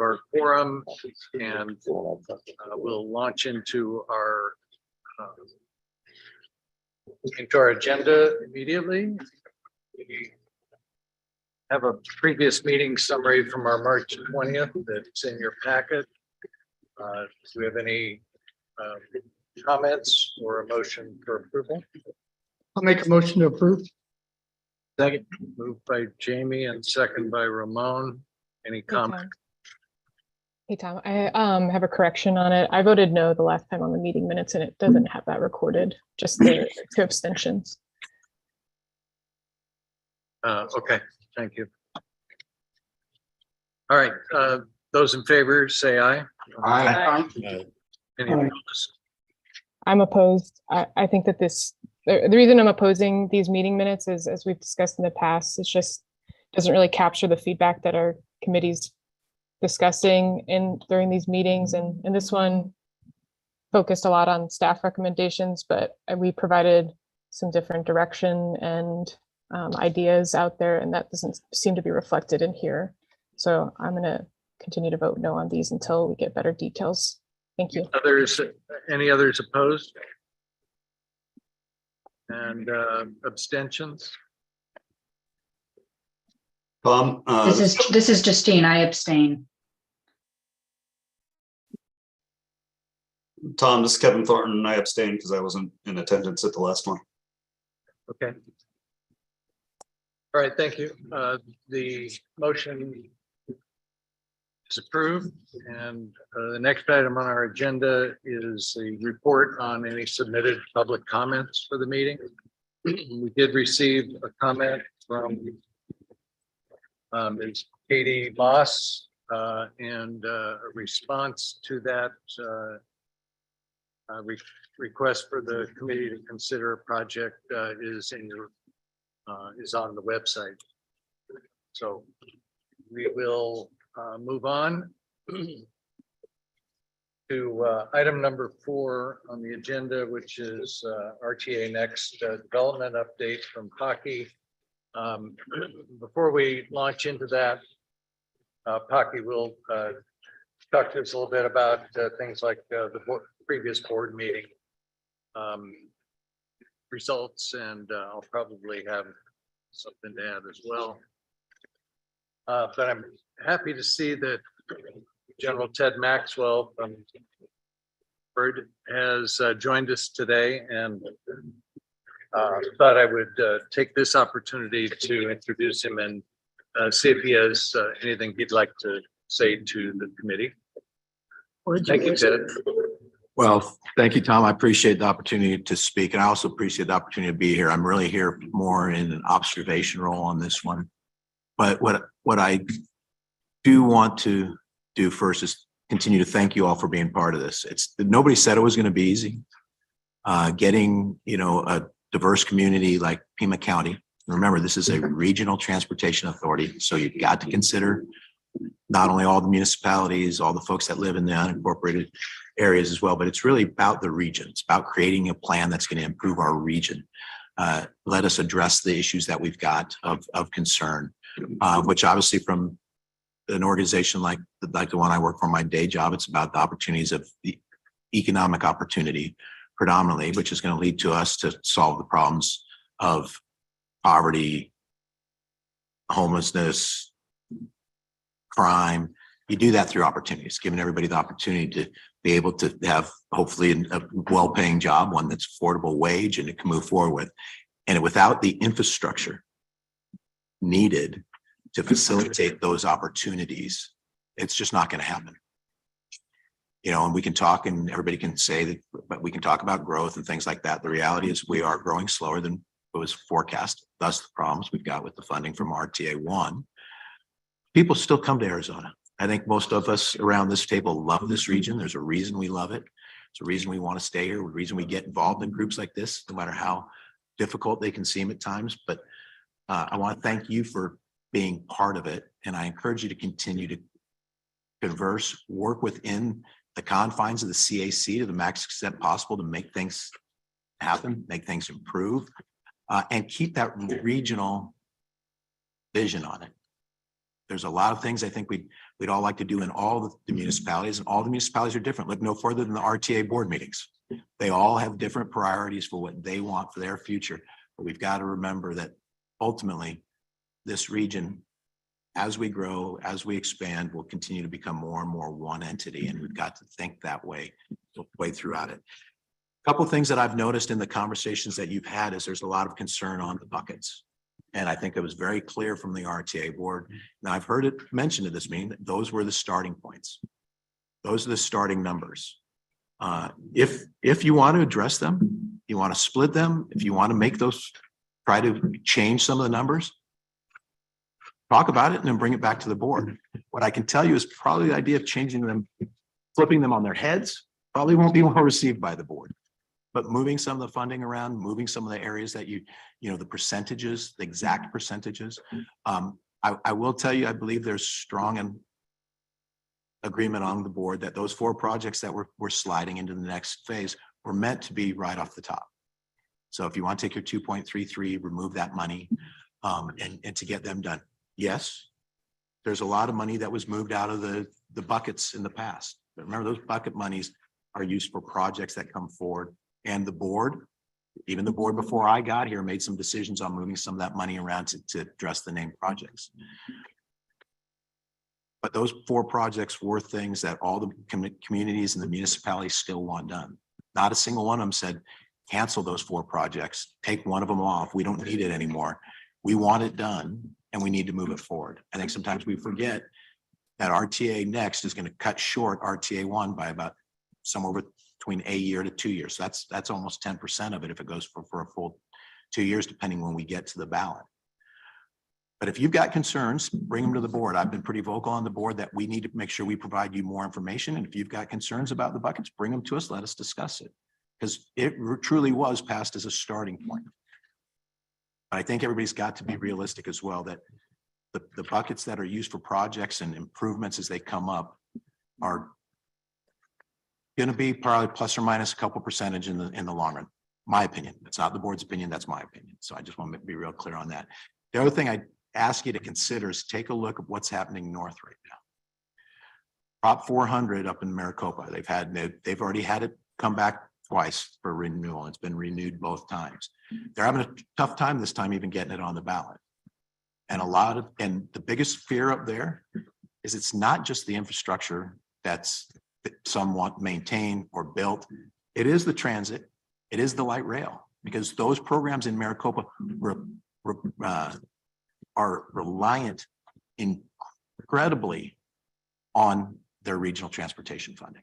our quorum, and we'll launch into our agenda immediately. We have a previous meeting summary from our March 20th that's in your packet. Do we have any comments or a motion for approval? I'll make a motion to approve. Second. Moved by Jamie and second by Ramon. Any comment? Hey, Tom, I have a correction on it. I voted no the last time on the meeting minutes, and it doesn't have that recorded, just the 2 abstentions. Okay, thank you. All right, those in favor say aye. Aye. Any opposed? I'm opposed. I think that the reason I'm opposing these meeting minutes is, as we've discussed in the past, it just doesn't really capture the feedback that our committee's discussing during these meetings. And this one focused a lot on staff recommendations, but we provided some different direction and ideas out there, and that doesn't seem to be reflected in here. So I'm going to continue to vote no on these until we get better details. Thank you. Any others opposed? And abstentions? Tom, This is Justine. I abstain. Tom, this is Kevin Thornton. I abstain because I wasn't in attendance at the last one. Okay. All right, thank you. The motion is approved, and the next item on our agenda is a report on any submitted public comments for the meeting. We did receive a comment from Ms. Katie Moss, and a response to that request for the committee to consider a project is on the website. So we will move on to item number 4 on the agenda, which is RTA Next development update from Pocky. Before we launch into that, Pocky will talk to us a little bit about things like the previous board meeting results, and I'll probably have something to add as well. But I'm happy to see that General Ted Maxwell from Bird has joined us today, and thought I would take this opportunity to introduce him and see if he has anything he'd like to say to the committee. Thank you, Ted. Well, thank you, Tom. I appreciate the opportunity to speak, and I also appreciate the opportunity to be here. I'm really here more in an observation role on this one. But what I do want to do first is continue to thank you all for being part of this. Nobody said it was going to be easy. Getting, a diverse community like Pima County. Remember, this is a regional transportation authority, so you've got to consider not only all the municipalities, all the folks that live in the unincorporated areas as well, but it's really about the region. It's about creating a plan that's going to improve our region. Let us address the issues that we've got of concern, which obviously from an organization like the one I work for, my day job, it's about the opportunities of the economic opportunity predominantly, which is going to lead to us to solve the problems of poverty, homelessness, crime. You do that through opportunities, giving everybody the opportunity to be able to have hopefully a well-paying job, one that's affordable wage, and it can move forward with. And without the infrastructure needed to facilitate those opportunities, it's just not going to happen. And we can talk and everybody can say that, but we can talk about growth and things like that. The reality is we are growing slower than it was forecast. Thus the problems we've got with the funding from RTA 1. People still come to Arizona. I think most of us around this table love this region. There's a reason we love it. It's a reason we want to stay here. A reason we get involved in groups like this, no matter how difficult they can seem at times. But I want to thank you for being part of it. And I encourage you to continue to converse, work within the confines of the CAC to the max extent possible to make things happen, make things improve, and keep that regional vision on it. There's a lot of things I think we'd all like to do in all the municipalities, and all the municipalities are different. Look no further than the RTA board meetings. They all have different priorities for what they want for their future. But we've got to remember that ultimately this region, as we grow, as we expand, will continue to become more and more one entity. And we've got to think that way throughout it. A couple of things that I've noticed in the conversations that you've had is there's a lot of concern on the buckets. And I think it was very clear from the RTA board. Now I've heard it mentioned at this meeting that those were the starting points. Those are the starting numbers. If you want to address them, you want to split them, if you want to make those, try to change some of the numbers, talk about it and then bring it back to the board. What I can tell you is probably the idea of changing them, flipping them on their heads, probably won't be well received by the board. But moving some of the funding around, moving some of the areas that the percentages, the exact percentages. I will tell you, I believe there's strong agreement on the board that those 4 projects that we're sliding into the next phase were meant to be right off the top. So if you want to take your 2.33, remove that money and to get them done. Yes, there's a lot of money that was moved out of the buckets in the past. But remember, those bucket monies are used for projects that come forward. And the board, even the board before I got here, made some decisions on moving some of that money around to address the named projects. But those 4 projects were things that all the communities and the municipalities still want done. Not a single one of them said, cancel those 4 projects, take one of them off. We don't need it anymore. We want it done and we need to move it forward. I think sometimes we forget that RTA next is going to cut short RTA 1 by about somewhere between a year to 2 years. So that's almost 10% of it if it goes for a full 2 years, depending when we get to the ballot. But if you've got concerns, bring them to the board. I've been pretty vocal on the board that we need to make sure we provide you more information. And if you've got concerns about the buckets, bring them to us. Let us discuss it, because it truly was passed as a starting point. But I think everybody's got to be realistic as well, that the buckets that are used for projects and improvements as they come up are going to be probably plus or minus a couple percentage in the long run. My opinion. It's not the board's opinion. That's my opinion. So I just want to be real clear on that. The other thing I ask you to consider is take a look at what's happening north right now. Prop 400 up in Maricopa. They've already had it come back twice for renewal. It's been renewed both times. They're having a tough time this time even getting it on the ballot. And the biggest fear up there is it's not just the infrastructure that some want maintained or built. It is the transit. It is the light rail, because those programs in Maricopa are reliant incredibly on their regional transportation funding.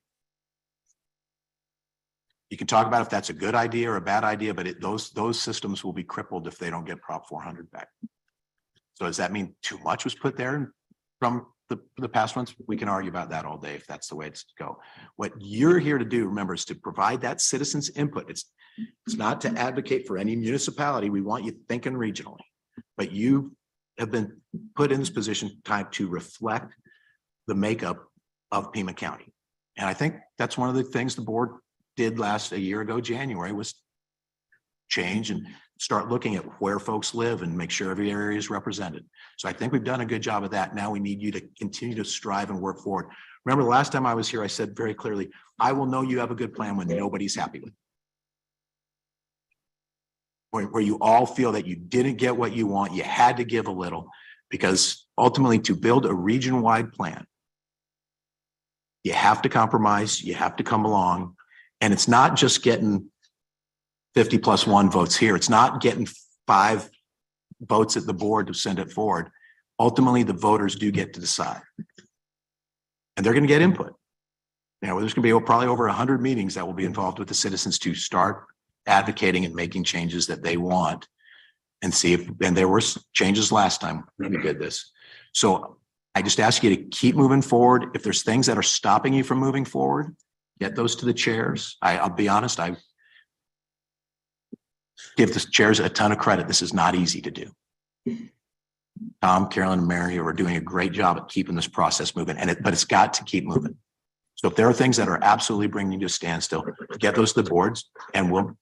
You can talk about if that's a good idea or a bad idea, but those systems will be crippled if they don't get Prop 400 back. So does that mean too much was put there from the past ones? We can argue about that all day if that's the way it's to go. What you're here to do, remember, is to provide that citizens input. It's not to advocate for any municipality. We want you thinking regionally, but you have been put in this position time to reflect the makeup of Pima County. And I think that's one of the things the board did a year ago, January, was change and start looking at where folks live and make sure every area is represented. So I think we've done a good job of that. Now we need you to continue to strive and work forward. Remember, the last time I was here, I said very clearly, I will know you have a good plan when nobody's happy with it. Where you all feel that you didn't get what you want, you had to give a little, because ultimately to build a region-wide plan, you have to compromise, you have to come along, and it's not just getting 50+1 votes here. It's not getting 5 votes at the board to send it forward. Ultimately, the voters do get to decide, and they're going to get input. There's going to be probably over 100 meetings that will be involved with the citizens to start advocating and making changes that they want, and see if, and there were changes last time we did this. So I just ask you to keep moving forward. If there's things that are stopping you from moving forward, get those to the chairs. I'll be honest, I give the chairs a ton of credit. This is not easy to do. Tom, Carolyn, and Mary are doing a great job at keeping this process moving, but it's got to keep moving. So if there are things that are absolutely bringing you to a standstill, get those to the boards, and we'll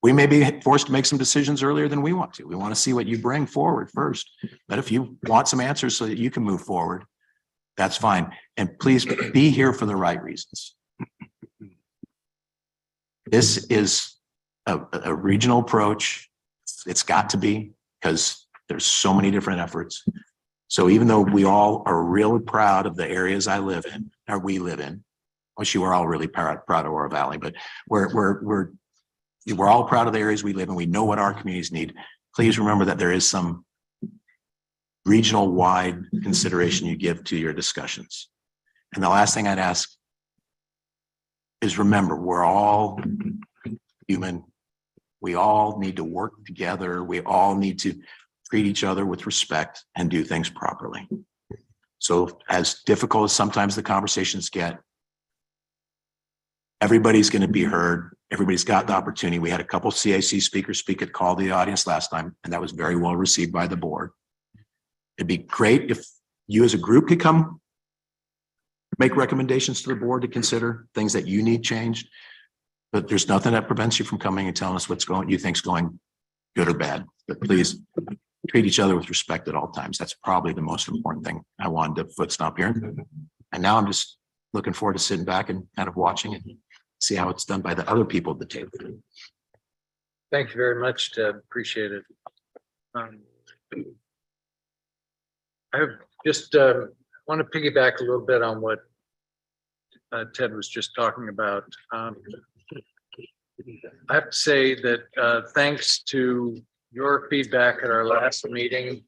We may be forced to make some decisions earlier than we want to. We want to see what you bring forward first. But if you want some answers so that you can move forward, that's fine. And please be here for the right reasons. This is a regional approach. It's got to be, because there's so many different efforts. So even though we all are really proud of the areas I live in, or we live in, wish you were all really proud of Oro Valley, but we're all proud of the areas we live in. We know what our communities need. Please remember that there is some regional wide consideration you give to your discussions. And the last thing I'd ask is, remember, we're all human. We all need to work together. We all need to treat each other with respect and do things properly. So as difficult as sometimes the conversations get, everybody's going to be heard. Everybody's got the opportunity. We had a couple CAC speakers speak at Call to the Audience last time, and that was very well received by the board. It'd be great if you as a group could come make recommendations to the board to consider things that you need changed. But there's nothing that prevents you from coming and telling us what's going, you think's going good or bad. But please treat each other with respect at all times. That's probably the most important thing I wanted to foot stomp here. And now I'm just looking forward to sitting back and kind of watching and see how it's done by the other people at the table. Thank you very much, Ted. Appreciate it. I just want to piggyback a little bit on what Ted was just talking about. I have to say that thanks to your feedback at our last meeting,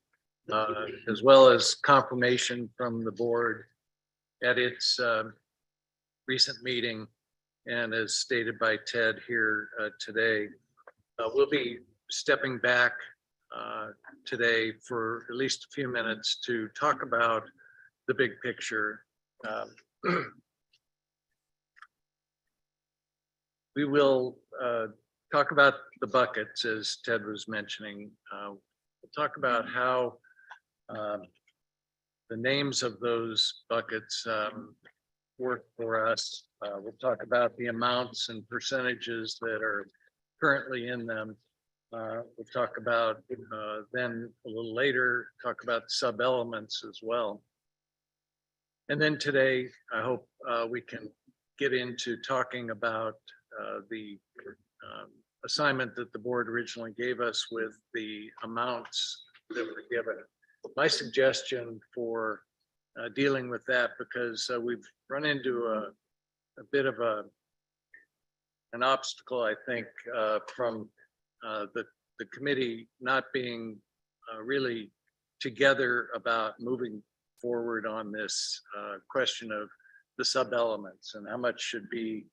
as well as confirmation from the board at its recent meeting, and as stated by Ted here today, we'll be stepping back today for at least a few minutes to talk about the big picture. We will talk about the buckets, as Ted was mentioning. We'll talk about how the names of those buckets work for us. We'll talk about the amounts and percentages that are currently in them. We'll talk about then a little later, talk about sub elements as well. And then today, I hope we can get into talking about the assignment that the board originally gave us with the amounts that were given. My suggestion for dealing with that, because we've run into a bit of an obstacle, I think, from the committee not being really together about moving forward on this question of the sub elements and how much should be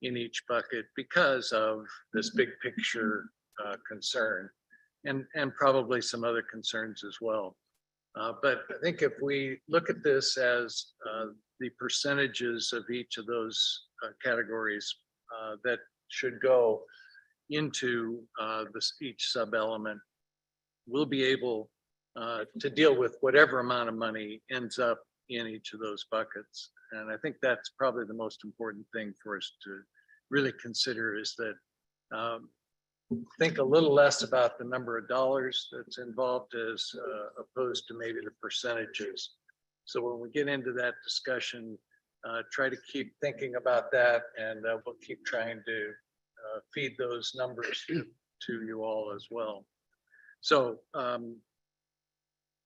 in each bucket because of this big picture concern and probably some other concerns as well. But I think if we look at this as the percentages of each of those categories that should go into each sub element, we'll be able to deal with whatever amount of money ends up in each of those buckets. And I think that's probably the most important thing for us to really consider, is that think a little less about the number of dollars that's involved as opposed to maybe the percentages. So when we get into that discussion, try to keep thinking about that, and we'll keep trying to feed those numbers to you all as well. So,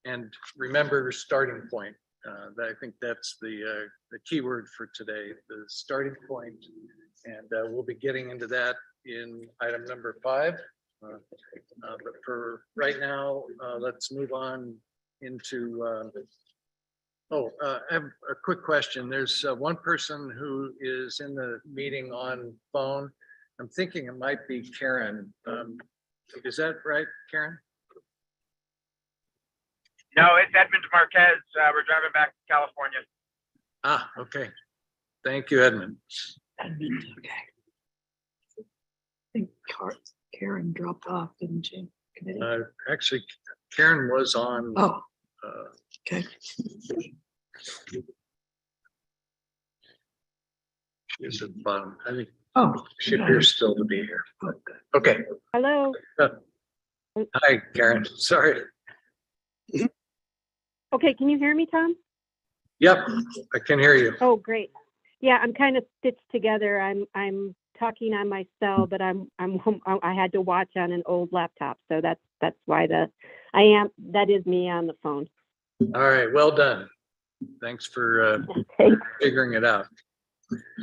and remember starting point. I think that's the key word for today, the starting point. And we'll be getting into that in item number 5. But for right now, let's move on into, I have a quick question. There's one person who is in the meeting on phone. I'm thinking it might be Karen. Is that right, Karen? No, it's Edmund Marquez. We're driving back to California. Ah, okay. Thank you, Edmund. Edmund, okay. I think Karen dropped off, didn't she? Committee? Actually, Karen was on. Oh, okay. Is at the bottom. I think Oh. She appears still to be here. Okay. Hello. Hi, Karen. Sorry. Okay, can you hear me, Tom? Yep, I can hear you. Oh, great. Yeah, I'm kind of stitched together. I'm talking on my cell, but I had to watch on an old laptop, so that's why that is me on the phone. All right, well done. Thanks for Okay. figuring it out.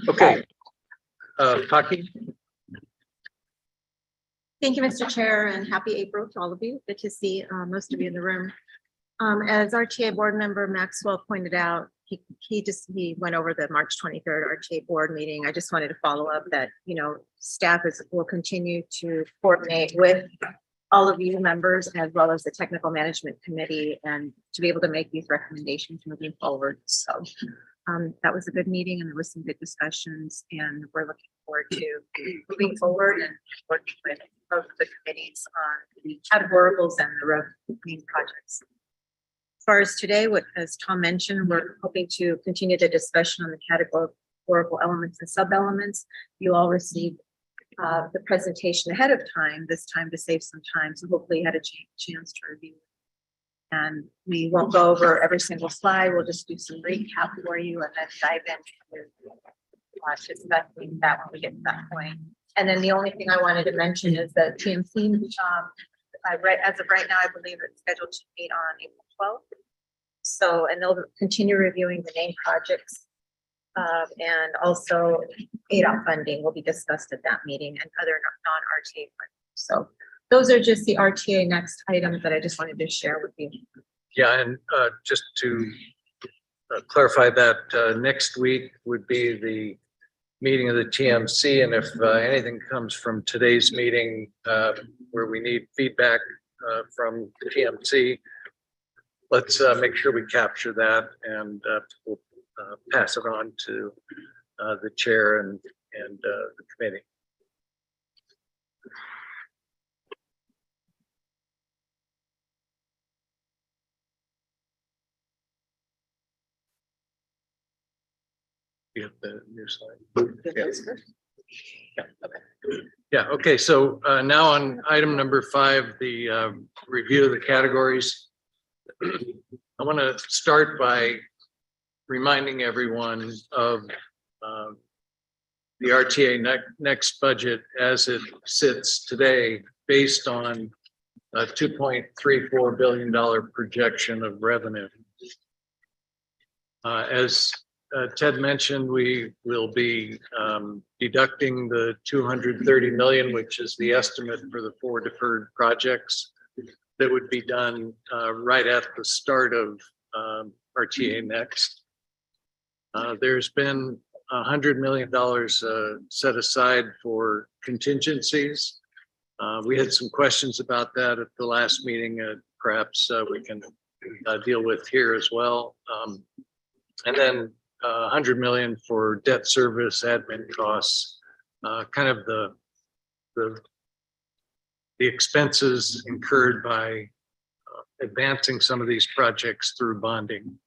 Okay. Taki? Thank you, Mr. Chair, and happy April to all of you. Good to see most of you in the room. As RTA board member Maxwell pointed out, he went over the March 23rd RTA board meeting. I just wanted to follow up that, staff will continue to coordinate with all of you members as well as the technical management committee and to be able to make these recommendations moving forward. So that was a good meeting and there was some good discussions and we're looking forward to moving forward and working with both of the committees on the categoricals and the road main projects. As far as today, as Tom mentioned, we're hoping to continue the discussion on the categorical elements and sub-elements. You all received the presentation ahead of time, this time to save some time. So hopefully you had a chance to review. And we won't go over every single slide. We'll just do some recap for you and then dive into discussing that when we get to that point. And then the only thing I wanted to mention is that TMC, as of right now, I believe it's scheduled to meet on April 12th. So, and they'll continue reviewing the named projects. And also ADOT funding will be discussed at that meeting and other non-RTA funding. So those are just the RTA next items that I just wanted to share with you. Yeah, and just to clarify that next week would be the meeting of the TMC. And if anything comes from today's meeting where we need feedback from the TMC, let's make sure we capture that and we'll pass it on to the chair and the committee. You have the new slide. Yeah. Okay. So now on item number 5, the review of the categories. I want to start by reminding everyone of the RTA next budget as it sits today, based on a $2.34 billion projection of revenue. As Ted mentioned, we will be deducting the $230 million, which is the estimate for the 4 deferred projects that would be done right at the start of RTA Next. There's been $100 million set aside for contingencies. We had some questions about that at the last meeting. Perhaps we can deal with here as well. And then $100 million for debt service admin costs, kind of the expenses incurred by advancing some of these projects through bonding.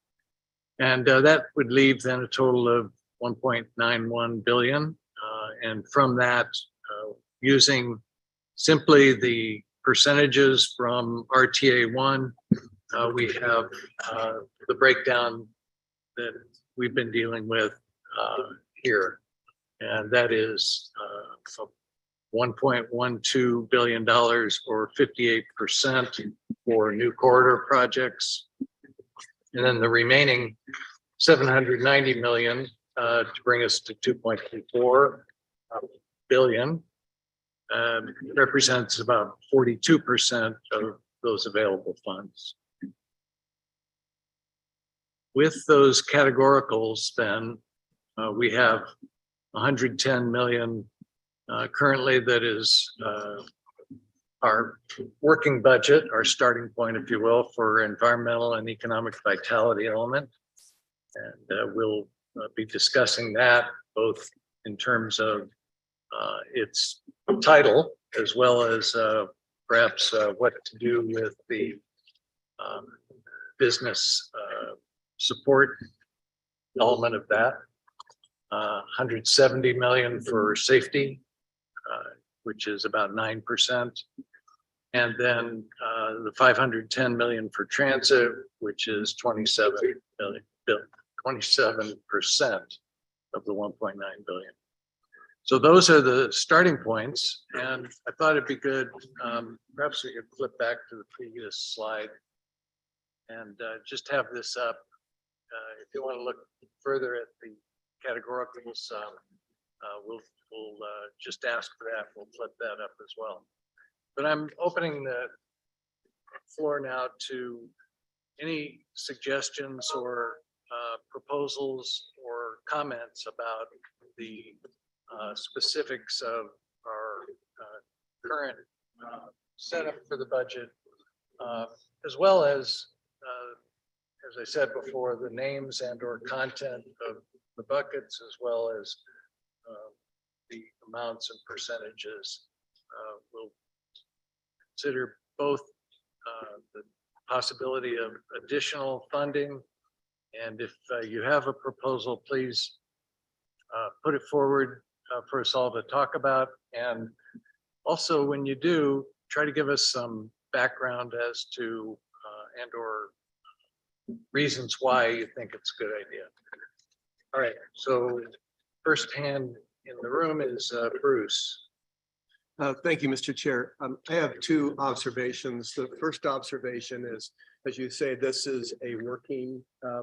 And that would leave then a total of 1.91 billion. And from that, using simply the percentages from RTA 1, we have the breakdown that we've been dealing with here. And that is $1.12 billion or 58% for new corridor projects. And then the remaining 790 million to bring us to 2.24 billion represents about 42% of those available funds. With those categoricals, then we have 110 million currently that is our working budget, our starting point, if you will, for environmental and economic vitality element. And we'll be discussing that both in terms of its title, as well as perhaps what to do with the business support element of that. 170 million for safety, which is about 9%. And then the 510 million for transit, which is 27 million, 27% of the 1.9 billion. So those are the starting points. And I thought it'd be good, perhaps we could flip back to the previous slide and just have this up. If you want to look further at the categoricals, we'll just ask for that. We'll flip that up as well. But I'm opening the floor now to any suggestions or proposals or comments about the specifics of our current setup for the budget, as well as I said before, the names and or content of the buckets, as well as the amounts and percentages. We'll consider both the possibility of additional funding, and if you have a proposal, please put it forward for us all to talk about. And also, when you do, try to give us some background as to and or reasons why you think it's a good idea. All right, so first hand in the room is Bruce. Thank you, Mr. Chair. I have two observations. The first observation is, as you say, this is a working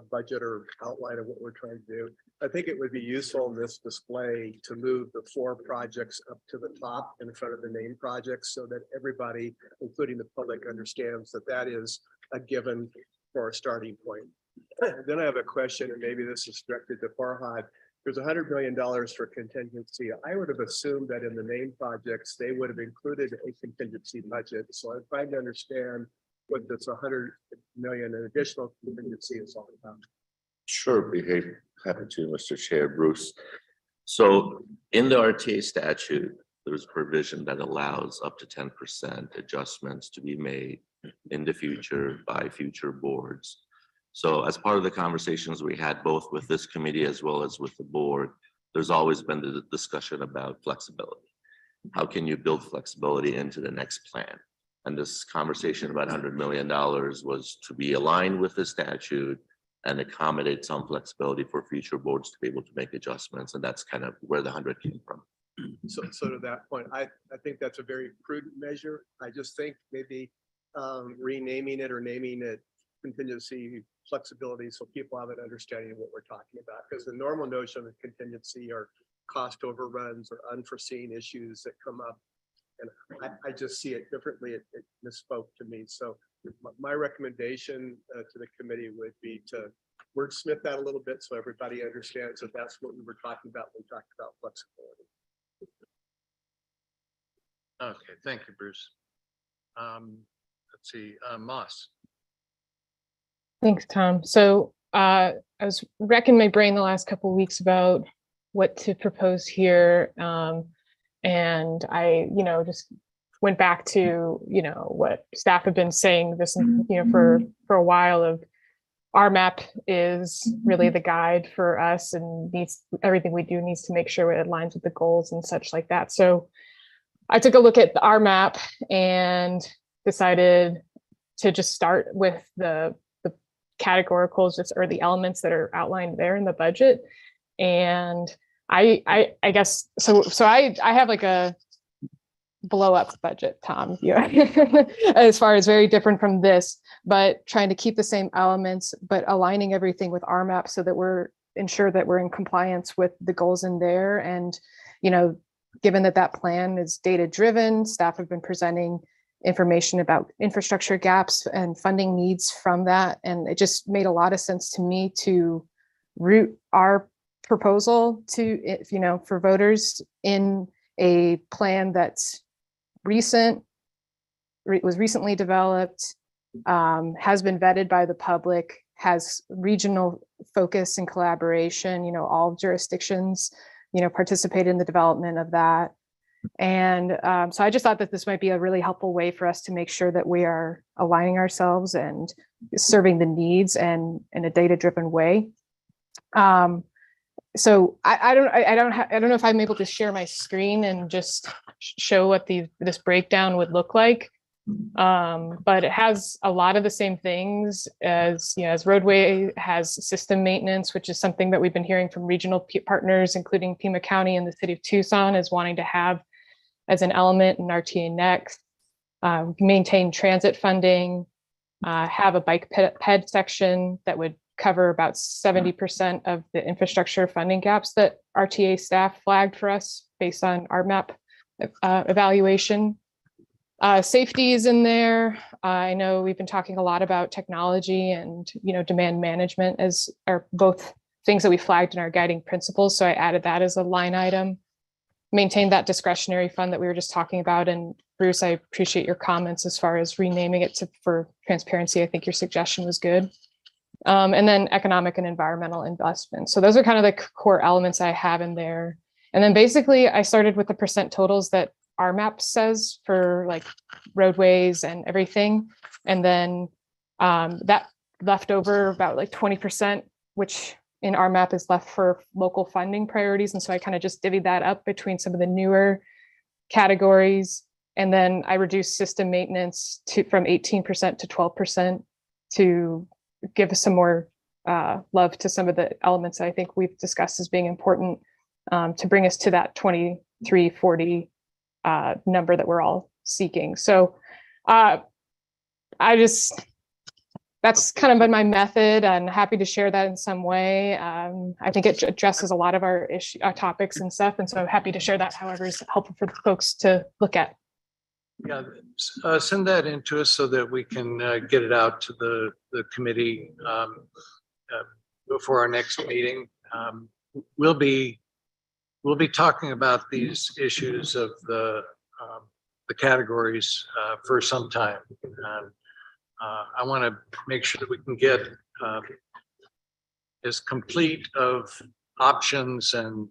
budget or outline of what we're trying to do. I think it would be useful in this display to move the 4 projects up to the top in front of the name projects so that everybody, including the public, understands that that is a given for a starting point. Then I have a question, and maybe this is directed to Farhad. There's $100 million for contingency. I would have assumed that in the name projects, they would have included a contingency budget. So I'm trying to understand what this 100 million in additional contingency is all about. Sure, happy to, Mr. Chair, Bruce. So in the RTA statute, there's a provision that allows up to 10% adjustments to be made in the future by future boards. So as part of the conversations we had both with this committee as well as with the board, there's always been the discussion about flexibility. How can you build flexibility into the next plan? And this conversation about $100 million was to be aligned with the statute and accommodate some flexibility for future boards to be able to make adjustments. And that's kind of where the 100 came from. So to that point, I think that's a very prudent measure. I just think maybe renaming it or naming it contingency flexibility so people have an understanding of what we're talking about. Because the normal notion of contingency are cost overruns or unforeseen issues that come up. And I just see it differently. It misspoke to me. So my recommendation to the committee would be to wordsmith that a little bit so everybody understands that that's what we were talking about when we talked about flexibility. Okay, thank you, Bruce. Let's see, Moss. Thanks, Tom. So I was racking my brain the last couple of weeks about what to propose here. And I, just went back to, what staff have been saying this, for a while of RMAP is really the guide for us and everything we do needs to make sure it aligns with the goals and such like that. So I took a look at the RMAP and decided to just start with the categoricals, or the elements that are outlined there in the budget. And I guess, so I have like a blow up budget, Tom, as far as very different from this, but trying to keep the same elements, but aligning everything with RMAP so that we're ensure that we're in compliance with the goals in there. And, given that plan is data driven, staff have been presenting information about infrastructure gaps and funding needs from that. And it just made a lot of sense to me to root our proposal to, for voters in a plan that's was recently developed, has been vetted by the public, has regional focus and collaboration, all jurisdictions, participate in the development of that. And so I just thought that this might be a really helpful way for us to make sure that we are aligning ourselves and serving the needs and in a data-driven way. so I don't know if I'm able to share my screen and just show what this breakdown would look like. But it has a lot of the same things as, you know, as roadway has system maintenance, which is something that we've been hearing from regional partners, including Pima County and the city of Tucson, is wanting to have as an element in RTA Next. Maintain transit funding, have a bike ped section that would cover about 70% of the infrastructure funding gaps that RTA staff flagged for us based on our map evaluation. Safety is in there. I know we've been talking a lot about technology and, you know, demand management as are both things that we flagged in our guiding principles. So I added that as a line item. Maintain that discretionary fund that we were just talking about. And Bruce, I appreciate your comments as far as renaming it for transparency. I think your suggestion was good. And then economic and environmental investment. So those are kind of the core elements I have in there. And then basically I started with the percent totals that our map says for like roadways and everything. And then that left over about like 20%, which in our map is left for local funding priorities. And so I kind of just divvied that up between some of the newer categories. And then I reduced system maintenance from 18% to 12% to give us some more love to some of the elements that I think we've discussed as being important to bring us to that 2340 number that we're all seeking. So that's kind of been my method, and happy to share that in some way. I think it addresses a lot of our topics and stuff. And so I'm happy to share that however is helpful for the folks to look at. Yeah, send that in to us so that we can get it out to the committee before our next meeting. We'll be talking about these issues of the categories for some time. I want to make sure that we can get as complete of options and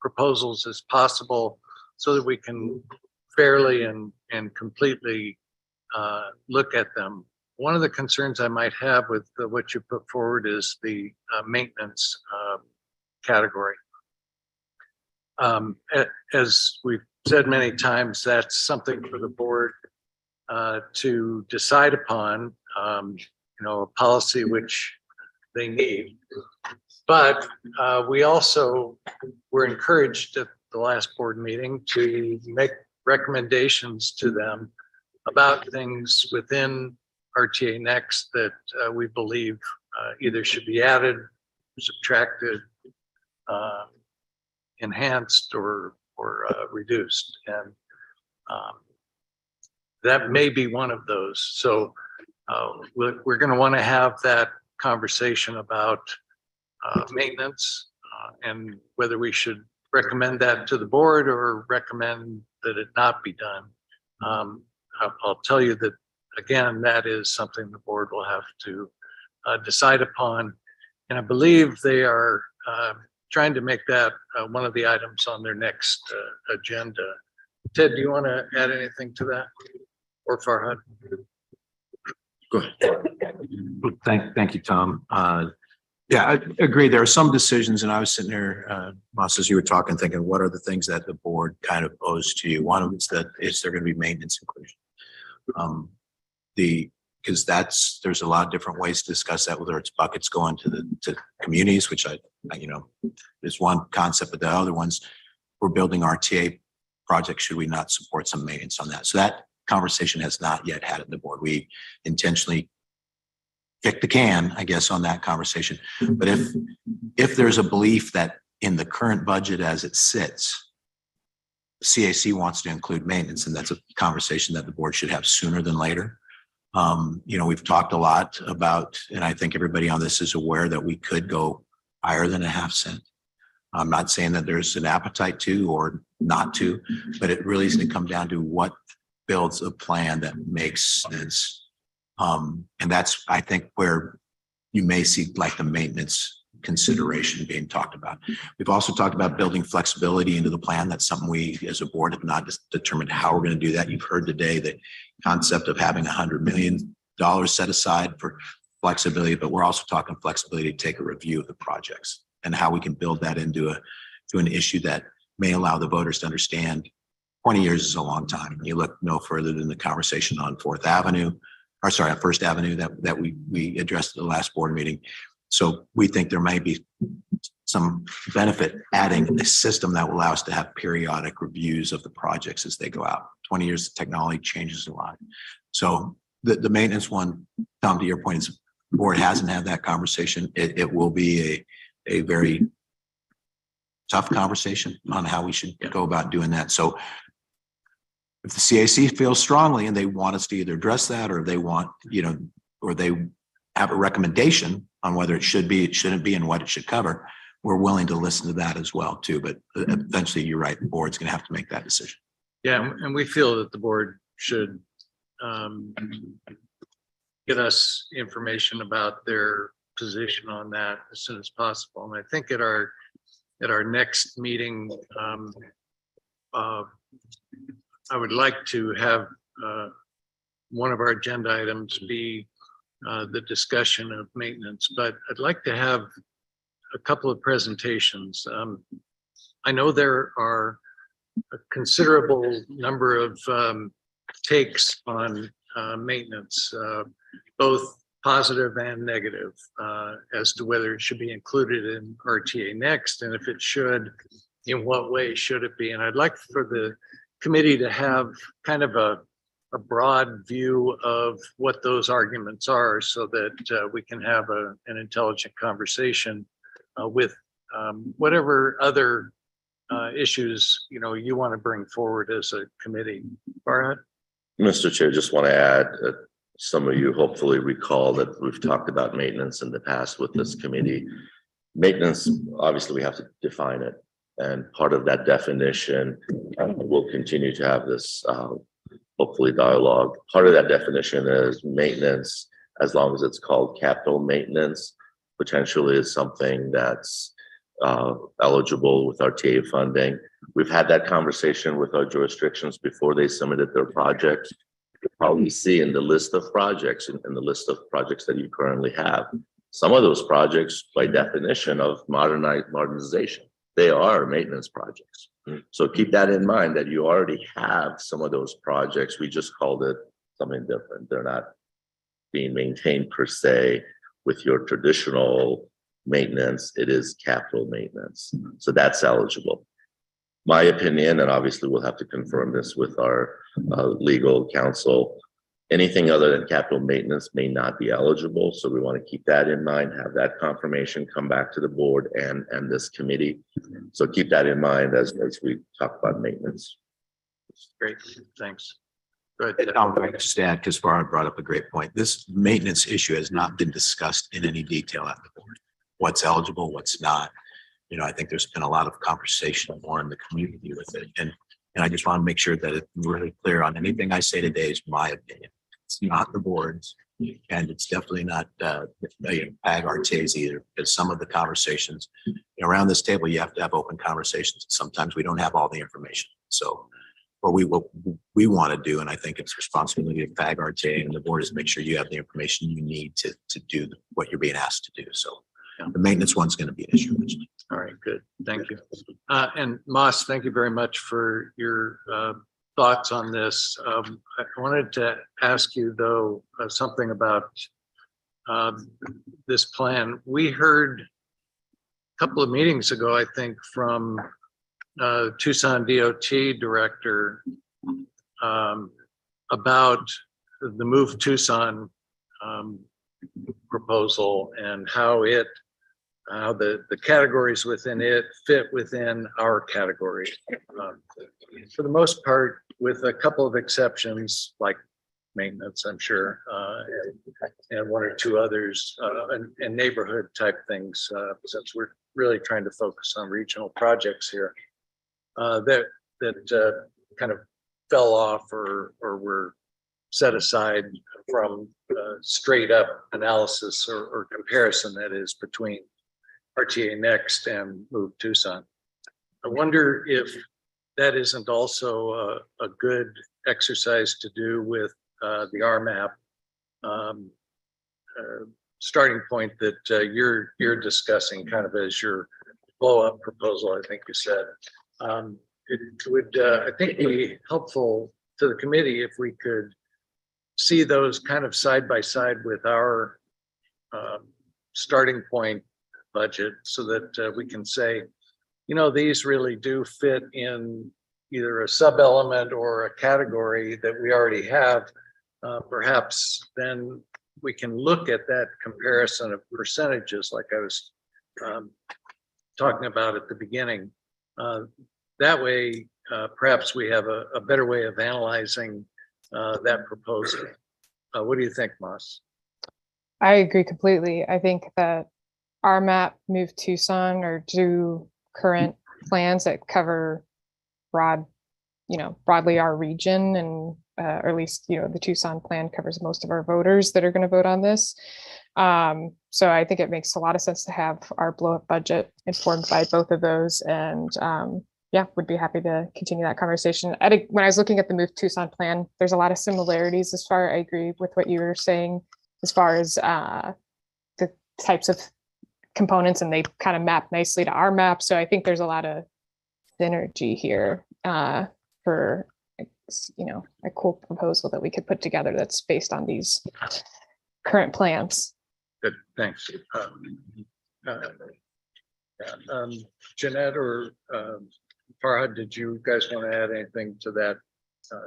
proposals as possible so that we can fairly and completely look at them. One of the concerns I might have with what you put forward is the maintenance category. As we've said many times, that's something for the board to decide upon, you know, a policy which they need. But we also were encouraged at the last board meeting to make recommendations to them about things within RTA Next that we believe either should be added, subtracted, enhanced, or reduced. And that may be one of those. So we're going to want to have that conversation about maintenance and whether we should recommend that to the board or recommend that it not be done. I'll tell you that, again, that is something the board will have to decide upon. And I believe they are trying to make that one of the items on their next agenda. Ted, do you want to add anything to that? Or Farhad? Go ahead. Thank you, Tom. Yeah, I agree. There are some decisions, and I was sitting there, Moss, as you were talking, thinking, what are the things that the board kind of owes to you? One of them is that is there going to be maintenance inclusion? Because there's a lot of different ways to discuss that, whether it's buckets going to communities, which I is one concept, but the other ones, we're building RTA projects. Should we not support some maintenance on that? So that conversation has not yet had at the board. We intentionally kick the can, I guess, on that conversation. But if there's a belief that in the current budget as it sits, CAC wants to include maintenance, and that's a conversation that the board should have sooner than later. You know, we've talked a lot about, and I think everybody on this is aware that we could go higher than .5 cents. I'm not saying that there's an appetite to or not to, but it really is going to come down to what builds a plan that makes sense. And that's, I think, where you may see like the maintenance consideration being talked about. We've also talked about building flexibility into the plan. That's something we as a board have not determined how we're going to do that. You've heard today the concept of having $100 million set aside for flexibility, but we're also talking flexibility to take a review of the projects and how we can build that into an issue that may allow the voters to understand 20 years is a long time. You look no further than the conversation on on First Avenue that we addressed at the last board meeting. So we think there may be some benefit adding a system that will allow us to have periodic reviews of the projects as they go out. 20 years of technology changes a lot. So the maintenance one, Tom, to your point, is the board hasn't had that conversation. It will be a very tough conversation on how we should go about doing that. So if the CAC feels strongly and they want us to either address that, or they want, or they have a recommendation on whether it should be, it shouldn't be, and what it should cover, we're willing to listen to that as well too. But eventually, you're right, the board's going to have to make that decision. Yeah, and we feel that the board should get us information about their position on that as soon as possible. And I think at our next meeting, I would like to have one of our agenda items be the discussion of maintenance, but I'd like to have a couple of presentations. I know there are a considerable number of takes on maintenance, both positive and negative, as to whether it should be included in RTA Next, and if it should, in what way should it be? And I'd like for the committee to have kind of a broad view of what those arguments are, so that we can have an intelligent conversation with whatever other issues you want to bring forward as a committee. Farhad? Mr. Chair, just want to add, some of you hopefully recall that we've talked about maintenance in the past with this committee. Maintenance, obviously we have to define it. And part of that definition, we'll continue to have this hopefully dialogue. Part of that definition is maintenance, as long as it's called capital maintenance, potentially is something that's eligible with RTA funding. We've had that conversation with our jurisdictions before they submitted their projects. You probably see in the list of projects, in the list of projects that you currently have, some of those projects by definition of modernization, they are maintenance projects. So keep that in mind, that you already have some of those projects. We just called it something different. They're not being maintained per se with your traditional maintenance. It is capital maintenance. So that's eligible. My opinion, and obviously we'll have to confirm this with our legal counsel, anything other than capital maintenance may not be eligible. So we want to keep that in mind, have that confirmation come back to the board and this committee. So keep that in mind as we talk about maintenance. Great, thanks. Good. And I'll just add, because Farhad brought up a great point. This maintenance issue has not been discussed in any detail at the board. What's eligible, what's not. I think there's been a lot of conversation more in the community with it. And I just want to make sure that it's really clear on anything I say today is my opinion. It's not the board's, and it's definitely not PAG RTA's either, because some of the conversations around this table, you have to have open conversations. Sometimes we don't have all the information. So what we want to do, and I think it's responsibility of PAG RTA and the board, is make sure you have the information you need to do what you're being asked to do. So the maintenance one's going to be an issue. All right, good. Thank you. And Moss, thank you very much for your thoughts on this. I wanted to ask you, though, something about this plan. We heard a couple of meetings ago, I think, from Tucson DOT director about the Move Tucson proposal and how the categories within it fit within our category. For the most part, with a couple of exceptions like maintenance, I'm sure, and one or two others, and neighborhood type things, since we're really trying to focus on regional projects here, that kind of fell off or were set aside from straight up analysis or comparison, that is, between RTA Next and Move Tucson. I wonder if that isn't also a good exercise to do with the RMAP starting point that you're discussing kind of as your blow-up proposal, I think you said. It would, I think, be helpful to the committee if we could see those kind of side by side with our starting point budget, so that we can say, these really do fit in either a sub-element or a category that we already have. Perhaps then we can look at that comparison of percentages like I was talking about at the beginning. That way, perhaps we have a better way of analyzing that proposal. What do you think, Moss? I agree completely. I think that RMAP, Move Tucson are two current plans that cover broadly our region, and or at least, the Tucson plan covers most of our voters that are going to vote on this. So I think it makes a lot of sense to have our blow up budget informed by both of those. And yeah, would be happy to continue that conversation. When I was looking at the Move Tucson plan, there's a lot of similarities I agree with what you were saying as far as the types of components, and they kind of map nicely to our map. So I think there's a lot of synergy here for a cool proposal that we could put together that's based on these current plans. Good, thanks. Jeanette or Farhad, did you guys want to add anything to that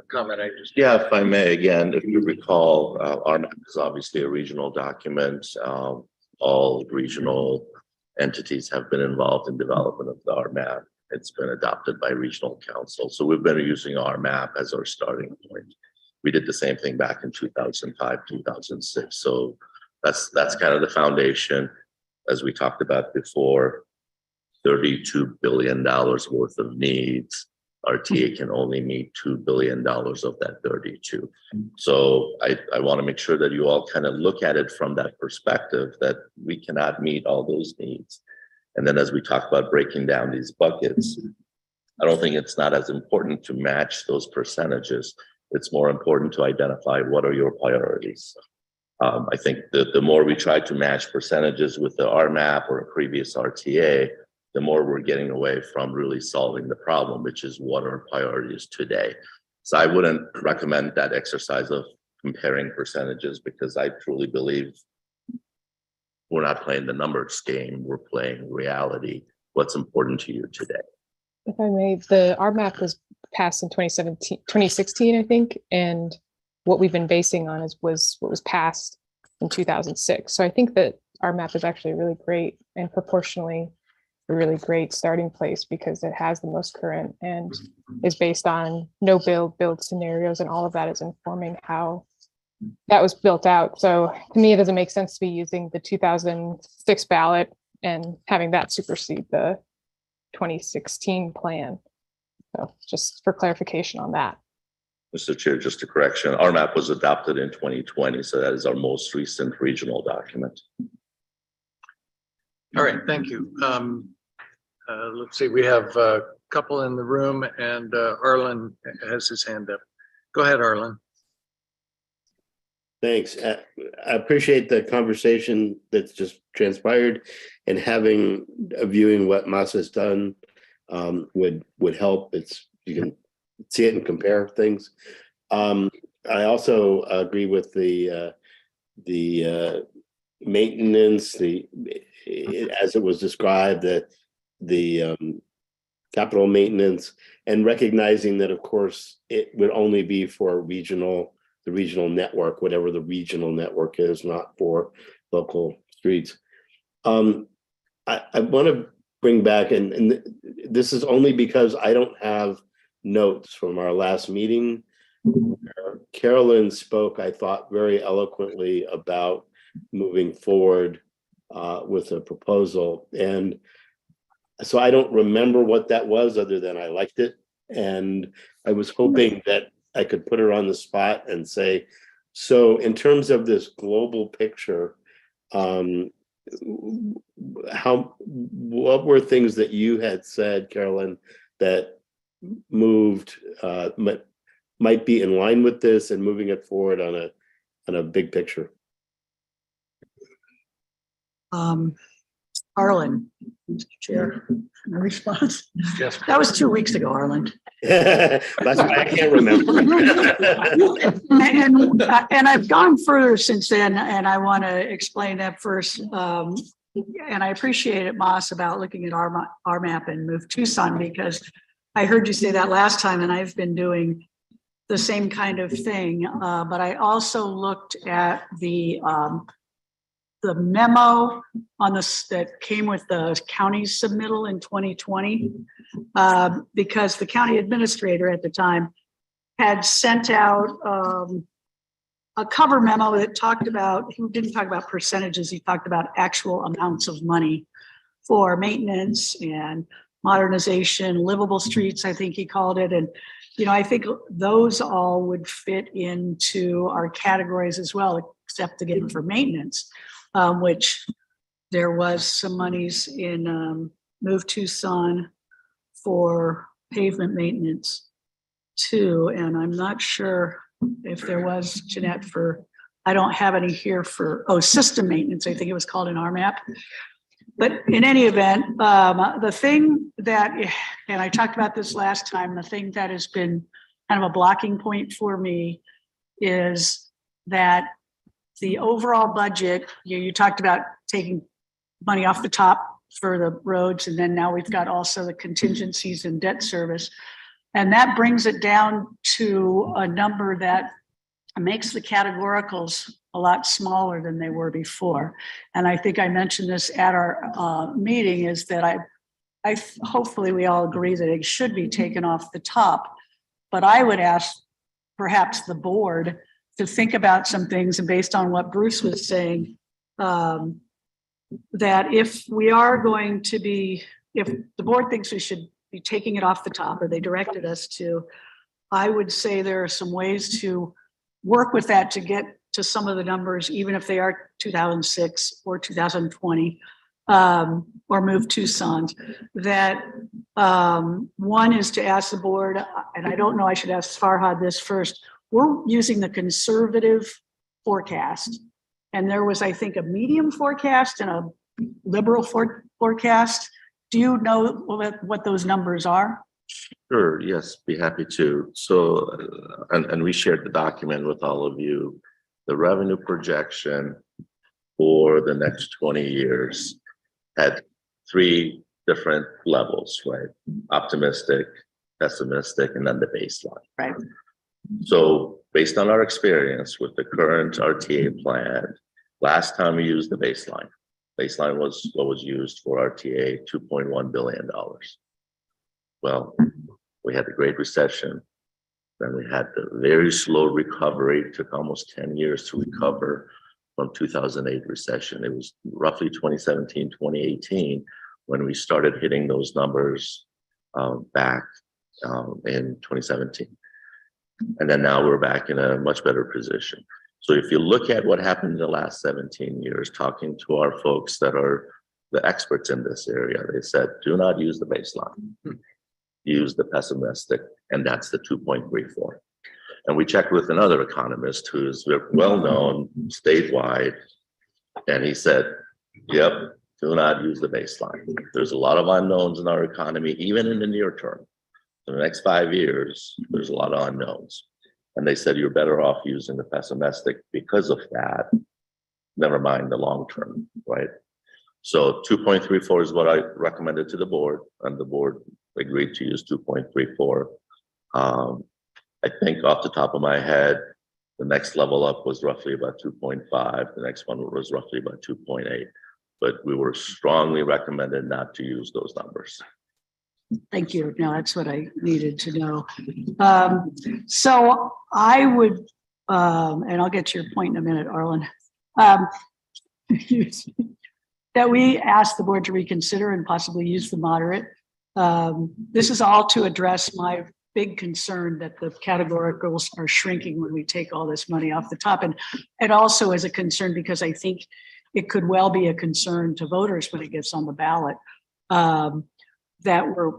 comment I just? Yeah, if I may, again, if you recall, RMAP is obviously a regional document. All regional entities have been involved in development of the RMAP. It's been adopted by regional council. So we've been using RMAP as our starting point. We did the same thing back in 2005, 2006. So that's kind of the foundation. As we talked about before, $32 billion worth of needs. RTA can only meet $2 billion of that 32. So I want to make sure that you all kind of look at it from that perspective, that we cannot meet all those needs. And then as we talk about breaking down these buckets, I don't think it's not as important to match those percentages. It's more important to identify what are your priorities. I think that the more we try to match percentages with the RMAP or a previous RTA, the more we're getting away from really solving the problem, which is what are priorities today. So I wouldn't recommend that exercise of comparing percentages, because I truly believe we're not playing the numbers game, we're playing reality. What's important to you today? If I may, the RMAP was passed in 2016, I think, and what we've been basing on was what was passed in 2006. So I think that RMAP is actually really great and proportionally a really great starting place, because it has the most current and is based on no build scenarios, and all of that is informing how that was built out. So to me, it doesn't make sense to be using the 2006 ballot and having that supersede the 2016 plan. So just for clarification on that. Mr. Chair, just a correction. RMAP was adopted in 2020, so that is our most recent regional document. All right, thank you. Let's see, we have a couple in the room, and Arlen has his hand up. Go ahead, Arlen. Thanks. I appreciate the conversation that's just transpired, and viewing what Mas has done would help. You can see it and compare things. I also agree with the maintenance, as it was described, that the capital maintenance, and recognizing that, of course, it would only be for the regional network, whatever the regional network is, not for local streets. I want to bring back, and this is only because I don't have notes from our last meeting. Carolyn spoke, I thought, very eloquently about moving forward with a proposal. And so I don't remember what that was, other than I liked it. And I was hoping that I could put her on the spot and say, so in terms of this global picture, what were things that you had said, Carolyn, that might be in line with this and moving it forward on a big picture? Arlen, Mr. Chair, my response. Yes. That was 2 weeks ago, Arlen. That's why I can't remember. And I've gone further since then, and I want to explain that first. And I appreciate it, Moss, about looking at our map and move Tucson, because I heard you say that last time, and I've been doing the same kind of thing. But I also looked at the memo on this that came with the county's submittal in 2020, because the county administrator at the time had sent out a cover memo that talked about, he didn't talk about percentages, he talked about actual amounts of money for maintenance and modernization, livable streets, I think he called it. And, you know, I think those all would fit into our categories as well, except again for maintenance, which there was some monies in Move Tucson for pavement maintenance too. And I'm not sure if there was, Jeanette, for, I don't have any here for, system maintenance, I think it was called in our map. But in any event, the thing that, and I talked about this last time, the thing that has been kind of a blocking point for me is that the overall budget, you talked about taking money off the top for the roads, and then now we've got also the contingencies and debt service. And that brings it down to a number that makes the categoricals a lot smaller than they were before. And I think I mentioned this at our meeting, is that I hopefully we all agree that it should be taken off the top. But I would ask perhaps the board to think about some things, and based on what Bruce was saying, that if we are going to be, if the board thinks we should be taking it off the top, or they directed us to, I would say there are some ways to work with that to get to some of the numbers, even if they are 2006 or 2020, or Move Tucson. That one is to ask the board, and I don't know, I should ask Farhad this first. We're using the conservative forecast, and there was, I think, a medium forecast and a liberal forecast. Do you know what those numbers are? Sure, yes, be happy to. So, and we shared the document with all of you. The revenue projection for the next 20 years had 3 different levels, right? Optimistic, pessimistic, and then the baseline. Right. So based on our experience with the current RTA plan, last time we used the baseline. Baseline was what was used for RTA, $2.1 billion. Well, we had the Great Recession. Then we had the very slow recovery. It took almost 10 years to recover from 2008 recession. It was roughly 2017, 2018 when we started hitting those numbers back in 2017. And then now we're back in a much better position. So if you look at what happened in the last 17 years, talking to our folks that are the experts in this area, they said, do not use the baseline. Use the pessimistic, and that's the 2.34. And we checked with another economist who's well-known statewide, and he said, yep, do not use the baseline. There's a lot of unknowns in our economy, even in the near term. For the next 5 years, there's a lot of unknowns. And they said, you're better off using the pessimistic because of that, never mind the long term, right? So 2.34 is what I recommended to the board, and the board agreed to use 2.34. I think off the top of my head, the next level up was roughly about 2.5. The next one was roughly about 2.8. But we were strongly recommended not to use those numbers. Thank you. No, that's what I needed to know. So I would, and I'll get to your point in a minute, Arlen, that we ask the board to reconsider and possibly use the moderate. This is all to address my big concern that the categoricals are shrinking when we take all this money off the top. And it also is a concern because I think it could well be a concern to voters when it gets on the ballot, that we're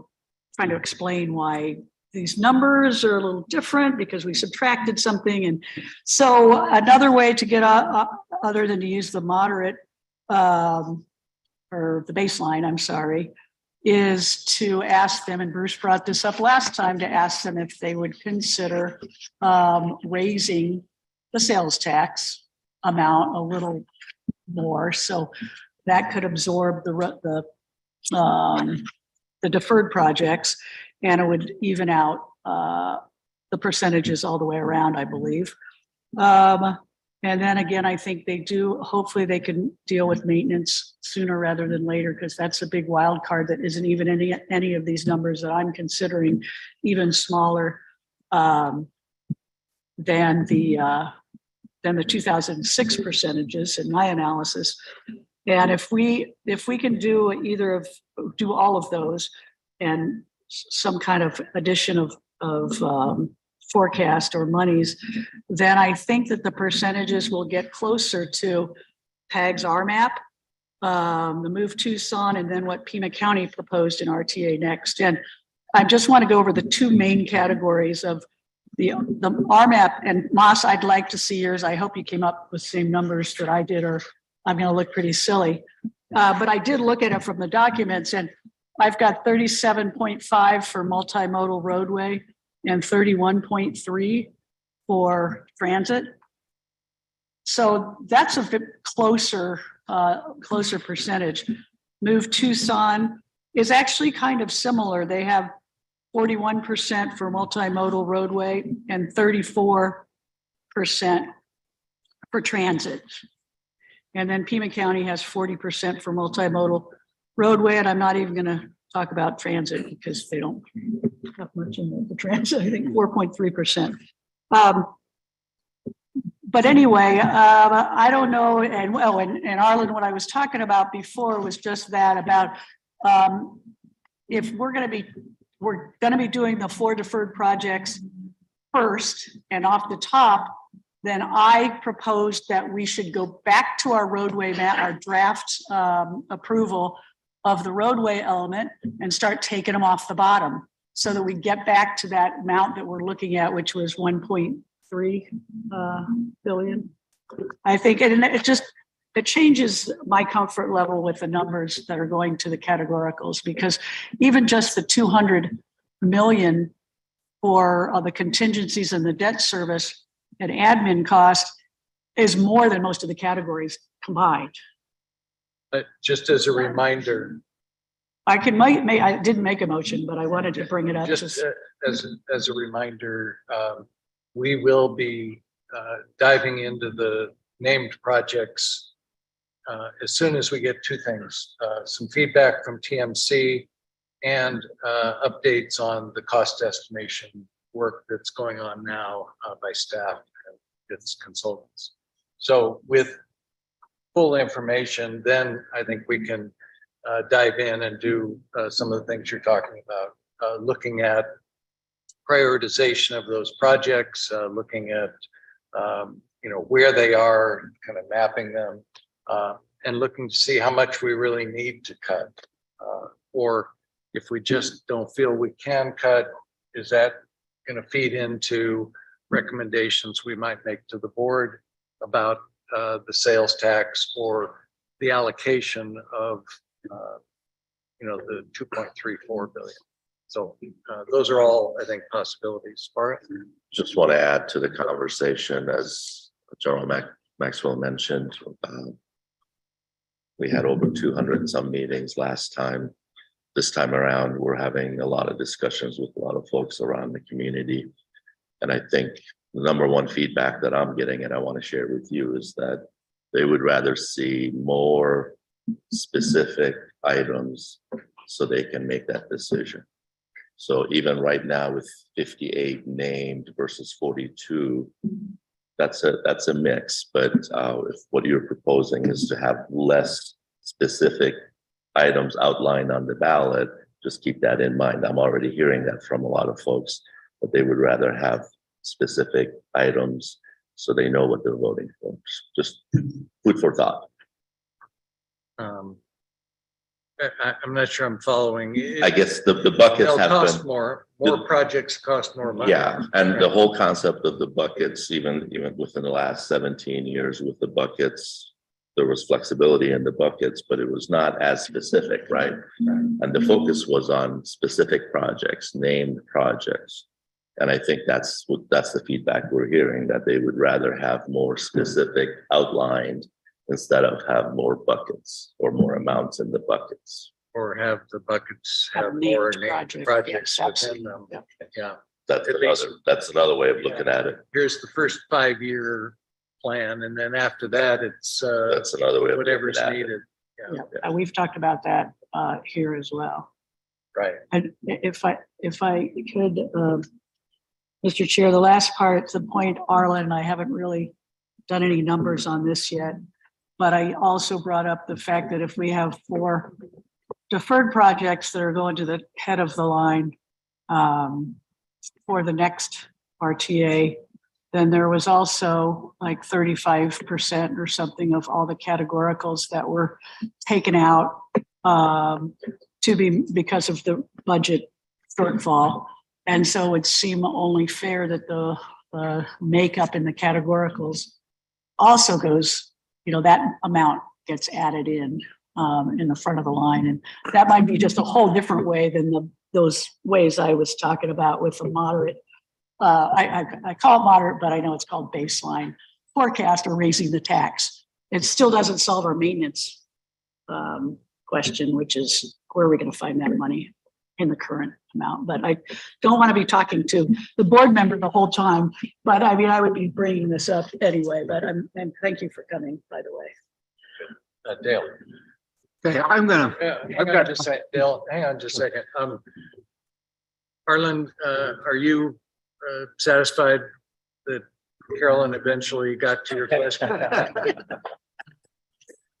trying to explain why these numbers are a little different because we subtracted something. And so another way to get other than to use the moderate or the baseline, I'm sorry, is to ask them, and Bruce brought this up last time, to ask them if they would consider raising the sales tax amount a little more. So that could absorb the deferred projects, and it would even out the percentages all the way around, I believe. And then again, I think they do, hopefully they can deal with maintenance sooner rather than later, because that's a big wild card that isn't even any of these numbers that I'm considering, even smaller than the 2006 percentages in my analysis. And if we can do do all of those and some kind of addition of forecast or monies, then I think that the percentages will get closer to PAG's RMAP, the Move Tucson, and then what Pima County proposed in RTA next. And I just want to go over the two main categories of the RMAP. And Moss, I'd like to see yours. I hope you came up with the same numbers that I did, or I'm going to look pretty silly. But I did look at it from the documents, and I've got 37.5 for multimodal roadway and 31.3 for transit. So that's a bit closer percentage. Move Tucson is actually kind of similar. They have 41% for multimodal roadway and 34% for transit. And then Pima County has 40% for multimodal roadway, and I'm not even going to talk about transit because they don't have much in the transit. I think 4.3%. But anyway, I don't know. And well, and Arlen, what I was talking about before was just that about if we're going to be doing the 4 deferred projects first and off the top, then I proposed that we should go back to our roadway map, our draft approval of the roadway element, and start taking them off the bottom so that we get back to that amount that we're looking at, which was 1.3 billion. I think it changes my comfort level with the numbers that are going to the categoricals, because even just the 200 million for the contingencies and the debt service and admin cost is more than most of the categories combined. But just as a reminder, I didn't make a motion, but I wanted to bring it up. just as a reminder, we will be diving into the named projects as soon as we get 2 things, some feedback from TMC and updates on the cost estimation work that's going on now by staff and its consultants. So with full information, then I think we can dive in and do some of the things you're talking about, looking at prioritization of those projects, looking at where they are, kind of mapping them, and looking to see how much we really need to cut, or if we just don't feel we can cut, is that going to feed into recommendations we might make to the board about the sales tax or the allocation of the 2.34 billion. So those are all, I think, possibilities. Bart? Just want to add to the conversation, as General Maxwell mentioned, we had over 200 and some meetings last time. This time around, we're having a lot of discussions with a lot of folks around the community. And I think the number one feedback that I'm getting, and I want to share with you, is that they would rather see more specific items so they can make that decision. So even right now with 58 named versus 42, that's a mix. But if what you're proposing is to have less specific items outlined on the ballot, just keep that in mind. I'm already hearing that from a lot of folks, that they would rather have specific items so they know what they're voting for. Just food for thought. I'm not sure I'm following. I guess the buckets They'll have cost been, more projects cost more money. yeah, and the whole concept of the buckets, even within the last 17 years with the buckets, there was flexibility in the buckets, but it was not as specific, right? And the focus was on specific projects, named projects. And I think that's the feedback we're hearing, that they would rather have more specific outlined instead of have more buckets or more amounts in the buckets. Or have the buckets have Have more named named projects, projects yes, within them. yeah. Yeah, That's another way of looking at it. here's the first 5-year plan, and then after that, it's That's another way of whatever's looking at it. needed. Yeah, and we've talked about that here as well. Right. And if I could, Mr. Chair, the last part, the point, Arlen, I haven't really done any numbers on this yet, but I also brought up the fact that if we have 4 deferred projects that are going to the head of the line for the next RTA, then there was also like 35% or something of all the categoricals that were taken out because of the budget shortfall. And so it would seem only fair that the makeup in the categoricals also goes, that amount gets added in the front of the line. And that might be just a whole different way than those ways I was talking about with the moderate. I call it moderate, but I know it's called baseline forecast or raising the tax. It still doesn't solve our maintenance question, which is where are we going to find that money in the current amount? But I don't want to be talking to the board member the whole time. But I mean, I would be bringing this up anyway. But and thank you for coming, by the way. Dale. Okay, I'm gonna, Hang on just a second, Dale, hang on just a second. Arlen, are you satisfied that Carolyn eventually got to your question?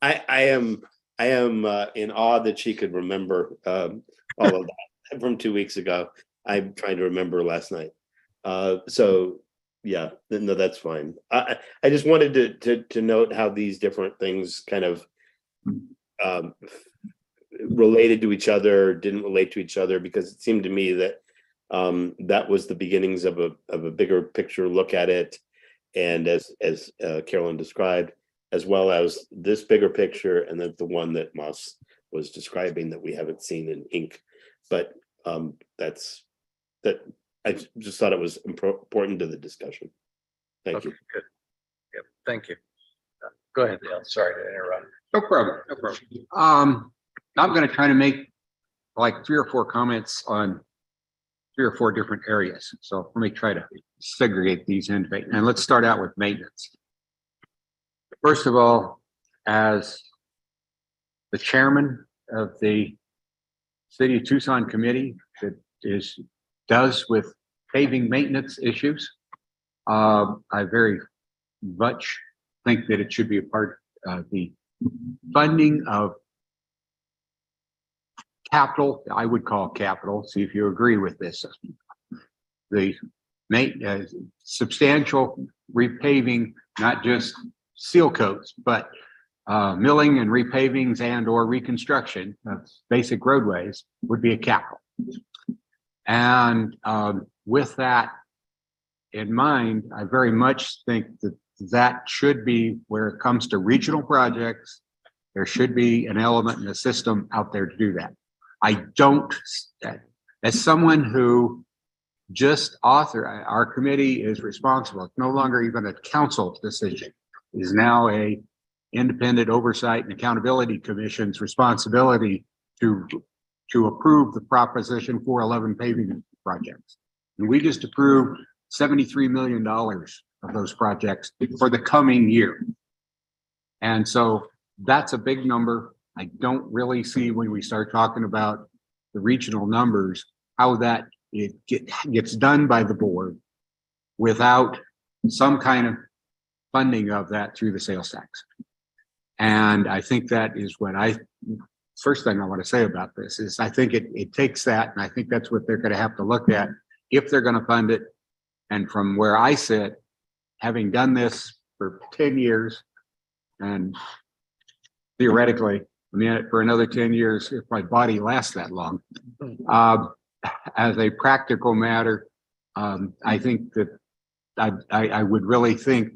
I am in awe that she could remember all of that from 2 weeks ago. I'm trying to remember last night. So yeah, no, that's fine. I just wanted to note how these different things kind of related to each other, didn't relate to each other, because it seemed to me that that was the beginnings of a bigger picture look at it. And as Carolyn described, as well as this bigger picture, and then the one that Moss was describing that we haven't seen in ink. But that I just thought it was important to the discussion. Thank you. Good. Yep, thank you. Go ahead, Dale. Sorry to interrupt. no problem, no problem. I'm gonna try to make like 3 or 4 comments on 3 or 4 different areas. So let me try to segregate these in. And let's start out with maintenance. First of all, as the chairman of the City of Tucson committee that does with paving maintenance issues, I very much think that it should be a part of the funding of capital. I would call capital. See if you agree with this. The substantial repaving, not just seal coats, but milling and repavings and or reconstruction of basic roadways would be a capital. And with that in mind, I very much think that that should be where it comes to regional projects. There should be an element in the system out there to do that. I don't, as someone who just our committee is responsible. It's no longer even a council decision. It is now a independent oversight and accountability commission's responsibility to approve the Proposition 411 paving projects. And we just approved $73 million of those projects for the coming year. And so that's a big number. I don't really see when we start talking about the regional numbers, how that it gets done by the board without some kind of funding of that through the sales tax. And I think that is what first thing I want to say about this is I think it takes that, and I think that's what they're going to have to look at if they're going to fund it. And from where I sit, having done this for 10 years and theoretically, for another 10 years, if my body lasts that long, as a practical matter, I think that I would really think,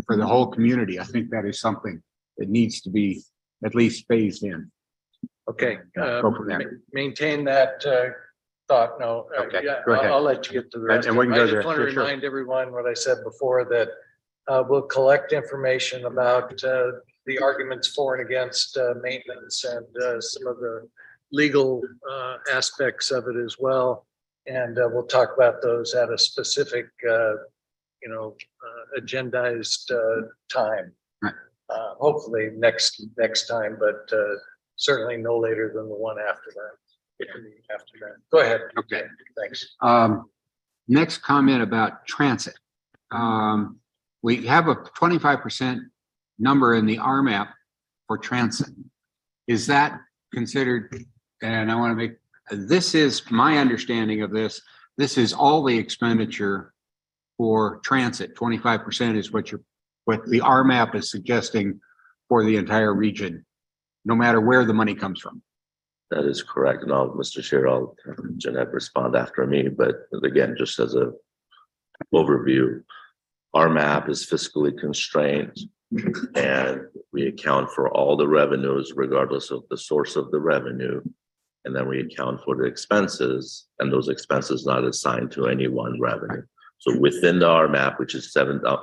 for the whole community, I think that is something it needs to be at least phased in. Okay. Go from there. Maintain that thought. No. Okay, Yeah, go ahead. I'll let you get to the rest. And we can I go just there. want to Sure, sure. remind everyone what I said before, that we'll collect information about the arguments for and against maintenance and some of the legal aspects of it as well. And we'll talk about those at a specific, agendized time. Right. Hopefully next time, but certainly no later than the one after that. After that. Go ahead. Okay. Thanks. Next comment about transit. We have a 25% number in the RMAP for transit. Is that considered, and I want to make, this is my understanding of this. This is all the expenditure for transit. 25% is what the RMAP is suggesting for the entire region, no matter where the money comes from. That is correct. And Mr. Chair, I'll have Jeanette respond after me, but again, just as a overview, our map is fiscally constrained and we account for all the revenues regardless of the source of the revenue. And then we account for the expenses, and those expenses not assigned to any one revenue. So within the RMAP, which is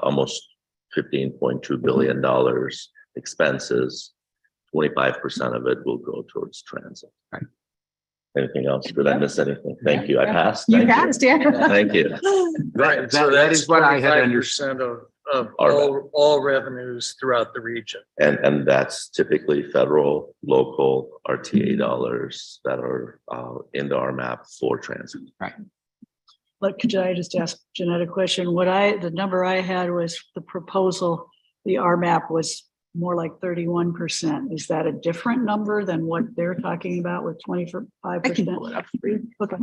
almost $15.2 billion expenses, 25% of it will go towards transit. Right. Anything else? Did I miss anything? Thank you. I passed. You Thank passed, yeah. Thank you. Right. So that that's is what I had 25% of all revenues throughout the region. And that's typically federal, local, RTA dollars that are in the RMAP for transit. Right. But could I just ask Jeanette a question? The number I had was the proposal, the RMAP was more like 31%. Is that a different number than what they're talking about with 25%? I can pull it up for you. Okay.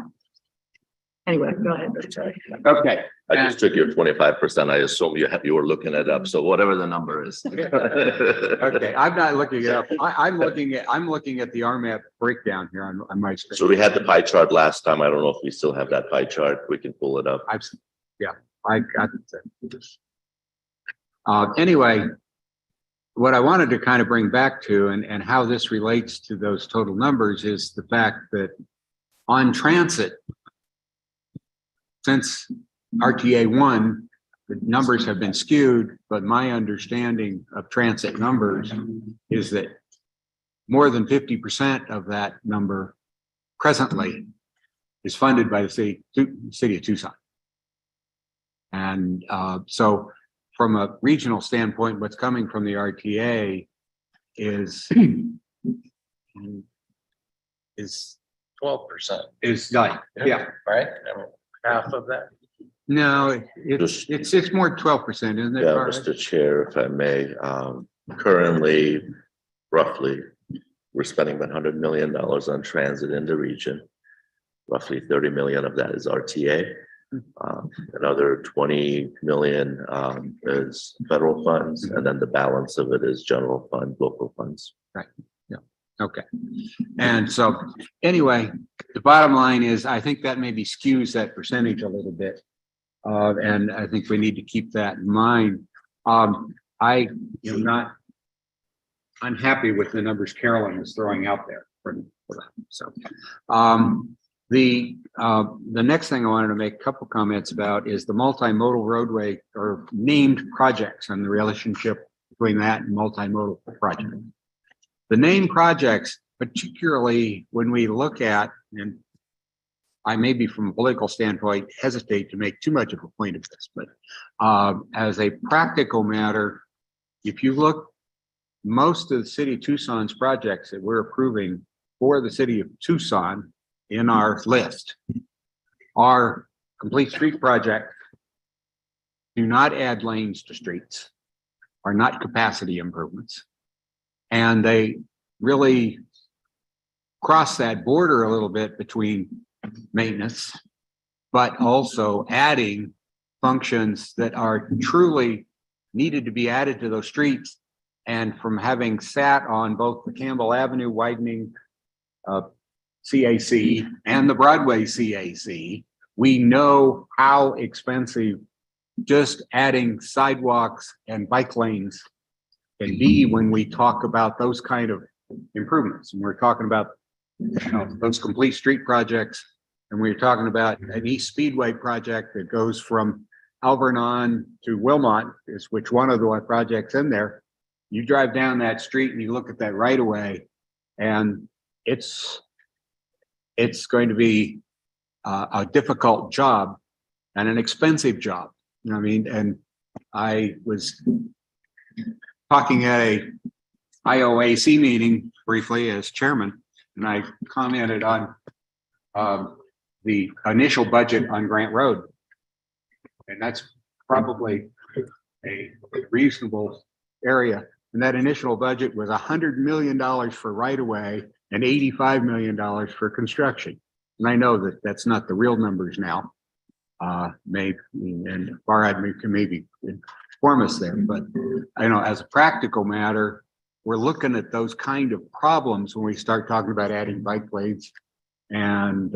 Anyway, go ahead. Sorry. Okay. I just took your 25%. I assume you were looking it up. So whatever the number is. Okay, I'm not looking it up. I'm looking at the RMAP breakdown here on my screen. So we had the pie chart last time. I don't know if we still have that pie chart. We can pull it up. I got it. Anyway, what I wanted to kind of bring back to and how this relates to those total numbers is the fact that on transit, since RTA 1, the numbers have been skewed, but my understanding of transit numbers is that more than 50% of that number presently is funded by the city of Tucson. And so from a regional standpoint, what's coming from the RTA is 12%. Is like, yeah, Right? Half of that. no, it's more 12%, isn't it? Yeah, Carl? Mr. Chair, if I may, currently, roughly, we're spending about $100 million on transit in the region. Roughly 30 million of that is RTA. Another 20 million is federal funds, and then the balance of it is general fund, local funds. Right. Yeah. Okay. And so anyway, the bottom line is I think that maybe skews that percentage a little bit. And I think we need to keep that in mind. I am not unhappy with the numbers Carolyn is throwing out there for that. So the next thing I wanted to make a couple comments about is the multimodal roadway or named projects and the relationship between that and multimodal project. The named projects, particularly when we look at, and I maybe from a political standpoint hesitate to make too much of a point of this, but as a practical matter, if you look, most of the city of Tucson's projects that we're approving for the city of Tucson in our list are complete street projects, do not add lanes to streets, are not capacity improvements. And they really cross that border a little bit between maintenance, but also adding functions that are truly needed to be added to those streets. And from having sat on both the Campbell Avenue widening CAC and the Broadway CAC, we know how expensive just adding sidewalks and bike lanes And B, when we talk about those kind of improvements, and we're talking about, you know, those complete street projects, and we're talking about an East Speedway project that goes from Alvernon to Wilmot, is which one of the projects in there. You drive down that street and you look at that right away, and it's going to be a difficult job and an expensive job. You know what I mean? And I was talking at a IOAC meeting briefly as chairman, and I commented on the initial budget on Grant Road. And that's probably a reasonable area. And that initial budget was $100 million for right of way and $85 million for construction. And I know that that's not the real numbers now. Maybe, and Farhad can maybe inform us there, but I know as a practical matter, we're looking at those kind of problems when we start talking about adding bike lanes and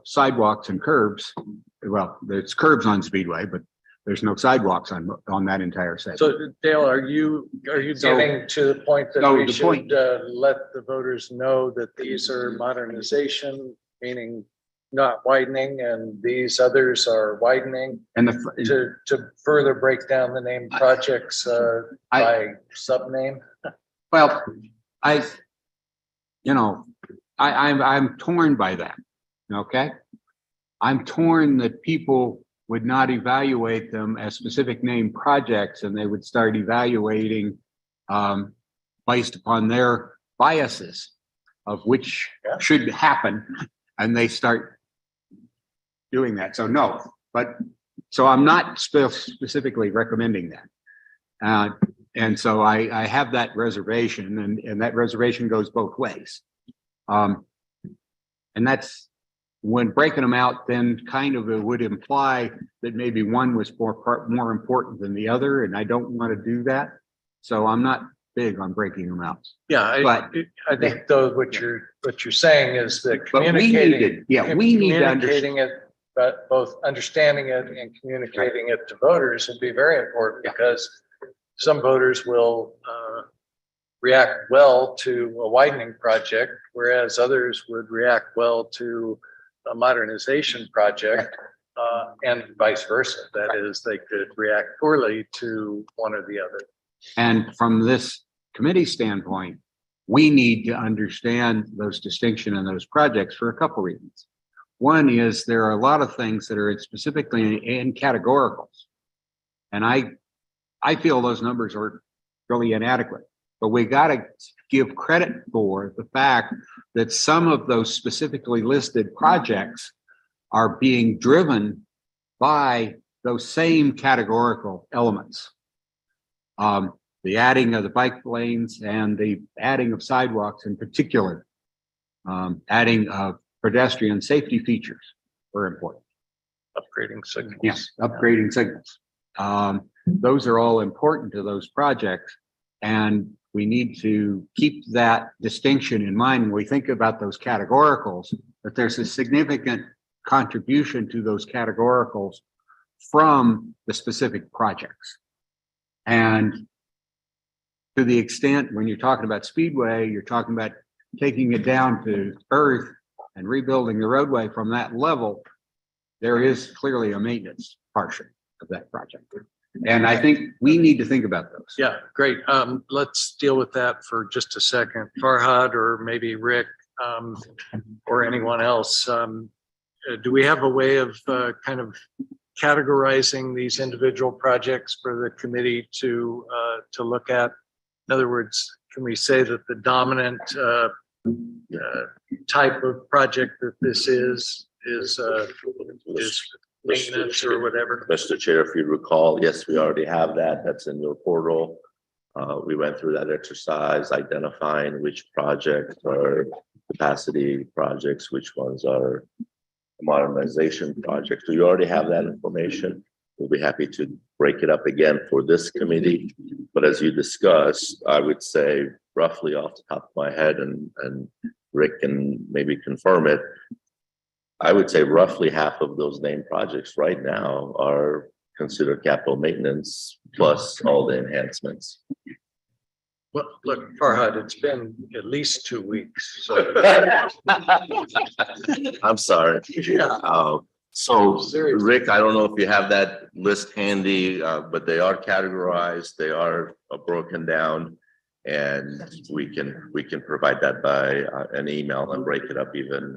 sidewalks and curbs. Well, there's curbs on Speedway, but there's no sidewalks on that entire segment. So Dale, are you getting to the point that we should let the voters know that these are modernization, meaning not widening, and these others are widening, and to further break down the name projects by sub-name? Well, I'm torn by that. Okay, I'm torn that people would not evaluate them as specific name projects, and they would start evaluating based upon their biases of which should happen, and they start doing that. So no, so I'm not specifically recommending that. And so I have that reservation, and that reservation goes both ways. And that's when breaking them out, then kind of it would imply that maybe one was more important than the other, and I don't want to do that. So I'm not big on breaking them out. Yeah, I think though what you're saying is that communicating, we need to understand it, but both understanding it and communicating it to voters would be very important, because some voters will react well to a widening project, whereas others would react well to a modernization project, and vice versa. That is, they could react poorly to one or the other. And from this committee standpoint, we need to understand those distinctions and those projects for a couple reasons. One is there are a lot of things that are specifically in categoricals, and I feel those numbers are really inadequate. But we got to give credit for the fact that some of those specifically listed projects are being driven by those same categorical elements. The adding of the bike lanes and the adding of sidewalks in particular, adding of pedestrian safety features are important. Upgrading signals. Yes, upgrading signals. Those are all important to those projects, and we need to keep that distinction in mind when we think about those categoricals, that there's a significant contribution to those categoricals from the specific projects. And to the extent when you're talking about Speedway, you're talking about taking it down to earth and rebuilding the roadway from that level, there is clearly a maintenance portion of that project. And I think we need to think about those. Yeah, great. Let's deal with that for just a second. Farhad, or maybe Rick, or anyone else. Do we have a way of kind of categorizing these individual projects for the committee to look at? In other words, can we say that the dominant type of project that this is maintenance or whatever? Mr. Chair, if you recall, yes, we already have that. That's in your portal. We went through that exercise, identifying which projects are capacity projects, which ones are modernization projects. So you already have that information. We'll be happy to break it up again for this committee. But as you discussed, I would say roughly off the top of my head, and Rick can maybe confirm it, I would say roughly half of those named projects right now are consider capital maintenance plus all the enhancements. Well, look, Farhad, it's been at least 2 weeks, so. I'm sorry. Yeah. So Seriously. Rick, I don't know if you have that list handy, but they are categorized, they are broken down. And we can provide that by an email and break it up even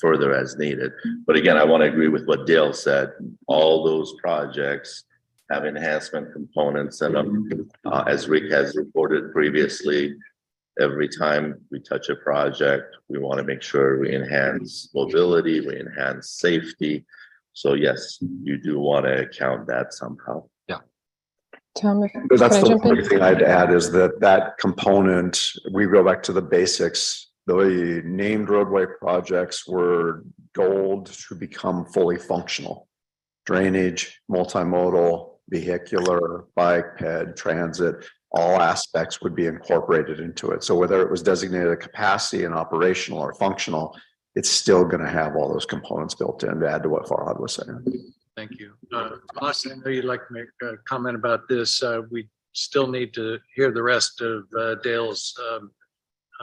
further as needed. But again, I want to agree with what Dale said. All those projects have enhancement components in them. As Rick has reported previously, every time we touch a project, we want to make sure we enhance mobility, we enhance safety. So yes, you do want to account that somehow. Tom, But that's can I the jump in? only thing I'd add is that component, we go back to the basics. The named roadway projects were goaled to become fully functional. Drainage, multimodal, vehicular, bike, ped, transit, all aspects would be incorporated into it. So whether it was designated a capacity and operational or functional, it's still going to have all those components built in to add to what Farhad was saying. Thank you. Austin, I know you'd like to make a comment about this. We still need to hear the rest of Dale's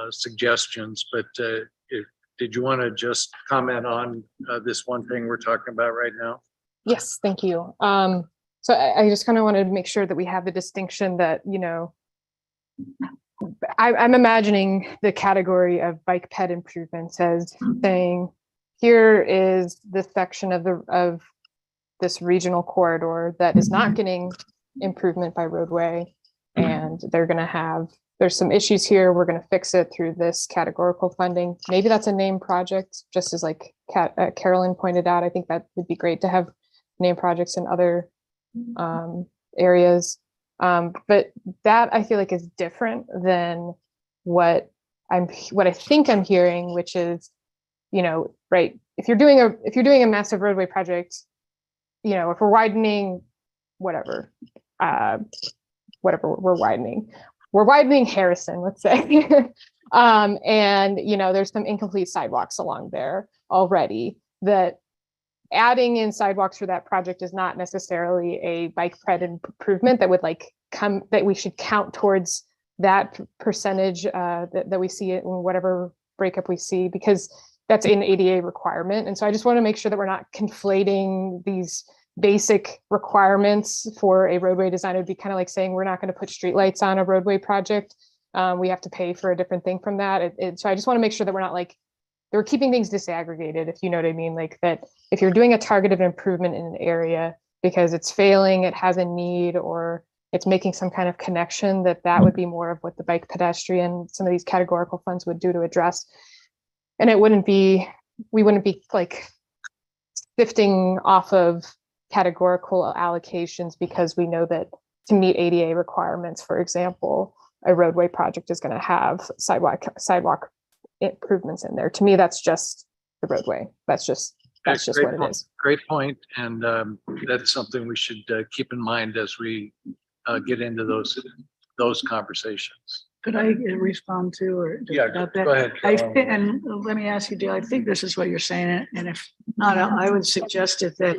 suggestions, but did you want to just comment on this one thing we're talking about right now? Yes, thank you. So I just kind of wanted to make sure that we have the distinction that, you know, I'm imagining the category of bike ped improvements as saying, here is this section of this regional corridor that is not getting improvement by roadway, and they're going to have, there's some issues here, we're going to fix it through this categorical funding. Maybe that's a named project, just as like Carolyn pointed out. I think that would be great to have named projects in other areas. But that I feel like is different than what I think I'm hearing, which is, you know, right, if you're doing a massive roadway project, you know, if we're widening whatever we're widening Harrison, let's say, and you know, there's some incomplete sidewalks along there already, that adding in sidewalks for that project is not necessarily a bike ped improvement that would like come, that we should count towards that percentage that we see it in whatever breakup we see, because that's an ADA requirement. And so I just want to make sure that we're not conflating these basic requirements for a roadway design. It would be kind of like saying we're not going to put streetlights on a roadway project. We have to pay for a different thing from that. So I just want to make sure that we're not like, we're keeping things disaggregated, if you know what I mean. Like that, if you're doing a targeted improvement in an area because it's failing, it has a need, or it's making some kind of connection, that would be more of what the bike pedestrian, some of these categorical funds would do to address. And we wouldn't be like sifting off of categorical allocations because we know that to meet ADA requirements, for example, a roadway project is going to have sidewalk improvements in there. To me, that's just the roadway. That's just what it is. Great point. And that's something we should keep in mind as we get into those conversations. Could I respond to, or Yeah, about go that? ahead. And let me ask you, Dale, I think this is what you're saying, and if not, I would suggest it that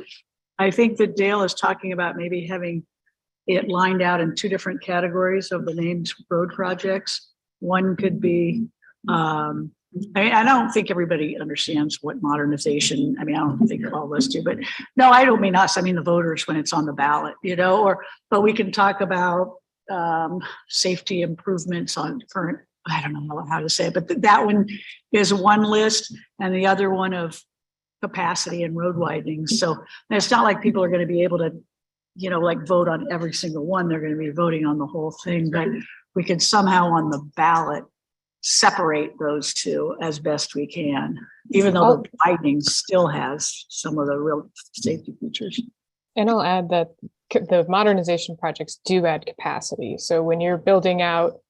I think that Dale is talking about maybe having it lined out in two different categories of the named road projects. One could be, I don't think everybody understands what modernization, I don't think all of us do, but no, I don't mean us, I mean the voters when it's on the ballot, you know, but we can talk about safety improvements on current, I don't know how to say it, but that one is one list, and the other one of capacity and road widening. So it's not like people are going to be able to, you know, like vote on every single one. They're going to be voting on the whole thing, but we can somehow on the ballot separate those two as best we can, even though the widening still has some of the real safety features. And I'll add that the modernization projects do add capacity. So when you're building out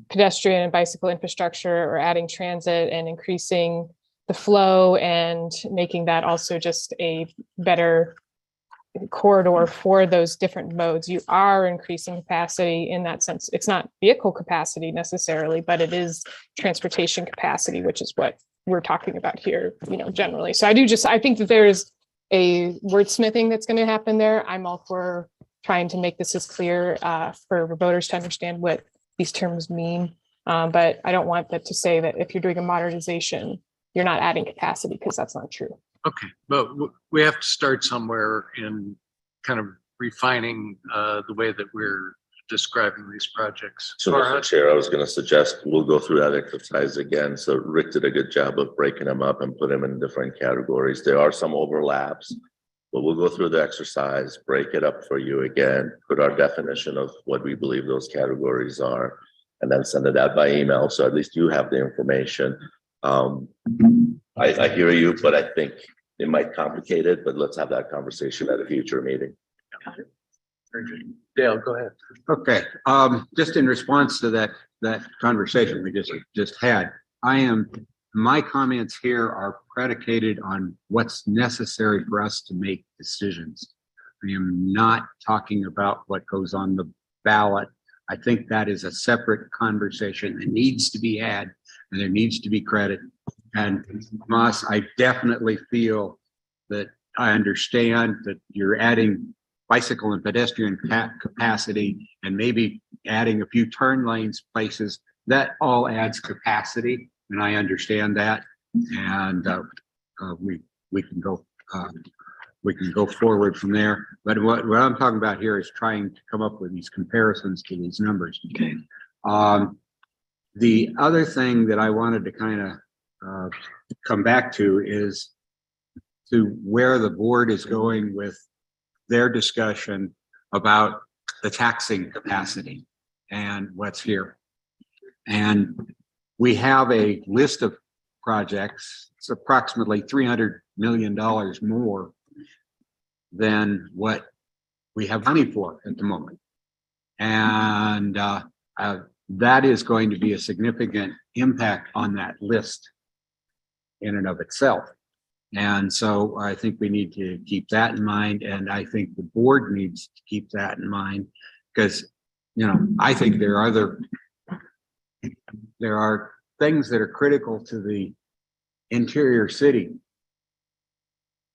pedestrian and bicycle infrastructure, or adding transit and increasing the flow and making that also just a better corridor for those different modes, you are increasing capacity in that sense. It's not vehicle capacity necessarily, but it is transportation capacity, which is what we're talking about here, you know, generally. So I think that there's a wordsmithing that's going to happen there. I'm all for trying to make this as clear for voters to understand what these terms mean. But I don't want that to say that if you're doing a modernization, you're not adding capacity, because that's not true. Okay, but we have to start somewhere in kind of refining the way that we're describing these projects. So, Mr. Chair, I was going to suggest we'll go through that exercise again. So Rick did a good job of breaking them up and put them in different categories. There are some overlaps, but we'll go through the exercise, break it up for you again, put our definition of what we believe those categories are, and then send it out by email. So at least you have the information. I hear you, but I think it might complicate it, but let's have that conversation at a future meeting. Dale, go ahead. Okay, just in response to that conversation we just had, my comments here are predicated on what's necessary for us to make decisions. I am not talking about what goes on the ballot. I think that is a separate conversation that needs to be had, and there needs to be credit. And Moss, I definitely feel that I understand that you're adding bicycle and pedestrian capacity, and maybe adding a few turn lanes places. That all adds capacity, and I understand that. And we can go forward from there. But what I'm talking about here is trying to come up with these comparisons to these numbers. Okay. The other thing that I wanted to kind of come back to is to where the board is going with their discussion about the taxing capacity and what's here. And we have a list of projects. It's approximately $300 million more than what we have money for at the moment. And that is going to be a significant impact on that list in and of itself. And so I think we need to keep that in mind. And I think the board needs to keep that in mind, because, you know, I think there are things that are critical to the interior city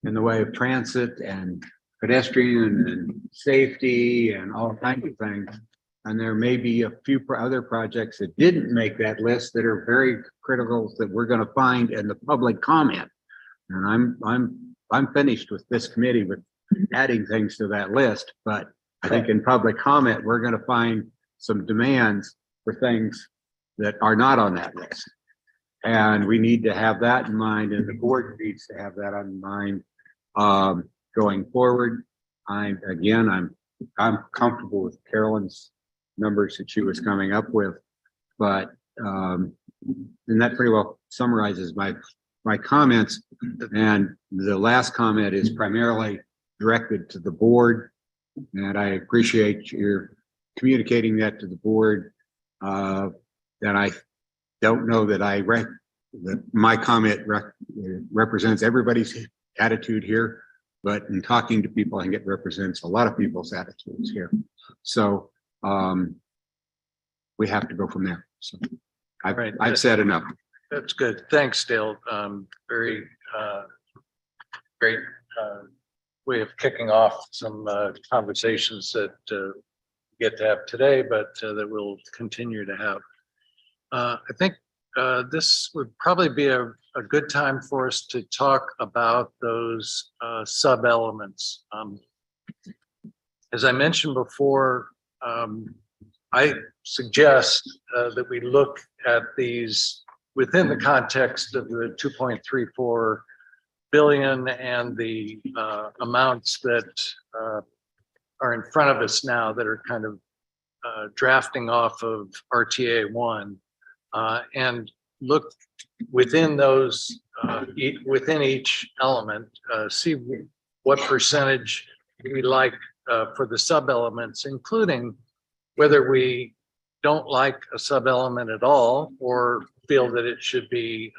in the way of transit and pedestrian and safety and all kinds of things. And there may be a few other projects that didn't make that list that are very critical that we're going to find in the public comment. And I'm finished with this committee with adding things to that list, but I think in public comment, we're going to find some demands for things that are not on that list. And we need to have that in mind, and the board needs to have that in mind going forward. I'm comfortable with Carolyn's numbers that she was coming up with, but and that pretty well summarizes my comments. And the last comment is primarily directed to the board, and I appreciate your communicating that to the board. That I don't know that that my comment represents everybody's attitude here, but in talking to people, I think it represents a lot of people's attitudes here. So we have to go from there. So I've said enough. That's good. Thanks, Dale. Very great way of kicking off some conversations that we get to have today, but that we'll continue to have. I think this would probably be a good time for us to talk about those sub-elements. As I mentioned before, I suggest that we look at these within the context of the 2.34 billion and the amounts that are in front of us now that are kind of drafting off of RTA 1, and look within those, within each element, see what percentage we like for the sub-elements, including whether we don't like a sub-element at all or feel that it should be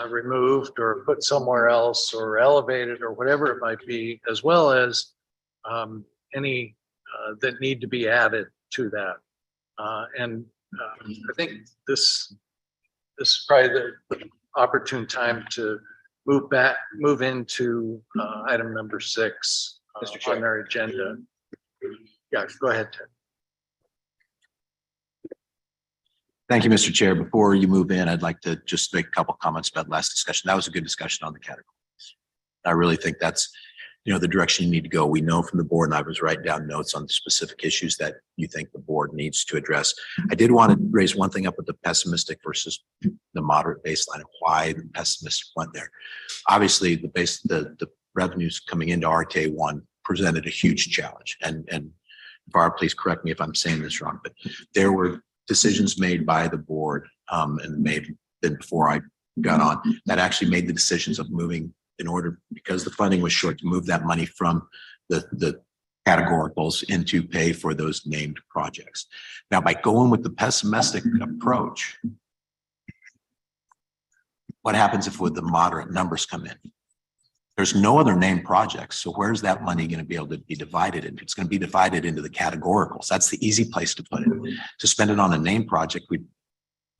removed or put somewhere else or elevated or whatever it might be, as well as any that need to be added to that. And I think this is probably the opportune time to move into item number 6 Mr. Chair. on our agenda. Yeah, go ahead, Ted. Thank you, Mr. Chair. Before you move in, I'd like to just make a couple comments about last discussion. That was a good discussion on the categories. I really think that's, the direction you need to go. We know from the board, and I was writing down notes on the specific issues that you think the board needs to address. I did want to raise one thing up with the pessimistic versus the moderate baseline and why the pessimistic went there. Obviously, the revenues coming into RTA 1 presented a huge challenge. And Barb, please correct me if I'm saying this wrong, but there were decisions made by the board and maybe then before I got on that actually made the decisions of moving in order, because the funding was short, to move that money from the categoricals into pay for those named projects. Now, by going with the pessimistic approach, what happens if with the moderate numbers come in? There's no other named projects. So where's that money going to be able to be divided into? It's going to be divided into the categoricals. That's the easy place to put it. To spend it on a named project,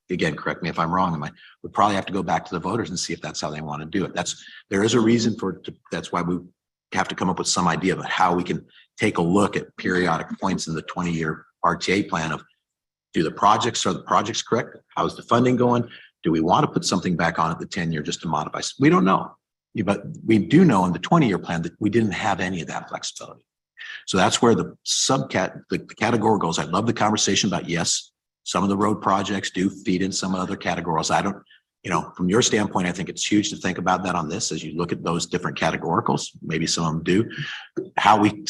again, correct me if I'm wrong, we'd probably have to go back to the voters and see if that's how they want to do it. There is a reason for it. That's why we have to come up with some idea of how we can take a look at periodic points in the 20-year RTA plan of, are the projects correct? How's the funding going? Do we want to put something back on at the 10-year just to modify? We don't know. But we do know in the 20-year plan that we didn't have any of that flexibility. So that's where the category goes. I love the conversation about, yes, some of the road projects do feed in some other categories. I don't, from your standpoint, I think it's huge to think about that on this as you look at those different categoricals. Maybe some of them do. How we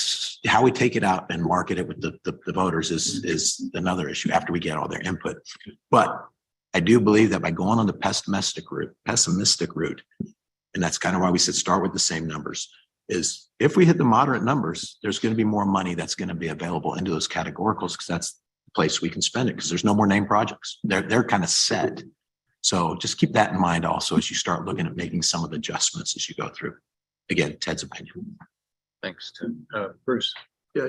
take it out and market it with the voters is another issue after we get all their input. But I do believe that by going on the pessimistic route, and that's kind of why we said start with the same numbers, is if we hit the moderate numbers, there's going to be more money that's going to be available into those categoricals, because that's the place we can spend it, because there's no more named projects. They're kind of set. So just keep that in mind also as you start looking at making some of the adjustments as you go through. Again, Ted's opinion. Thanks, Ted. Bruce. Yeah,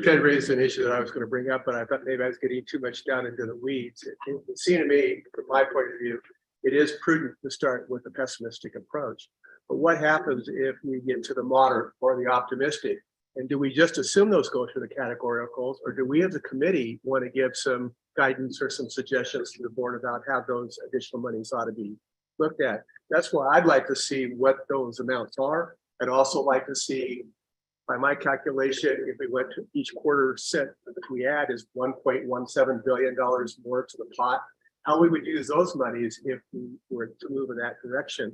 Ted raised an issue that I was going to bring up, but I thought maybe I was getting too much down into the weeds. It seemed to me, from my point of view, it is prudent to start with a pessimistic approach. But what happens if we get to the moderate or the optimistic? And do we just assume those go to the categoricals, or do we as a committee want to give some guidance or some suggestions to the board about how those additional monies ought to be looked at? That's why I'd like to see what those amounts are. I'd also like to see, by my calculation, if we went to each quarter set that we add is $1.17 billion more to the pot, how we would use those monies if we were to move in that direction.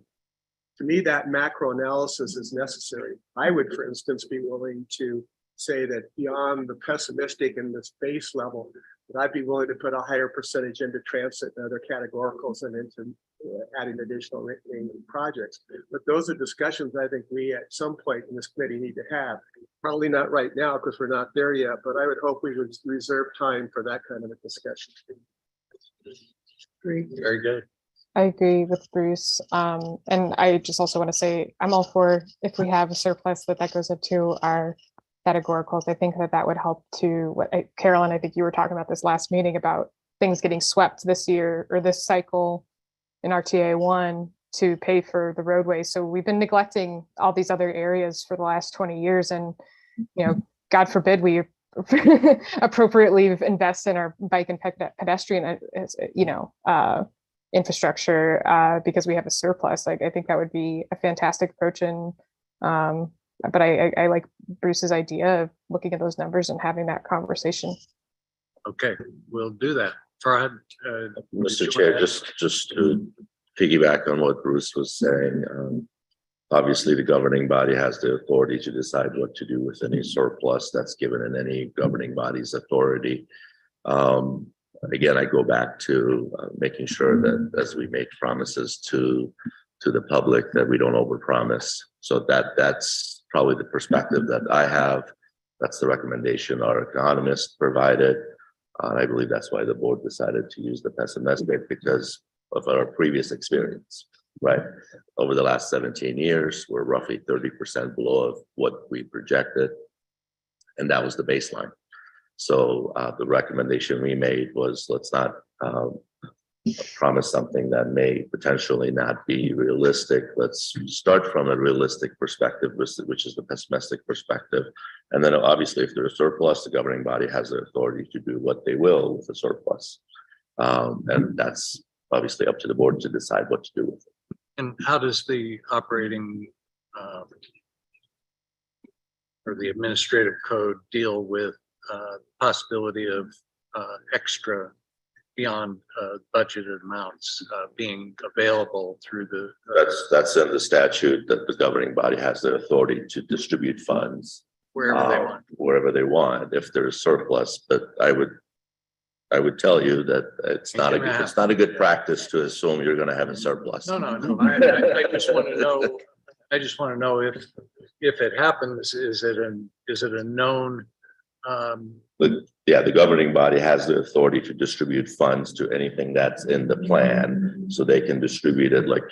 To me, that macro analysis is necessary. I would, for instance, be willing to say that beyond the pessimistic and this base level, that I'd be willing to put a higher percentage into transit and other categoricals and into adding additional projects. But those are discussions I think we at some point in this committee need to have. Probably not right now because we're not there yet, but I would hope we would reserve time for that kind of a discussion. Great. Very good. I agree with Bruce. And I just also want to say, I'm all for, if we have a surplus, that goes into our categoricals. I think that would help to Carolyn, I think you were talking about this last meeting about things getting swept this year or this cycle in RTA 1 to pay for the roadways. So we've been neglecting all these other areas for the last 20 years. And, God forbid we appropriately invest in our bike and pedestrian, infrastructure because we have a surplus. I think that would be a fantastic approach. And but I like Bruce's idea of looking at those numbers and having that conversation. Okay, we'll do that. Farhad, Mr. Chair, just to piggyback on what Bruce was saying, obviously the governing body has the authority to decide what to do with any surplus that's given in any governing body's authority. Again, I go back to making sure that as we make promises to the public that we don't overpromise. So that's probably the perspective that I have. That's the recommendation our economist provided. I believe that's why the board decided to use the pessimistic, because of our previous experience, right? Over the last 17 years, we're roughly 30% below of what we projected. And that was the baseline. So the recommendation we made was let's not promise something that may potentially not be realistic. Let's start from a realistic perspective, which is the pessimistic perspective. And then obviously, if there's a surplus, the governing body has the authority to do what they will with the surplus. And that's obviously up to the board to decide what to do with it. And how does the operating or the administrative code deal with possibility of extra beyond budgeted amounts being available through the? That's in the statute that the governing body has the authority to distribute funds Wherever they want. wherever they want, if there's surplus. But I would tell you that it's not a good practice to assume you're going to have a surplus. No. I just want to know. I just want to know if it happens, is it a known? But yeah, the governing body has the authority to distribute funds to anything that's in the plan, so they can distribute it like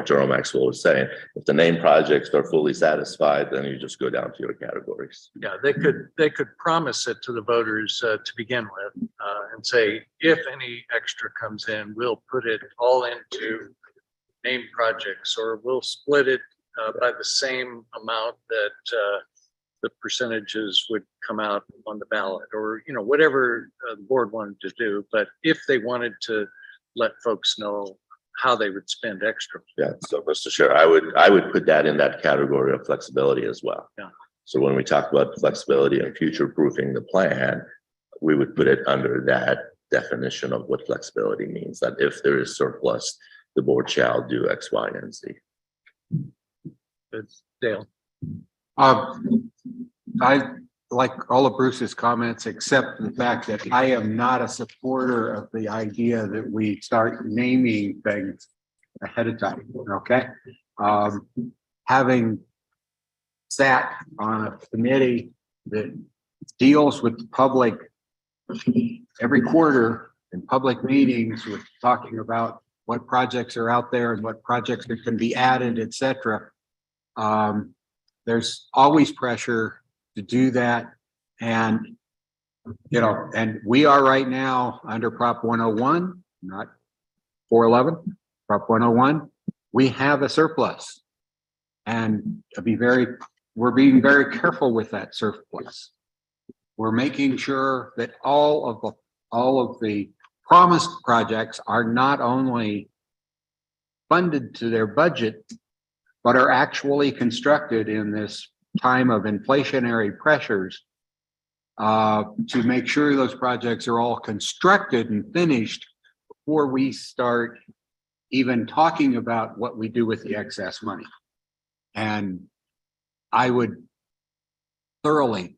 General Maxwell was saying. If the named projects are fully satisfied, then you just go down to your categories. Yeah, they could promise it to the voters to begin with and say, if any extra comes in, we'll put it all into named projects, or we'll split it by the same amount that the percentages would come out on the ballot, or whatever the board wanted to do. But if they wanted to let folks know how they would spend extra. Yeah, so Mr. Chair, I would put that in that category of flexibility as well. Yeah. So when we talk about flexibility and future proofing the plan, we would put it under that definition of what flexibility means, that if there is surplus, the board shall do X, Y, and Z. Dale. I like all of Bruce's comments, except the fact that I am not a supporter of the idea that we start naming things ahead of time. Okay. Having sat on a committee that deals with the public every quarter in public meetings with talking about what projects are out there and what projects that can be added, et cetera. There's always pressure to do that. And, and we are right now under Prop 101, not 411, Prop 101. We have a surplus, and we're being very careful with that surplus. We're making sure that all of the promised projects are not only funded to their budget, but are actually constructed in this time of inflationary pressures to make sure those projects are all constructed and finished before we start even talking about what we do with the excess money. And I would thoroughly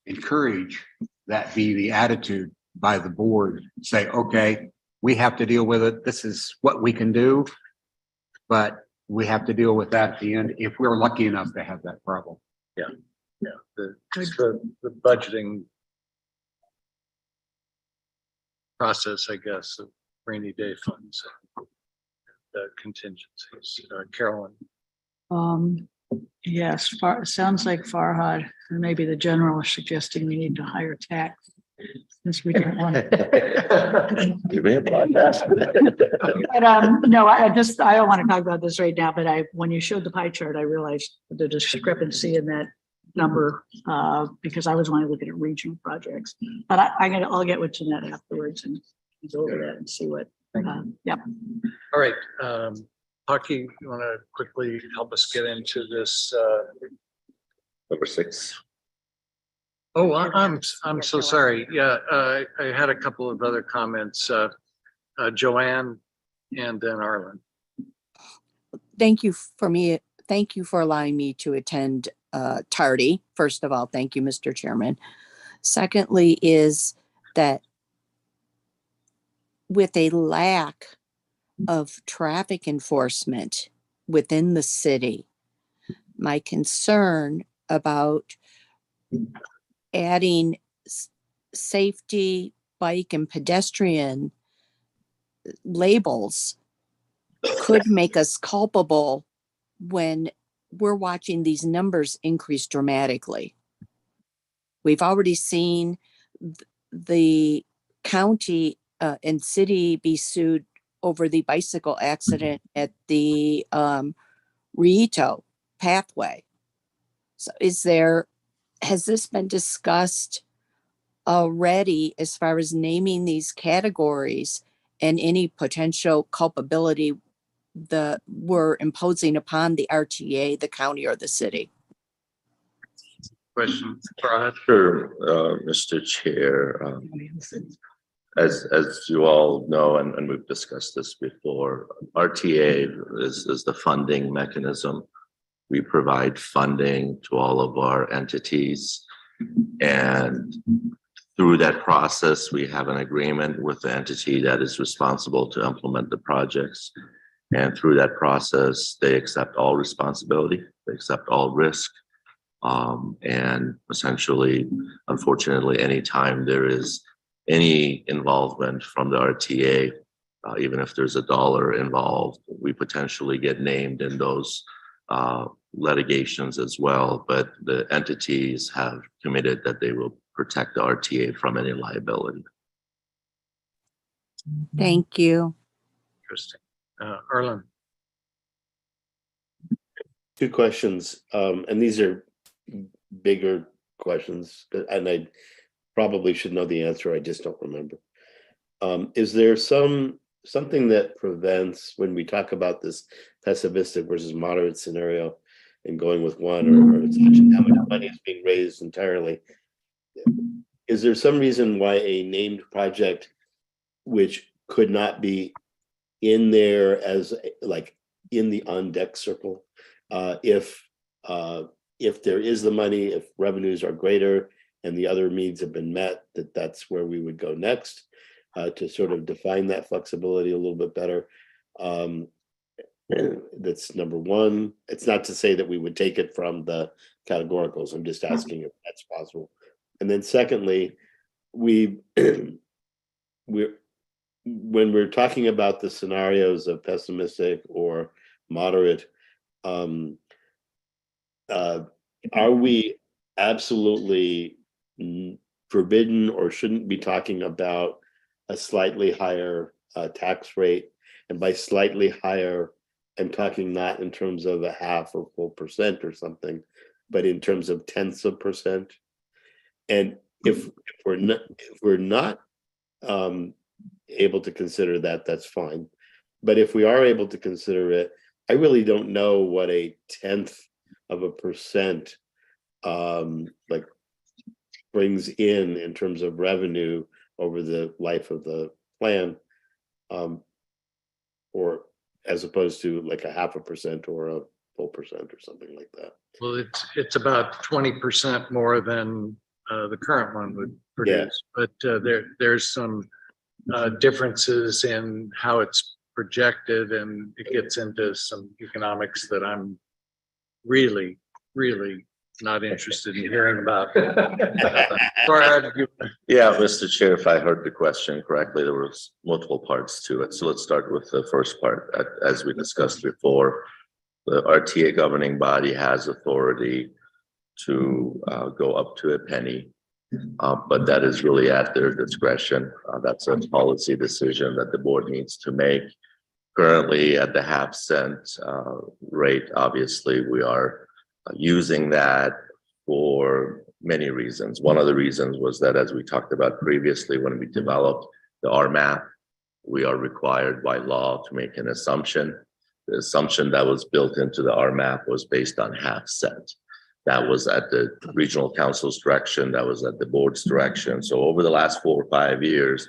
encourage that be the attitude by the board. Say, okay, we have to deal with it. This is what we can do, but we have to deal with that at the end if we're lucky enough to have that problem. Yeah. The budgeting process, I guess, of rainy day funds, contingencies. Carolyn. Yes, sounds like Farhad, or maybe the general is suggesting we need to hire tax. Since we don't want to. But no, I don't want to talk about this right now, but when you showed the pie chart, I realized the discrepancy in that number because I was wanting to look at regional projects. But I'll get with Jeanette afterwards and go over that and see what. Yep. All right. Hockey, you want to quickly help us get into this? Number 6. Oh, I'm so sorry. Yeah, I had a couple of other comments. Joanne and then Arlen. Thank you for allowing me to attend tardy. First of all, thank you, Mr. Chairman. Secondly, is that with a lack of traffic enforcement within the city, my concern about adding safety, bike, and pedestrian labels could make us culpable when we're watching these numbers increase dramatically. We've already seen the county and city be sued over the bicycle accident at the Rito pathway. So has this been discussed already as far as naming these categories and any potential culpability that we're imposing upon the RTA, the county, or the city? Question, Farhad? Sure, Mr. Chair. As you all know, and we've discussed this before, RTA is the funding mechanism. We provide funding to all of our entities. And through that process, we have an agreement with the entity that is responsible to implement the projects. And through that process, they accept all responsibility, they accept all risk. And essentially, unfortunately, anytime there is any involvement from the RTA, even if there's $1 involved, we potentially get named in those litigations as well. But the entities have committed that they will protect the RTA from any liability. Thank you. Interesting. Arlen? Two questions, and these are bigger questions, and I probably should know the answer. I just don't remember. Is there something that prevents, when we talk about this pessimistic versus moderate scenario and going with one or such, how much money is being raised entirely? Is there some reason why a named project which could not be in there as like in the on deck circle, if there is the money, if revenues are greater and the other needs have been met, that's where we would go next, to sort of define that flexibility a little bit better? That's number one. It's not to say that we would take it from the categoricals. I'm just asking if that's possible. And then secondly, when we're talking about the scenarios of pessimistic or moderate, are we absolutely forbidden or shouldn't be talking about a slightly higher tax rate? And by slightly higher, I'm talking not in terms of a half or full percent or something, but in terms of tenths of percent. And if we're not able to consider that, that's fine. But if we are able to consider it, I really don't know what a 1/10 of a percent like brings in terms of revenue over the life of the plan, or as opposed to like a 1/2% or a full percent or something like that. Well, it's about 20% more than the current one would produce, but there's some differences in how it's projected, and it gets into some economics that I'm really not interested in hearing about. Yeah, Mr. Chair, if I heard the question correctly, there was multiple parts to it. So let's start with the first part. As we discussed before, the RTA governing body has authority to go up to a penny, but that is really at their discretion. That's a policy decision that the board needs to make. Currently at the 1/2 cent rate, obviously we are using that for many reasons. One of the reasons was that, as we talked about previously, when we developed the RMAP, we are required by law to make an assumption. The assumption that was built into the RMAP was based on 1/2 cent. That was at the regional council's direction. That was at the board's direction. So over the last 4 or 5 years,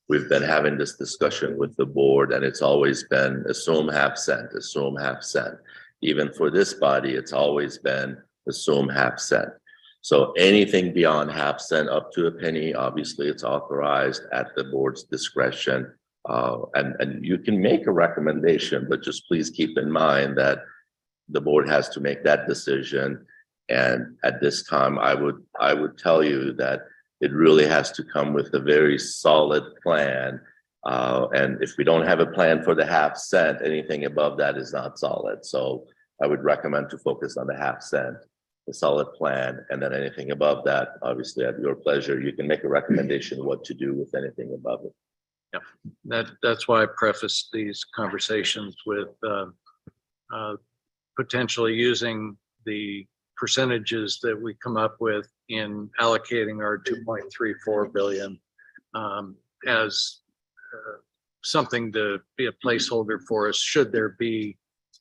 we've been having this discussion with the board, and it's always been assume 1/2 cent, assume 1/2 cent. Even for this body, it's always been assume 1/2 cent. So anything beyond 1/2 cent up to a penny, obviously it's authorized at the board's discretion. And you can make a recommendation, but just please keep in mind that the board has to make that decision. And at this time, I would tell you that it really has to come with a very solid plan. And if we don't have a plan for the 1/2 cent, anything above that is not solid. So I would recommend to focus on the 1/2 cent, the solid plan, and then anything above that, obviously at your pleasure, you can make a recommendation what to do with anything above it. That's why I prefaced these conversations with potentially using the percentages that we come up with in allocating our 2.34 billion as something to be a placeholder for us should there be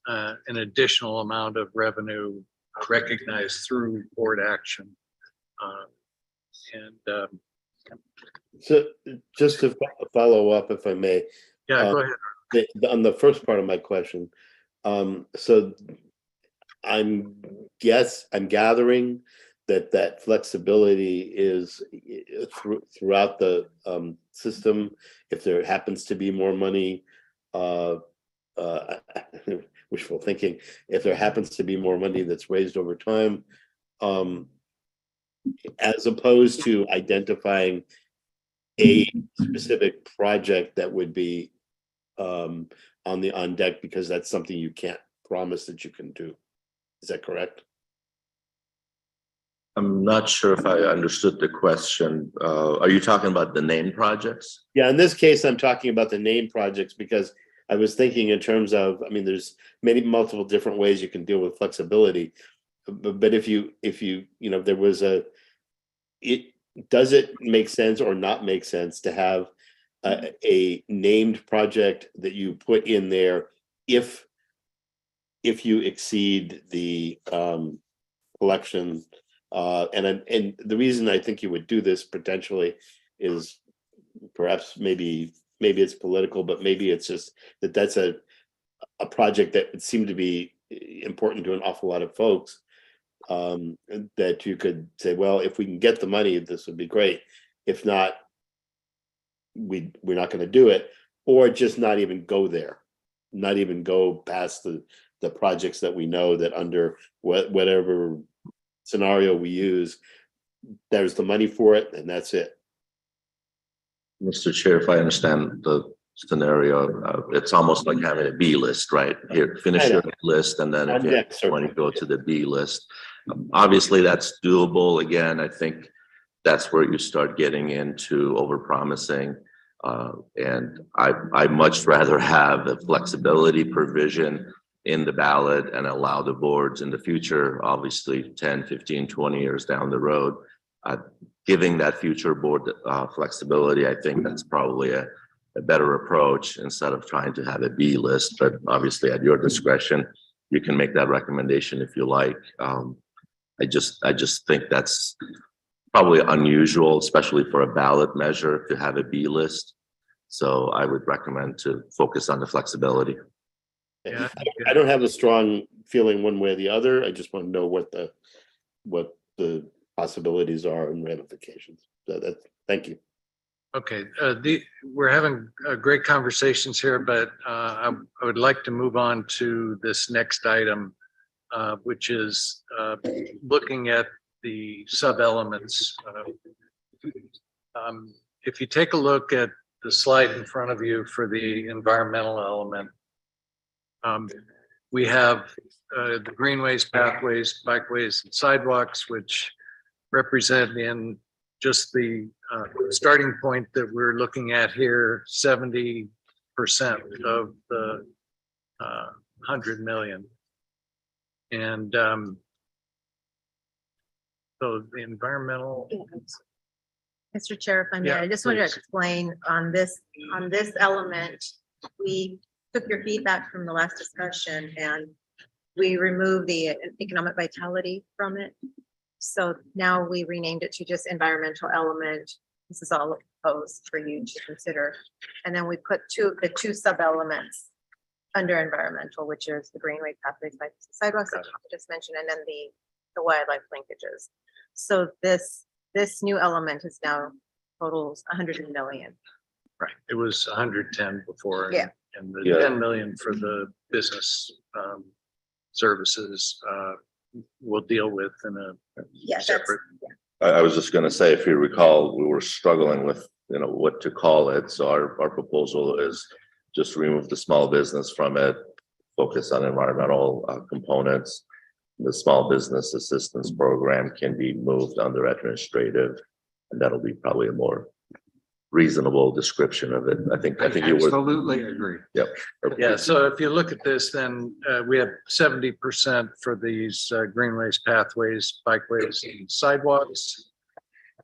an additional amount of revenue recognized through board action. So just to follow up, if I may. Yeah, go ahead. On the first part of my question, so I'm gathering that flexibility is throughout the system. If there happens to be more money, wishful thinking, if there happens to be more money that's raised over time, as opposed to identifying a specific project that would be on deck, because that's something you can't promise that you can do. Is that correct? I'm not sure if I understood the question. Are you talking about the named projects? Yeah, in this case, I'm talking about the named projects because I was thinking in terms of, I mean, there's multiple different ways you can deal with flexibility. But if there was does it make sense or not make sense to have a named project that you put in there if you exceed the collection? And the reason I think you would do this potentially is perhaps maybe it's political, but maybe it's just that's a project that would seem to be important to an awful lot of folks, that you could say, well, if we can get the money, this would be great. If not, we're not going to do it, or just not even go there, not even go past the projects that we know that under whatever scenario we use, there's the money for it, and that's it. Mr. Chair, if I understand the scenario, it's almost like having a B list, right? Here, finish your list, and then if you want to go to the B list. Obviously, that's doable. Again, I think that's where you start getting into overpromising. And I'd much rather have a flexibility provision in the ballot and allow the boards in the future, obviously 10, 15, 20 years down the road, giving that future board flexibility. I think that's probably a better approach instead of trying to have a B list, but obviously at your discretion, you can make that recommendation if you like. I just think that's probably unusual, especially for a ballot measure, to have a B list. So I would recommend to focus on the flexibility. Yeah. I don't have a strong feeling one way or the other. I just want to know what the possibilities are and ramifications. So thank you. Okay, we're having great conversations here, but I would like to move on to this next item, which is looking at the sub-elements. If you take a look at the slide in front of you for the environmental element, we have the greenways, pathways, bikeways, and sidewalks, which represent in just the starting point that we're looking at here, 70% of the 100 million. And so the environmental. Mr. Chair, if I may, Yeah, I just wanted please. to explain on this element, we took your feedback from the last discussion and we removed the economic vitality from it. So now we renamed it to just environmental element. This is all proposed for you to consider. And then we put the two sub-elements under environmental, which is the greenway, pathways, sidewalks, that I just mentioned, and then the wildlife linkages. So this new element is now totals 100 million. Right, it was 110 before. Yeah. And the 10 million for the business services we'll deal with in a separate. I was just going to say, if you recall, we were struggling with what to call it. So our proposal is just remove the small business from it, focus on environmental components. The small business assistance program can be moved under administrative, and that'll be probably a more reasonable description of it. I think you were, Absolutely agree. yep. Yeah, so if you look at this, then we have 70% for these greenways, pathways, bikeways, and sidewalks.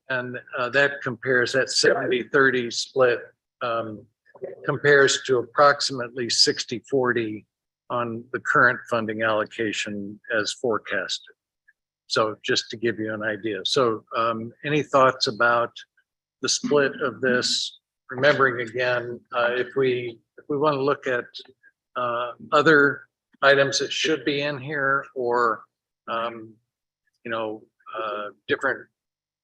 And that compares, that 70-30 split compares to approximately 60-40 on the current funding allocation as forecasted. So just to give you an idea. So any thoughts about the split of this? Remembering again, if we want to look at other items that should be in here, or different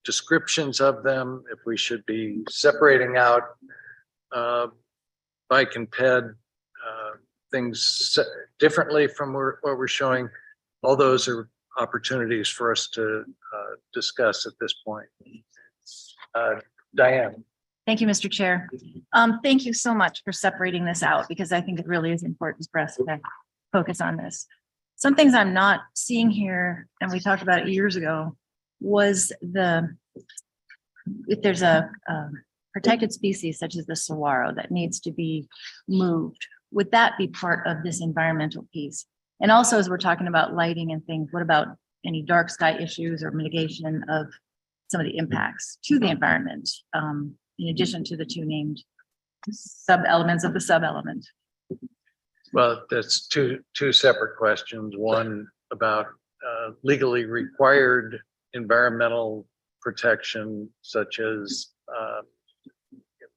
descriptions of them, if we should be separating out bike and ped things differently from what we're showing, all those are opportunities for us to discuss at this point. Diane. Thank you, Mr. Chair. Thank you so much for separating this out, because I think it really is important for us to focus on this. Some things I'm not seeing here, and we talked about it years ago, was if there's a protected species such as the saguaro that needs to be moved, would that be part of this environmental piece? And also, as we're talking about lighting and things, what about any dark sky issues or mitigation of some of the impacts to the environment, in addition to the two named sub-elements of the sub-element? Well, that's two separate questions. One about legally required environmental protection, such as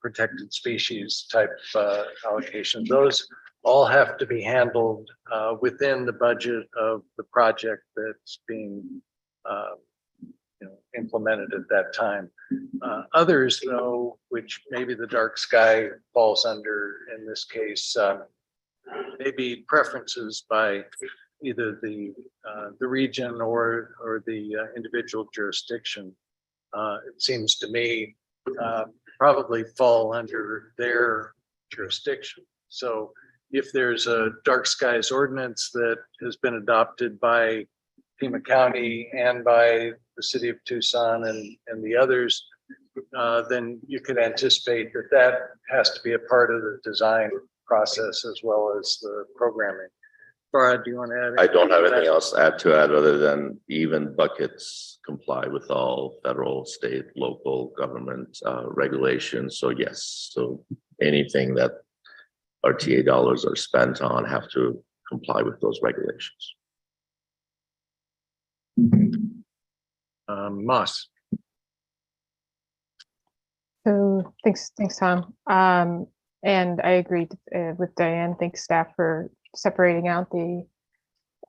protected species type allocations. Those all have to be handled within the budget of the project that's being implemented at that time. Others, though, which maybe the dark sky falls under in this case, maybe preferences by either the region or the individual jurisdiction. It seems to me probably fall under their jurisdiction. So if there's a dark skies ordinance that has been adopted by Pima County and by the city of Tucson and the others, then you could anticipate that has to be a part of the design process as well as the programming. Farhad, do you want to add? I don't have anything else to add other than even buckets comply with all federal, state, local government regulations. So yes, so anything that RTA dollars are spent on have to comply with those regulations. Moss. So thanks, Tom. And I agree with Diane. Thanks, staff, for separating out the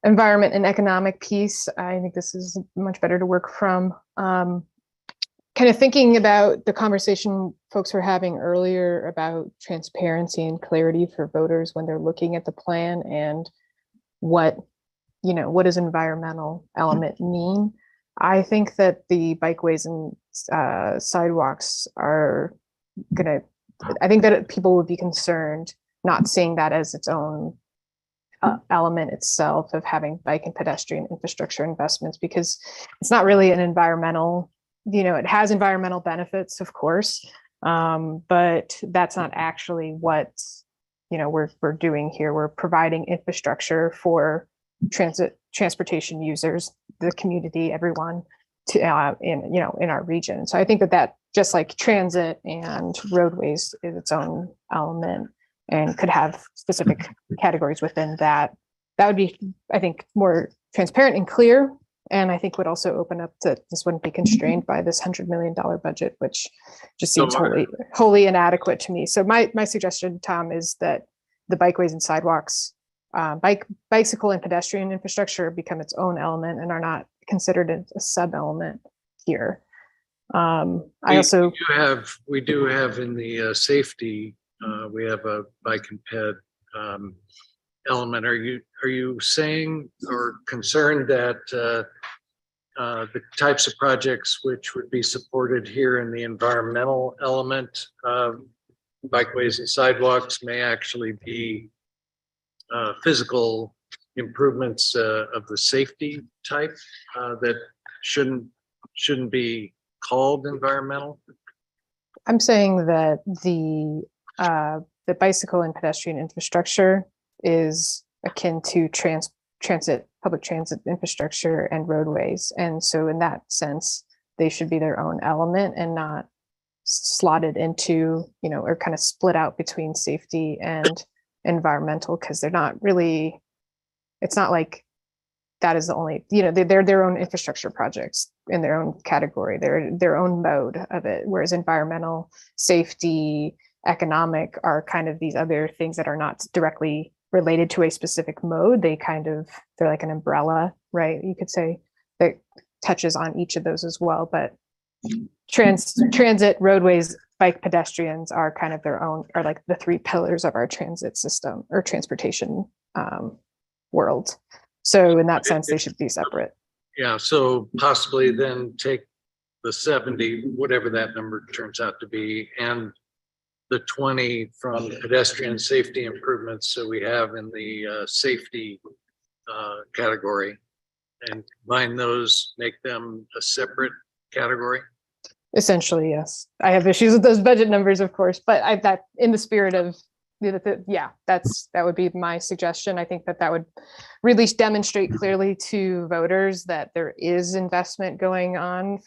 environment and economic piece. I think this is much better to work from. Kind of thinking about the conversation folks were having earlier about transparency and clarity for voters when they're looking at the plan, and what does environmental element mean? I think that the bikeways and sidewalks are I think that people would be concerned not seeing that as its own element itself of having bike and pedestrian infrastructure investments, because it's not really an environmental, it has environmental benefits, of course, but that's not actually what, we're doing here. We're providing infrastructure for transportation users, the community, everyone to in our region. So I think that just like transit and roadways is its own element and could have specific categories within that. That would be, I think, more transparent and clear. And I think would also open up to, this wouldn't be constrained by this $100 million budget, which just seems wholly inadequate to me. So my suggestion, Tom, is that the bikeways and sidewalks, bicycle and pedestrian infrastructure become its own element and are not considered a sub-element here. We do have in the safety, we have a bike and ped element. Are you saying or concerned that the types of projects which would be supported here in the environmental element of bikeways and sidewalks may actually be physical improvements of the safety type that shouldn't be called environmental? I'm saying that the bicycle and pedestrian infrastructure is akin to public transit infrastructure and roadways. And so in that sense, they should be their own element and not slotted into, or kind of split out between safety and environmental, because they're not really, it's not like that is the only, they're their own infrastructure projects in their own category. They're their own mode of it. Whereas environmental, safety, economic are kind of these other things that are not directly related to a specific mode. They're like an umbrella, right? You could say that touches on each of those as well, but transit, roadways, bike, pedestrians are kind of their own, are like the three pillars of our transit system or transportation world. So in that sense, they should be separate. Yeah, so possibly then take the 70, whatever that number turns out to be, and the 20 from pedestrian safety improvements that we have in the safety category, and combine those, make them a separate category. Essentially, yes. I have issues with those budget numbers, of course, but that in the spirit of that would be my suggestion. I think that would really demonstrate clearly to voters that there is investment going on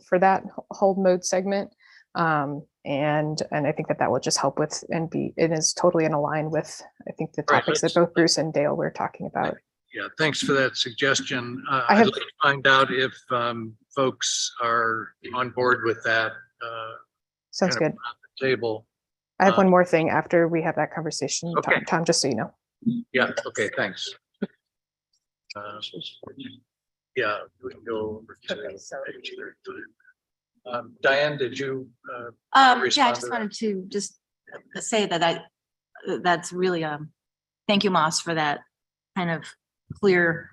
for that whole mode segment. And I think that will just help with it is totally in line with, I think, the topics that both Bruce and Dale were talking about. Yeah, thanks for that suggestion. I'd like to find out if folks are on board with that. Sounds good. Table. I have one more thing after we have that conversation, okay. Tom, just so you know. Yeah, okay, thanks. Yeah, we can go over to page 32. Diane, did you? Yeah, I just wanted to just say that that's really thank you, Moss, for that kind of clear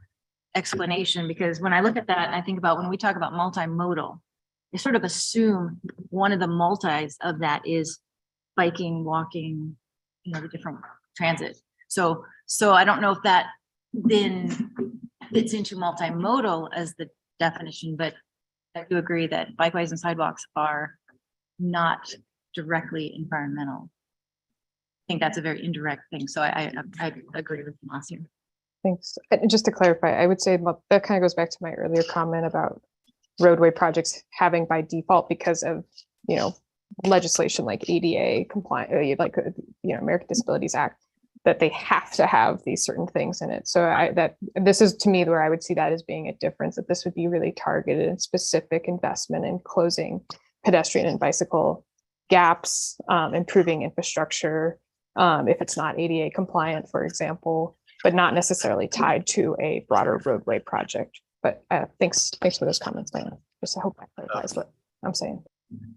explanation, because when I look at that and I think about when we talk about multimodal, I sort of assume one of the multis of that is biking, walking, the different transit. So I don't know if that then fits into multimodal as the definition, but I do agree that bikeways and sidewalks are not directly environmental. I think that's a very indirect thing. So I agree with Moss here. Thanks. And just to clarify, I would say that kind of goes back to my earlier comment about roadway projects having by default, because of, legislation like ADA compliant, like, American Disabilities Act, that they have to have these certain things in it. So this is to me where I would see that as being a difference, that this would be really targeted and specific investment in closing pedestrian and bicycle gaps, improving infrastructure, if it's not ADA compliant, for example, but not necessarily tied to a broader roadway project. But thanks for those comments, Diana. I hope that clarifies what I'm saying.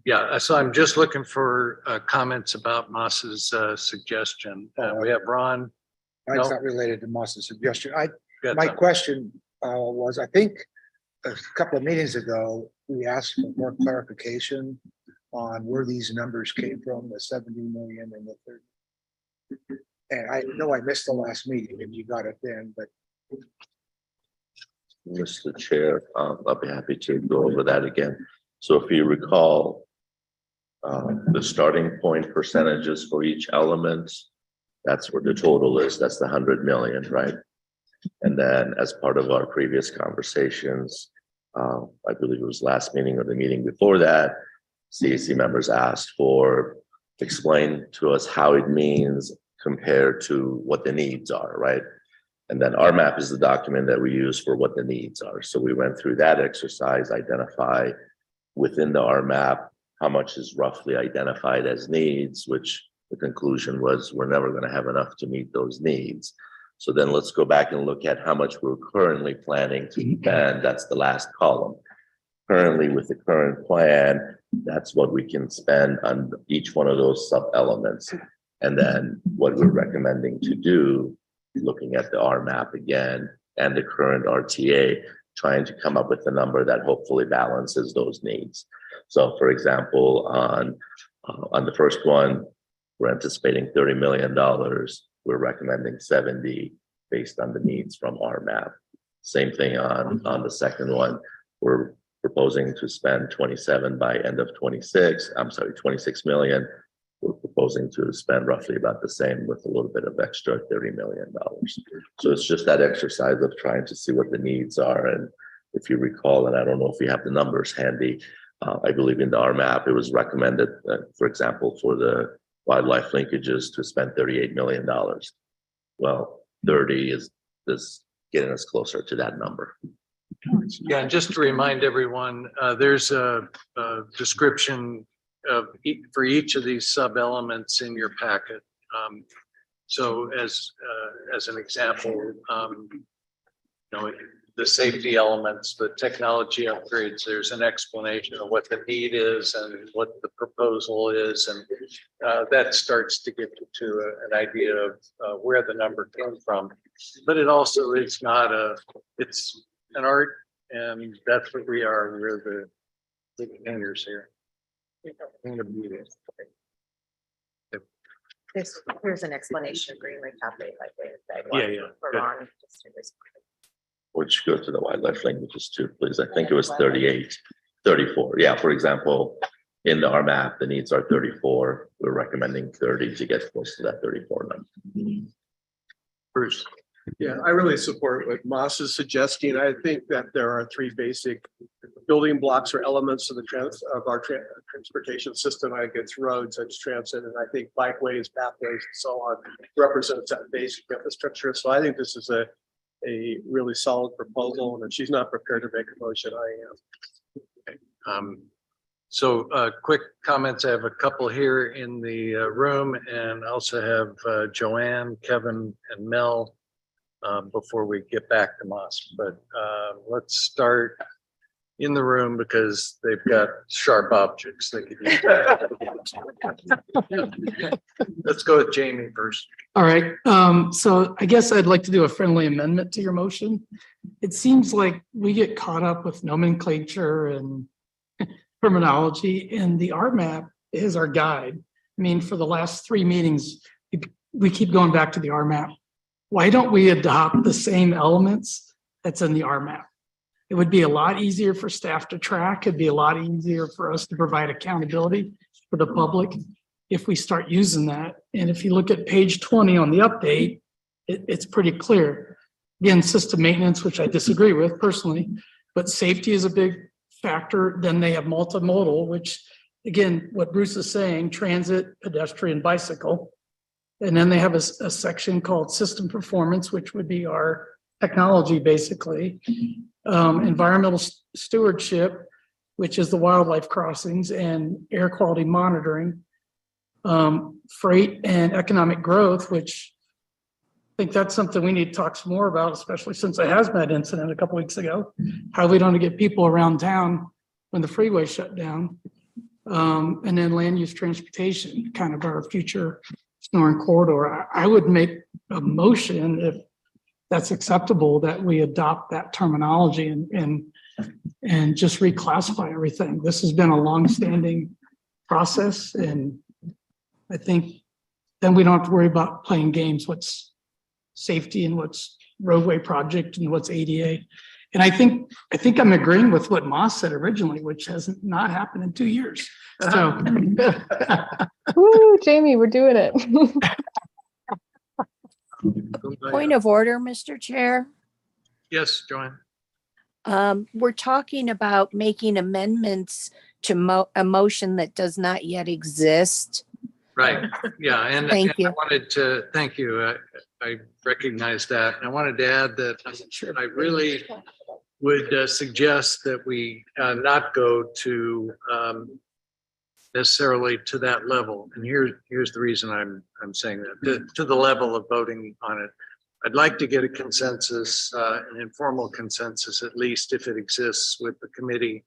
Yeah, so I'm just looking for comments about Moss's suggestion. We have Ron. It's not related to Moss's suggestion. My question was, I think a couple of meetings ago, we asked for more clarification on where these numbers came from, the 70 million and the 30. And I know I missed the last meeting and you got it then, but. Mr. Chair, I'll be happy to go over that again. So if you recall, the starting point percentages for each element, that's where the total is. That's the 100 million, right? And then as part of our previous conversations, I believe it was last meeting or the meeting before that, CAC members asked for, explain to us how it means compared to what the needs are, right? And then our map is the document that we use for what the needs are. So we went through that exercise, identify within the RMAP how much is roughly identified as needs, which the conclusion was we're never going to have enough to meet those needs. So then let's go back and look at how much we're currently planning to spend. That's the last column. Currently, with the current plan, that's what we can spend on each one of those sub-elements. And then what we're recommending to do, looking at the RMAP again and the current RTA, trying to come up with a number that hopefully balances those needs. So for example, on the first one, we're anticipating $30 million. We're recommending 70 based on the needs from RMAP. Same thing on the second one. We're proposing to spend 27 by end of 26. I'm sorry, 26 million. We're proposing to spend roughly about the same with a little bit of extra $30 million. So it's just that exercise of trying to see what the needs are. And if you recall, and I don't know if you have the numbers handy, I believe in the RMAP, it was recommended, for example, for the wildlife linkages to spend $38 million. Well, 30 is getting us closer to that number. Yeah, and just to remind everyone, there's a description of for each of these sub elements in your packet. So as an example, you know, the safety elements, the technology upgrades, there's an explanation of what the need is and what the proposal is. And that starts to get you to an idea of where the number came from. But it also is not it's an art, and that's what we are. We're the painters here. Here's an explanation of Green Lake Cafe. Yeah. Which go to the wildlife languages too, please. I think it was 38, 34. Yeah, for example, in the RMAP, the needs are 34. We're recommending 30 to get close to that 34 number. Bruce. Yeah, I really support what Moss is suggesting. I think that there are three basic building blocks or elements of our transportation system. I think it's roads, it's transit, and I think bikeways, pathways, and so on represents that basic infrastructure. So I think this is a really solid proposal, and if she's not prepared to make a motion, I am. So quick comments. I have a couple here in the room, and also have Joanne, Kevin, and Mel before we get back to Moss. But let's start in the room because they've got sharp objects they could use. Let's go with Jamie first. All right, so I guess I'd like to do a friendly amendment to your motion. It seems like we get caught up with nomenclature and terminology, and the RMAP is our guide. I mean, for the last 3 meetings, we keep going back to the RMAP. Why don't we adopt the same elements that's in the RMAP? It would be a lot easier for staff to track. It'd be a lot easier for us to provide accountability for the public if we start using that. And if you look at page 20 on the update, it's pretty clear. Again, system maintenance, which I disagree with personally, but safety is a big factor. Then they have multimodal, which again, what Bruce is saying, transit, pedestrian, bicycle. And then they have a section called system performance, which would be our technology, basically. Environmental stewardship, which is the wildlife crossings and air quality monitoring. Freight and economic growth, which I think that's something we need to talk some more about, especially since a hazmat incident a couple weeks ago. How we don't get people around town when the freeway shut down. And then land use transportation, kind of our future Sonoran corridor. I would make a motion, if that's acceptable, that we adopt that terminology and just reclassify everything. This has been a long-standing process, and I think then we don't have to worry about playing games, what's safety and what's roadway project and what's ADA. And I think I'm agreeing with what Moss said originally, which has not happened in 2 years. So Woo, Jamie, we're doing it. Point of order, Mr. Chair. Yes, Joanne. We're talking about making amendments to a motion that does not yet exist. Right, yeah, and Thank you. I wanted to, thank you, I recognize that. And I wanted to add that I really would suggest that we not go to necessarily to that level. And here's the reason I'm saying that, to the level of voting on it. I'd like to get a consensus, an informal consensus, at least if it exists with the committee,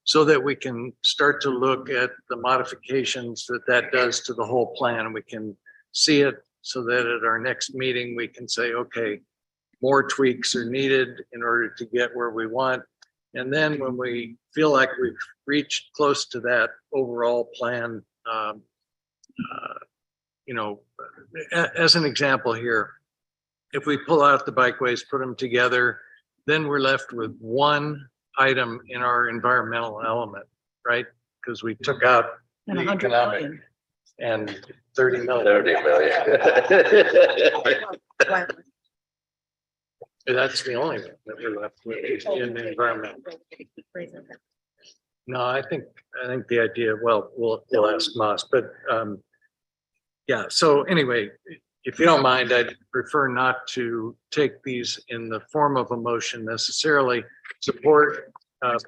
so that we can start to look at the modifications that does to the whole plan, and we can see it so that at our next meeting, we can say, okay, more tweaks are needed in order to get where we want. And then when we feel like we've reached close to that overall plan, you know, as an example here, if we pull out the bikeways, put them together, then we're left with one item in our environmental element, right? Because we took out And the 100 economic million. and 30 million. 30 million. That's the only one that we're left with in the environment. No, I think the idea, well, we'll ask Moss, but yeah, so anyway, if you don't mind, I'd prefer not to take these in the form of a motion necessarily. Support,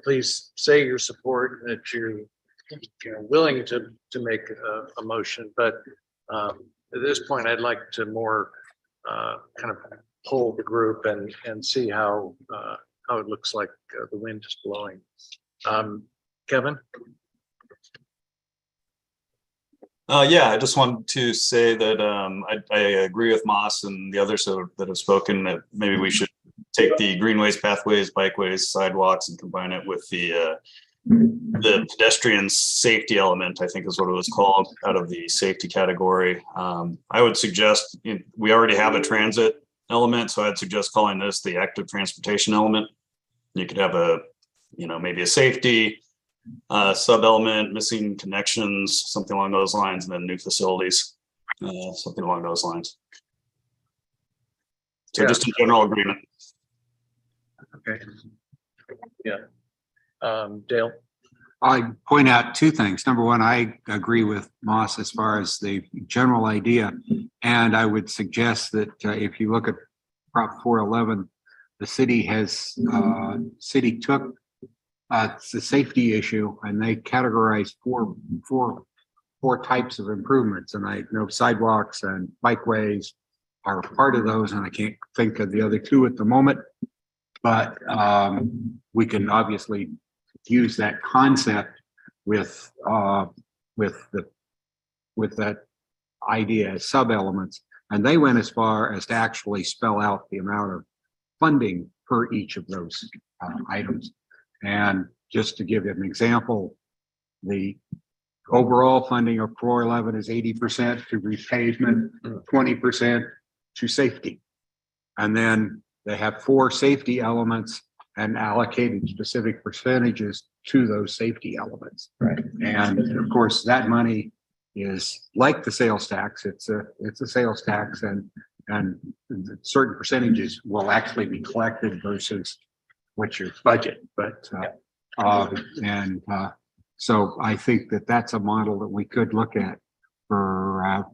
please say your support, that you're willing to make a motion, but at this point, I'd like to more kind of poll the group and see how it looks like the wind is blowing. Kevin? Yeah, I just wanted to say that I agree with Moss and the others that have spoken that maybe we should take the greenways, pathways, bikeways, sidewalks, and combine it with the pedestrian safety element, I think is what it was called, out of the safety category. I would suggest, we already have a transit element, so I'd suggest calling this the active transportation element. You could have maybe a safety sub-element, missing connections, something along those lines, and then new facilities, something along those lines. So Yeah. just a general agreement. Okay. Yeah. Dale? I point out two things. Number one, I agree with Moss as far as the general idea. And I would suggest that if you look at Prop 411, the city took it's a safety issue and they categorized four types of improvements. And I know sidewalks and bikeways are part of those. And I can't think of the other two at the moment, but we can obviously use that concept with that idea as sub-elements. And they went as far as to actually spell out the amount of funding per each of those items. And just to give you an example, the overall funding of 411 is 80% to repavement, 20% to safety. And then they have 4 safety elements and allocated specific percentages to those safety elements. Right. And of course, that money is like the sales tax. It's a sales tax, and certain percentages will actually be collected versus what's your budget. But so I think that that's a model that we could look at for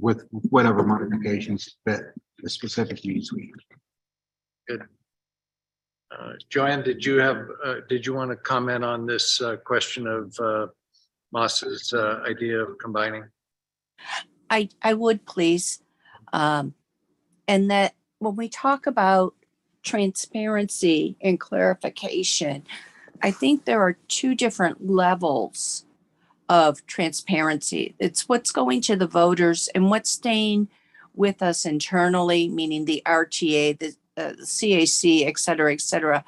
with whatever modifications that the specific needs we have. Good. Joanne, did you want to comment on this question of Moss's idea of combining? I would, please. And that when we talk about transparency and clarification, I think there are 2 different levels of transparency. It's what's going to the voters and what's staying with us internally, meaning the RTA, the CAC, et cetera, et cetera.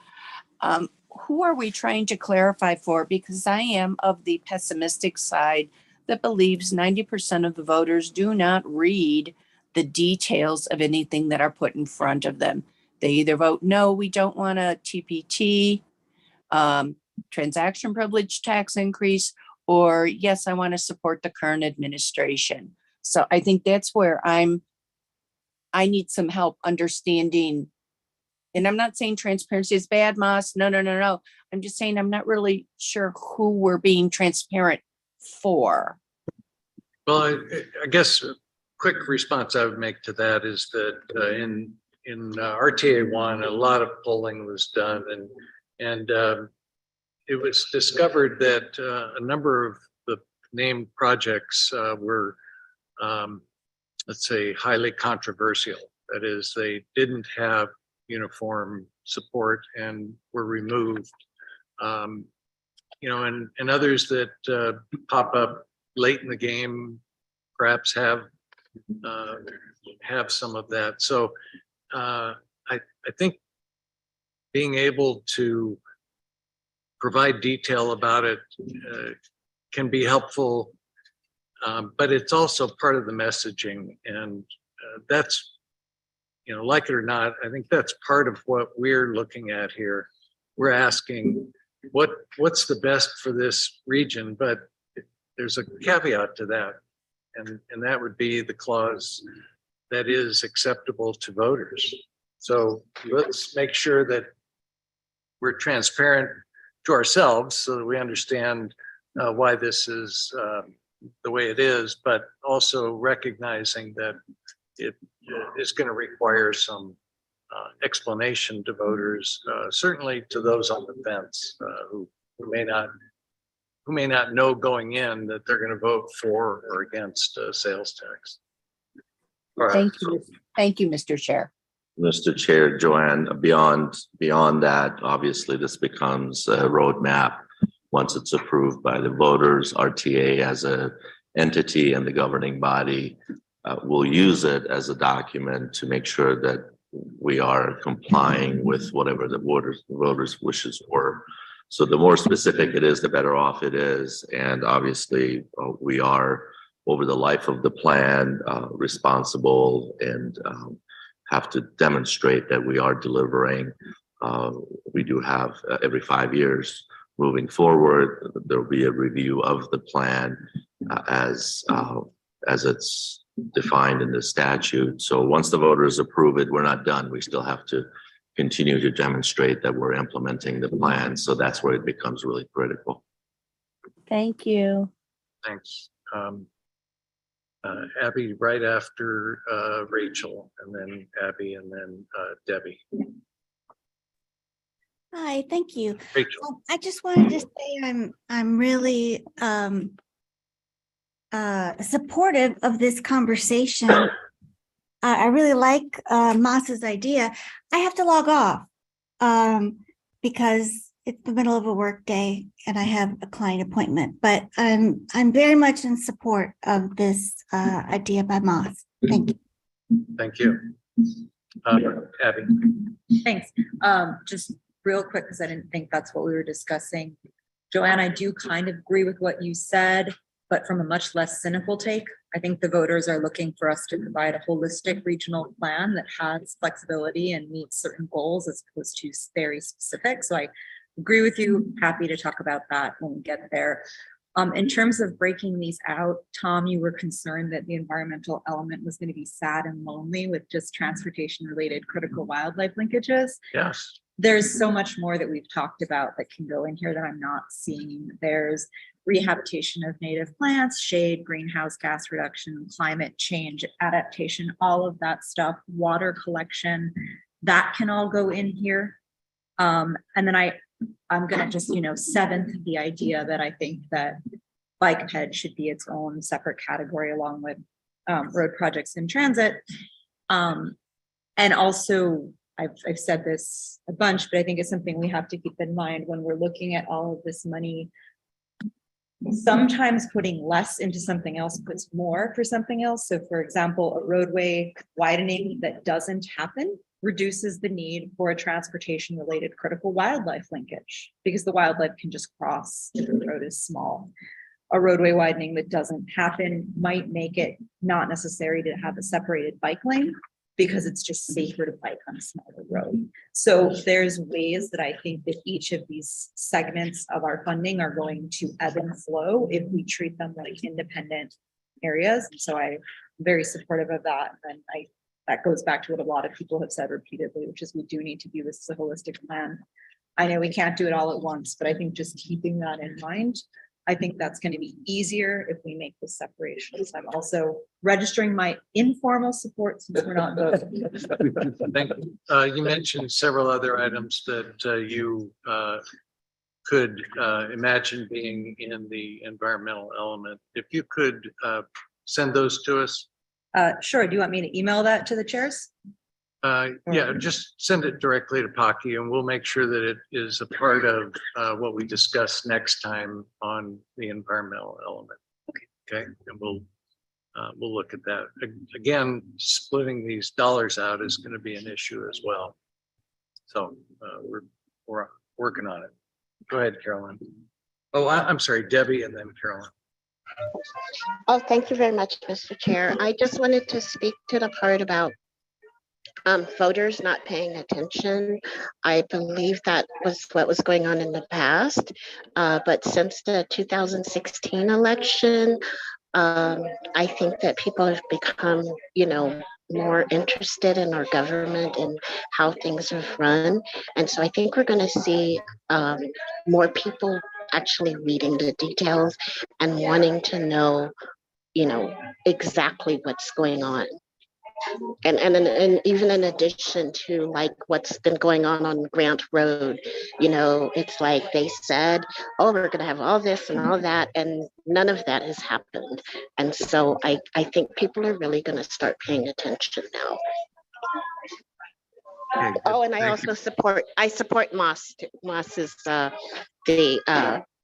Who are we trying to clarify for? Because I am of the pessimistic side that believes 90% of the voters do not read the details of anything that are put in front of them. They either vote, no, we don't want a TPT, transaction privilege tax increase, or yes, I want to support the current administration. So I think that's where I need some help understanding. And I'm not saying transparency is bad, Moss. No. I'm just saying I'm not really sure who we're being transparent for. Well, I guess a quick response I would make to that is that in RTA 1, a lot of polling was done, and it was discovered that a number of the named projects were, let's say, highly controversial. That is, they didn't have uniform support and were removed. And others that pop up late in the game perhaps have some of that. So I think being able to provide detail about it can be helpful, but it's also part of the messaging, and that's, like it or not, I think that's part of what we're looking at here. we're asking what's the best for this region, but there's a caveat to that. And that would be the clause that is acceptable to voters. So let's make sure that we're transparent to ourselves so that we understand why this is the way it is, but also recognizing that it is going to require some explanation to voters, certainly to those on the fence who may not know going in that they're going to vote for or against sales tax. All right. Thank you. Thank you, Mr. Chair. Mr. Chair, Joanne, beyond that, obviously this becomes a roadmap. Once it's approved by the voters, RTA as a entity and the governing body will use it as a document to make sure that we are complying with whatever the voters' wishes were. So the more specific it is, the better off it is. And obviously we are over the life of the plan responsible and have to demonstrate that we are delivering. We do have every 5 years moving forward, there will be a review of the plan as it's defined in the statute. So once the voters approve it, we're not done. We still have to continue to demonstrate that we're implementing the plan. So that's where it becomes really critical. Thank you. Thanks. Abby, right after Rachel, and then Abby, and then Debbie. Hi, thank you. Rachel. I just wanted to say I'm really supportive of this conversation. I really like Moss's idea. I have to log off because it's the middle of a work day and I have a client appointment, but I'm very much in support of this idea by Moss. Thank you. Thank you. Abby. Thanks. Just real quick, because I didn't think that's what we were discussing. Joanne, I do kind of agree with what you said, but from a much less cynical take. I think the voters are looking for us to provide a holistic regional plan that has flexibility and meets certain goals as opposed to very specific. So I agree with you. Happy to talk about that when we get there. In terms of breaking these out, Tom, you were concerned that the environmental element was going to be sad and lonely with just transportation related critical wildlife linkages. Yes. There's so much more that we've talked about that can go in here that I'm not seeing. There's rehabilitation of native plants, shade, greenhouse gas reduction, climate change, adaptation, all of that stuff, water collection, that can all go in here. And then I'm going to just, seventh the idea that I think that bike ped should be its own separate category along with road projects in transit. And also, I've said this a bunch, but I think it's something we have to keep in mind when we're looking at all of this money. Sometimes putting less into something else puts more for something else. So for example, a roadway widening that doesn't happen reduces the need for a transportation related critical wildlife linkage because the wildlife can just cross if the road is small. A roadway widening that doesn't happen might make it not necessary to have a separated bike lane because it's just safer to bike on a smaller road. So there's ways that I think that each of these segments of our funding are going to ebb and flow if we treat them like independent areas. And so I'm very supportive of that. And that goes back to what a lot of people have said repeatedly, which is we do need to view this as a holistic plan. I know we can't do it all at once, but I think just keeping that in mind, I think that's going to be easier if we make this separation. So I'm also registering my informal support since we're not voting. Thank you. You mentioned several other items that you could imagine being in the environmental element. If you could send those to us. Sure. Do you want me to email that to the chairs? Yeah, just send it directly to Pocky and we'll make sure that it is a part of what we discuss next time on the environmental element. Okay, and we'll look at that. Again, splitting these dollars out is going to be an issue as well. So we're working on it. Go ahead, Carolyn. Oh, I'm sorry, Debbie, and then Carolyn. Oh, thank you very much, Mr. Chair. I just wanted to speak to the part about voters not paying attention. I believe that was what was going on in the past. But since the 2016 election, I think that people have become, more interested in our government and how things are run. And so I think we're going to see more people actually reading the details and wanting to know, exactly what's going on. And even in addition to like what's been going on Grant Road, it's like they said, oh, we're going to have all this and all that, and none of that has happened. And so I think people are really going to start paying attention now. Okay, Oh, and I also support Moss. Moss is the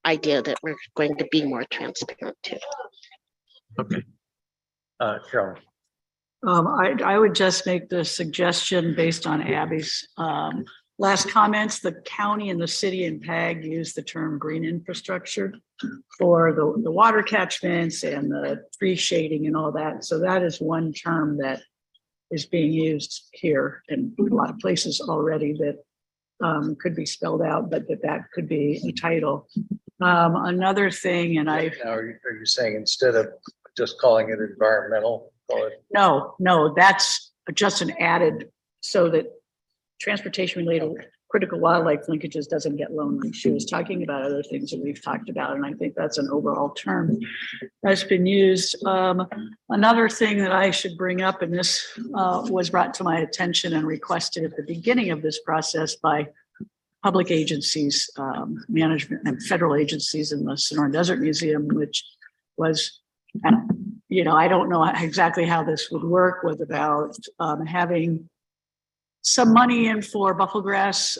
idea that we're going to be more transparent too. Okay. Carol. I would just make the suggestion based on Abby's last comments. The county and the city and PAG use the term green infrastructure for the water catchments and the tree shading and all that. So that is one term that is being used here in a lot of places already that could be spelled out, but that could be a title. Another thing, and Now, are you saying instead of just calling it environmental, call it? No, that's just an added so that transportation related critical wildlife linkages doesn't get lonely. She was talking about other things that we've talked about, and I think that's an overall term that's been used. Another thing that I should bring up, and this was brought to my attention and requested at the beginning of this process by public agencies, management and federal agencies in the Sonoran Desert Museum, which was, I don't know exactly how this would work, with about having some money in for bufflegrass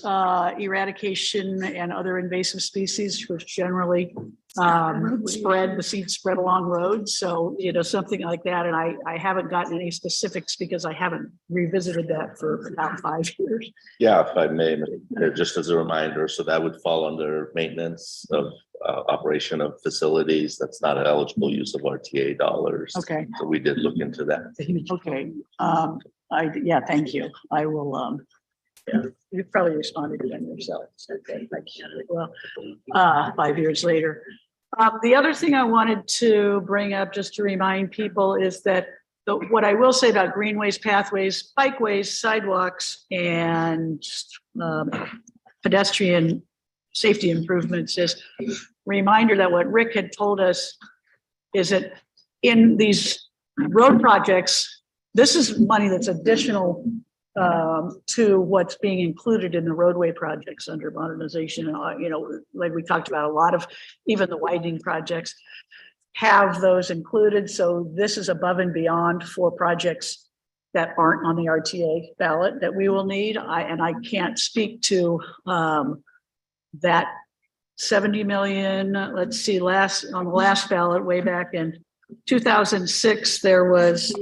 eradication and other invasive species, which generally the seeds spread along roads. So, something like that. And I haven't gotten any specifics because I haven't revisited that for about 5 years. Yeah, if I may, just as a reminder, so that would fall under maintenance of operation of facilities. That's not an eligible use of RTA dollars. Okay. So we did look into that. Okay. Thank you. I will, you probably responded to them yourself. Okay, I can't, well, 5 years later. The other thing I wanted to bring up, just to remind people, is that what I will say about greenways, pathways, bikeways, sidewalks, and pedestrian safety improvements is reminder that what Rick had told us is that in these road projects, this is money that's additional to what's being included in the roadway projects under modernization. Like we talked about, a lot of even the widening projects have those included. So this is above and beyond for projects that aren't on the RTA ballot that we will need. I can't speak to that 70 million. Let's see, on the last ballot way back in 2006, there was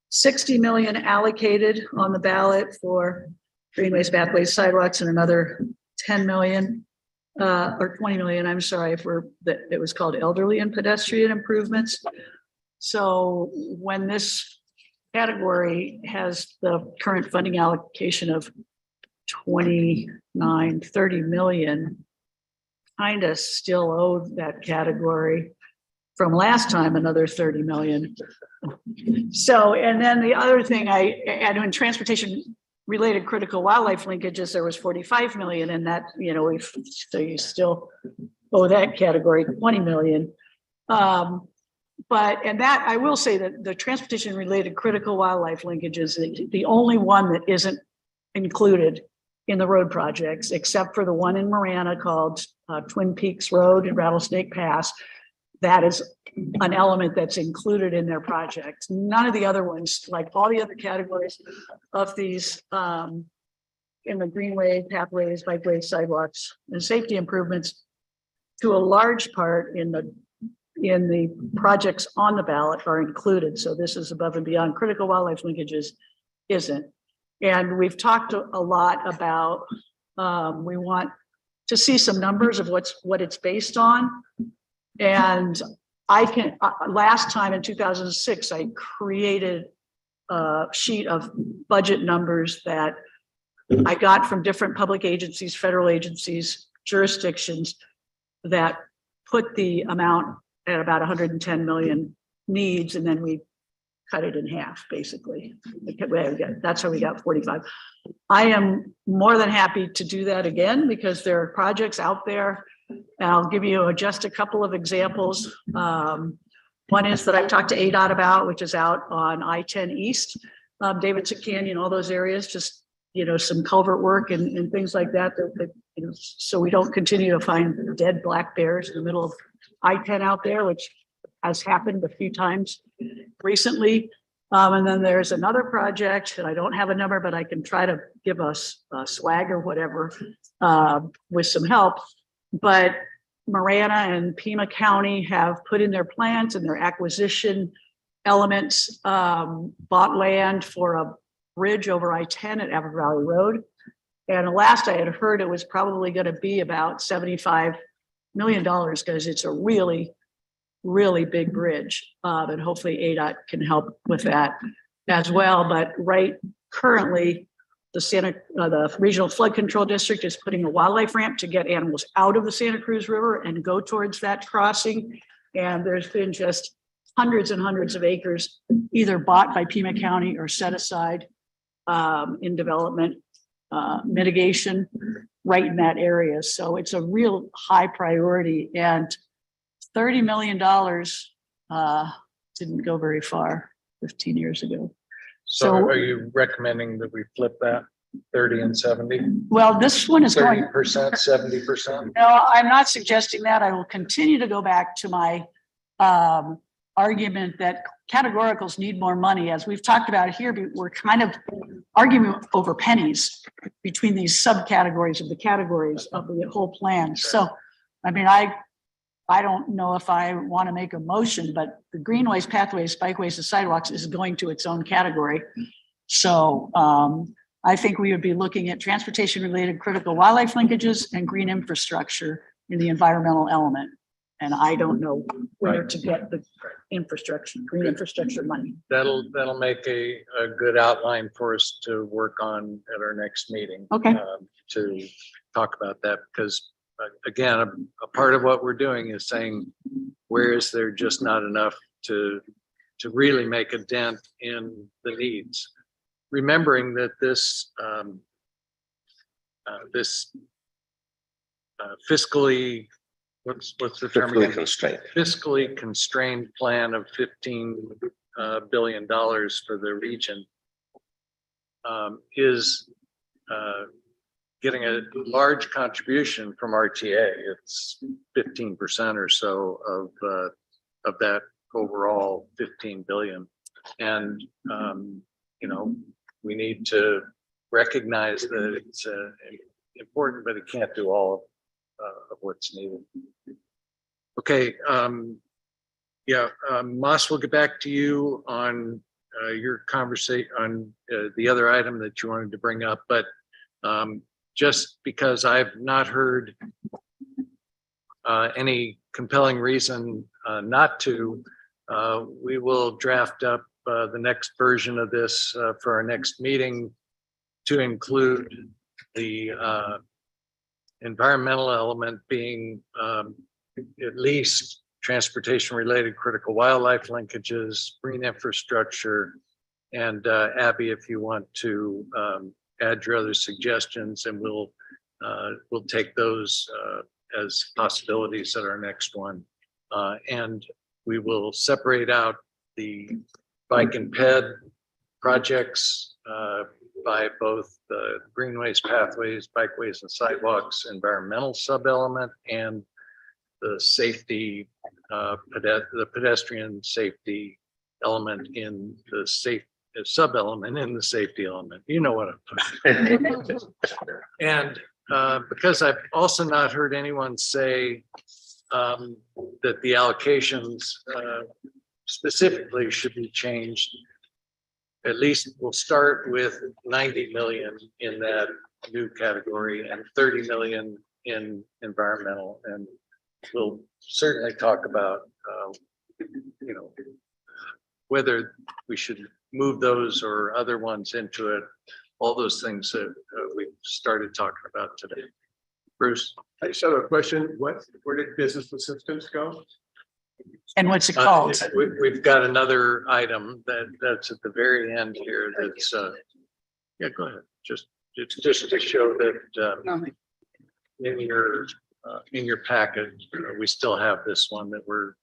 60 million allocated on the ballot for greenways, pathways, sidewalks, and another 10 million or 20 million, I'm sorry, it was called elderly and pedestrian improvements. So when this category has the current funding allocation of 30 million, kind of still owe that category from last time another 30 million. So, and then the other thing and in transportation related critical wildlife linkages, there was 45 million, and that, so you still owe that category 20 million. And that, I will say that the transportation related critical wildlife linkages, the only one that isn't included in the road projects, except for the one in Marana called Twin Peaks Road and Rattlesnake Pass. That is an element that's included in their project. None of the other ones, like all the other categories of these in the greenway, pathways, bikeways, sidewalks, and safety improvements, to a large part in the projects on the ballot are included. So this is above and beyond. Critical wildlife linkages isn't. And we've talked a lot about we want to see some numbers of what it's based on. And last time in 2006, I created sheet of budget numbers that I got from different public agencies, federal agencies, jurisdictions that put the amount at about 110 million needs, and then we cut it in half, basically. That's how we got 45. I am more than happy to do that again because there are projects out there. And I'll give you just a couple of examples. One is that I've talked to ADOT about, which is out on I-10 East, Davidson Canyon, all those areas, just, some culvert work and things like that, so we don't continue to find dead black bears in the middle of I-10 out there, which has happened a few times recently. And then there's another project, and I don't have a number, but I can try to give us a swag or whatever with some help. But Marana and Pima County have put in their plans and their acquisition elements, bought land for a bridge over I-10 at Abbott Valley Road. And last I had heard it was probably going to be about $75 million because it's a really, really big bridge. And hopefully ADOT can help with that as well. But currently, the Regional Flood Control District is putting a wildlife ramp to get animals out of the Santa Cruz River and go towards that crossing. And there's been just hundreds and hundreds of acres either bought by Pima County or set aside in development mitigation right in that area. So it's a real high priority, and $30 million didn't go very far 15 years ago. So are you recommending that we flip that 30 and 70? Well, this one is going 30%, 70%? No, I'm not suggesting that. I will continue to go back to my argument that categoricals need more money. As we've talked about here, we're kind of arguing over pennies between these subcategories of the categories of the whole plan. So, I mean, I don't know if I want to make a motion, but the greenways, pathways, bikeways, and sidewalks is going to its own category. So I think we would be looking at transportation-related critical wildlife linkages and green infrastructure in the environmental element. And I don't know where to get the infrastructure, green infrastructure money. That'll make a good outline for us to work on at our next meeting. Okay. To talk about that, because again, a part of what we're doing is saying, where is there just not enough to really make a dent in the needs? Remembering that this fiscally, what's the term again? Fiscally constrained plan of $15 billion for the region is getting a large contribution from RTA. It's 15% or so of that overall 15 billion. And we need to recognize that it's important, but it can't do all of what's needed. Okay, Moss, we'll get back to you on your conversation on the other item that you wanted to bring up, but just because I've not heard any compelling reason not to, we will draft up the next version of this for our next meeting to include the environmental element being at least transportation-related critical wildlife linkages, green infrastructure, and Abby, if you want to add your other suggestions, and we'll take those as possibilities at our next one. And we will separate out the bike and ped projects by both the greenways, pathways, bikeways, and sidewalks environmental sub-element and the safety, the pedestrian safety element in the sub-element in the safety element. You know what I'm talking about. And because I've also not heard anyone say that the allocations specifically should be changed, at least we'll start with 90 million in that new category and 30 million in environmental. And we'll certainly talk about, whether we should move those or other ones into it. All those things that we started talking about today. Bruce? I just have a question. Where did business assistance go? And what's it called? We've got another item that's at the very end here. That's yeah, go ahead. It's just to show that in your packet, we still have this one that we're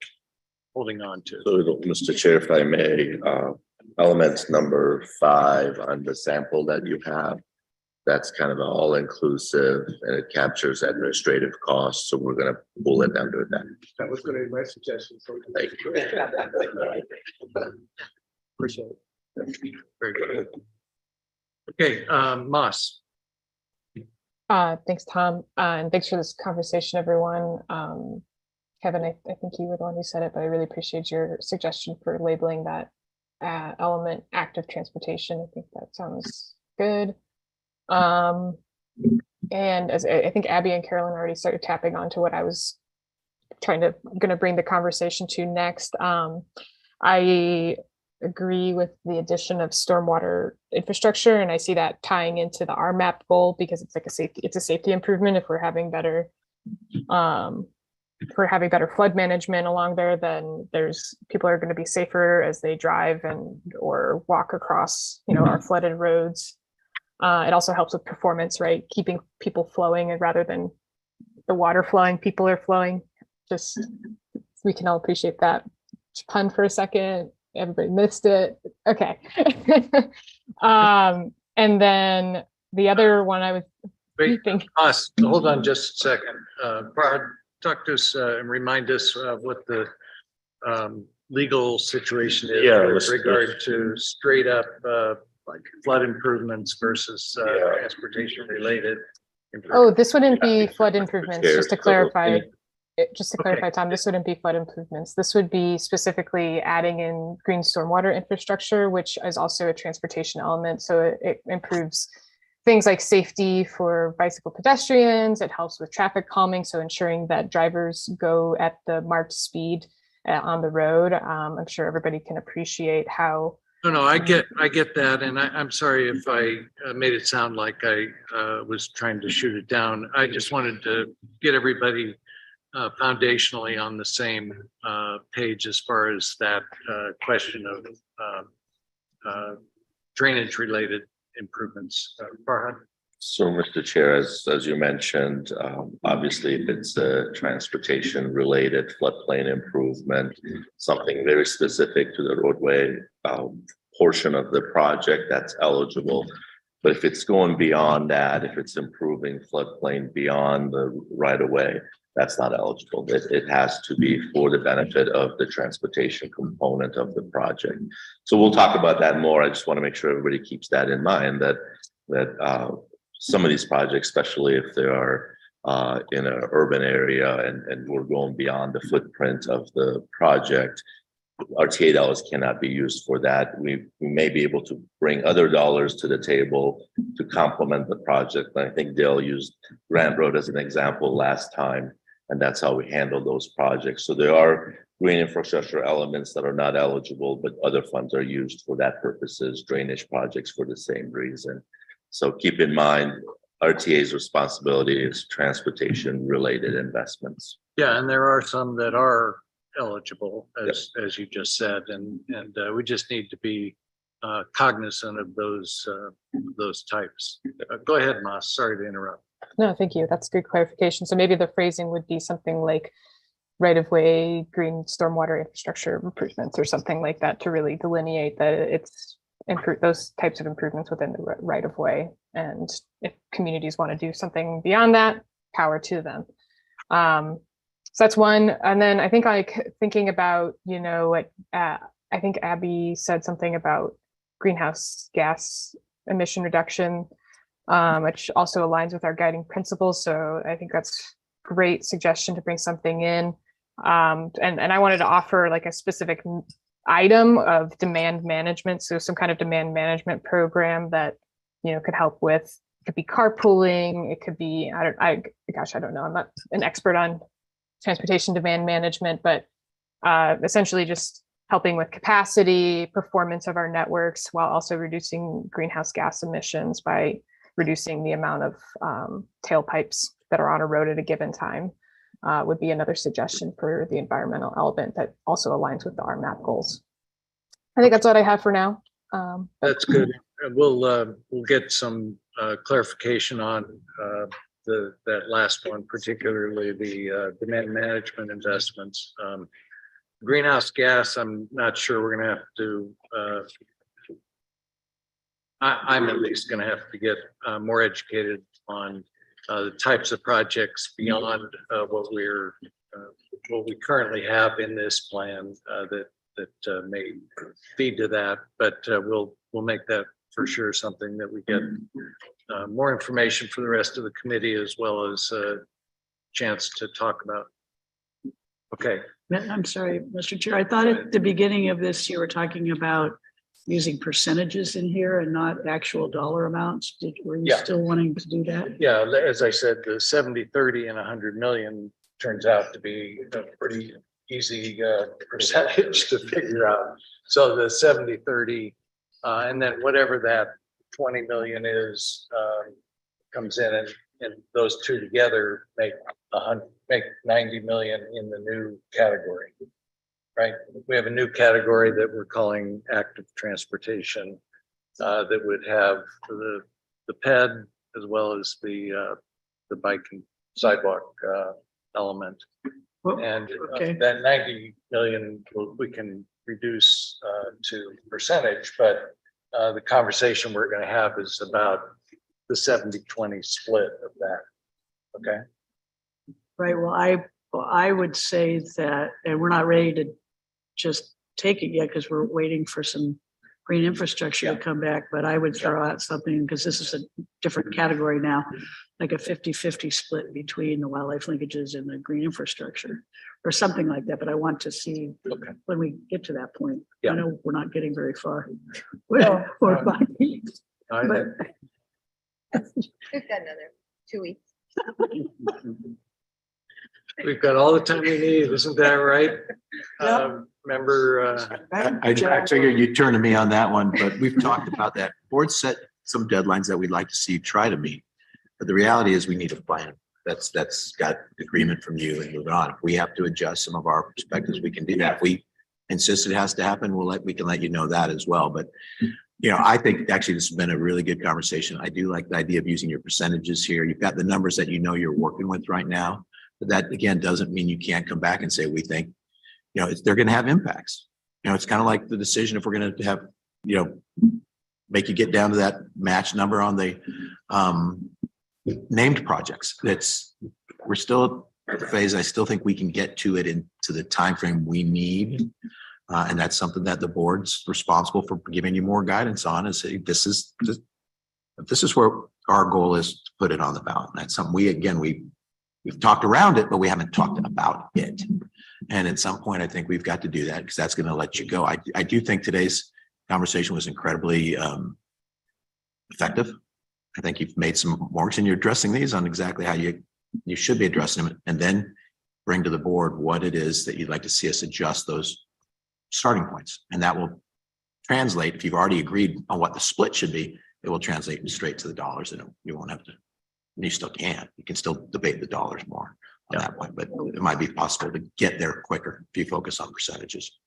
holding on to. So, Mr. Chair, if I may, element number 5 on the sample that you have, that's kind of an all-inclusive and it captures administrative costs. So we're going to pull it under that. That was going to be my suggestion. So Thank you. appreciate it. Very good. Okay, Moss. Thanks, Tom, and thanks for this conversation, everyone. Kevin, I think you were the one who said it, but I really appreciate your suggestion for labeling that element active transportation. I think that sounds good. And as I think Abby and Carolyn already started tapping onto what I was going to bring the conversation to next. I agree with the addition of stormwater infrastructure, and I see that tying into the RMAP goal because it's like a safety improvement. If we're having better flood management along there, then people are going to be safer as they drive or walk across our flooded roads. It also helps with performance, right? Keeping people flowing, and rather than the water flowing, people are flowing. Just, we can all appreciate that. Pun for a second. Everybody missed it. Okay. And then the other one I was thinking. Us, hold on just a second. Brad, talk to us and remind us what the legal situation is with regard to straight up like flood improvements versus transportation related. Oh, this wouldn't be flood improvements, just to clarify. Tom, this wouldn't be flood improvements. This would be specifically adding in green stormwater infrastructure, which is also a transportation element. So it improves things like safety for bicycle pedestrians. It helps with traffic calming, so ensuring that drivers go at the marked speed on the road. I'm sure everybody can appreciate how. No, I get that, and I'm sorry if I made it sound like I was trying to shoot it down. I just wanted to get everybody foundationally on the same page as far as that question of drainage related improvements. Farhad? So, Mr. Chair, as you mentioned, obviously if it's a transportation related floodplain improvement, something very specific to the roadway portion of the project, that's eligible. But if it's going beyond that, if it's improving floodplain beyond the right of way, that's not eligible. It has to be for the benefit of the transportation component of the project. So we'll talk about that more. I just want to make sure everybody keeps that in mind, that some of these projects, especially if they are in an urban area and we're going beyond the footprint of the project, RTA dollars cannot be used for that. We may be able to bring other dollars to the table to complement the project. And I think Dale used Grant Road as an example last time, and that's how we handle those projects. So there are green infrastructure elements that are not eligible, but other funds are used for that purposes, drainage projects for the same reason. So keep in mind, RTA's responsibility is transportation related investments. Yeah, and there are some that are eligible, as you just said, and we just need to be cognizant of those types. Go ahead, Moss. Sorry to interrupt. No, thank you. That's good clarification. So maybe the phrasing would be something like right-of-way green stormwater infrastructure improvements or something like that to really delineate that it's those types of improvements within the right-of-way. And if communities want to do something beyond that, power to them. So that's one. And then I think thinking about, I think Abby said something about greenhouse gas emission reduction, which also aligns with our guiding principles. So I think that's a great suggestion to bring something in. And I wanted to offer like a specific item of demand management. So some kind of demand management program that, could help with, it could be carpooling. It could be, I don't know. I'm not an expert on transportation demand management, but essentially just helping with capacity, performance of our networks, while also reducing greenhouse gas emissions by reducing the amount of tailpipes that are on a road at a given time, would be another suggestion for the environmental element that also aligns with the RMAP goals. I think that's what I have for now. That's good. We'll get some clarification on that last one, particularly the demand management investments. Greenhouse gas, I'm not sure we're gonna have to, I'm at least gonna have to get more educated on the types of projects beyond what we currently have in this plan that may feed to that, but we'll make that for sure something that we get more information for the rest of the committee, as well as a chance to talk about. Okay. I'm sorry, Mr. Chair. I thought at the beginning of this, you were talking about using percentages in here and not actual dollar amounts. Were you still wanting to do that? Yeah, as I said, the 70-30 and 100 million turns out to be a pretty easy percentage to figure out. So the 70-30 and then whatever that 20 million is comes in, and those two together make 90 million in the new category, right? We have a new category that we're calling active transportation that would have the PED as well as the bike and sidewalk element. And that 90 million we can reduce to percentage, but the conversation we're going to have is about the 70-20 split of that. Okay. Right. Well, I would say that, and we're not ready to just take it yet because we're waiting for some green infrastructure to come back, but I would throw out something, because this is a different category now, like a 50-50 split between the wildlife linkages and the green infrastructure or something like that. But I want to see when we get to that point. I know we're not getting very far. We're but We've got another 2 weeks. We've got all the time we need, isn't that right? Member. I figured you'd turn to me on that one, but we've talked about that. Board set some deadlines that we'd like to see try to meet. But the reality is we need a plan that's got agreement from you and move on. If we have to adjust some of our perspectives, we can do that. If we insist it has to happen, we can let you know that as well. But I think actually this has been a really good conversation. I do like the idea of using your percentages here. You've got the numbers that you're working with right now. But that again doesn't mean you can't come back and say, we think, they're going to have impacts. It's kind of like the decision if we're going to have, make you get down to that match number on the named projects. We're still at the phase. I still think we can get to it into the timeframe we need. And that's something that the board's responsible for giving you more guidance on, is this is where our goal is to put it on the ballot. And that's something we've talked around it, but we haven't talked about it. And at some point, I think we've got to do that, because that's going to let you go. I do think today's conversation was incredibly effective. I think you've made some marks and you're addressing these on exactly how you should be addressing them, and then bring to the board what it is that you'd like to see us adjust those starting points. And that will translate, if you've already agreed on what the split should be, it will translate straight to the dollars, and you won't have to. You still can. You can still debate the dollars more on that point, but it might be possible to get there quicker if you focus on percentages.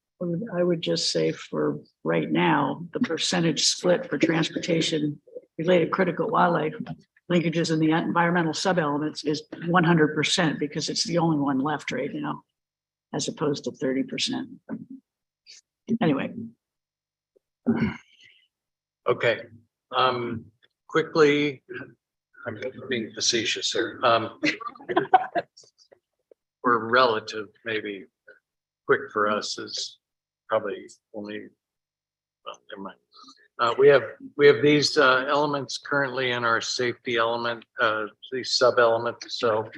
I would just say for right now, the percentage split for transportation related critical wildlife linkages in the environmental sub-elements is 100%, because it's the only one left right now, as opposed to 30%. Anyway. Okay. Quickly, I'm being facetious here. We're relative, maybe quick for us is probably only, well, never mind. We have these elements currently in our safety element, these sub elements. So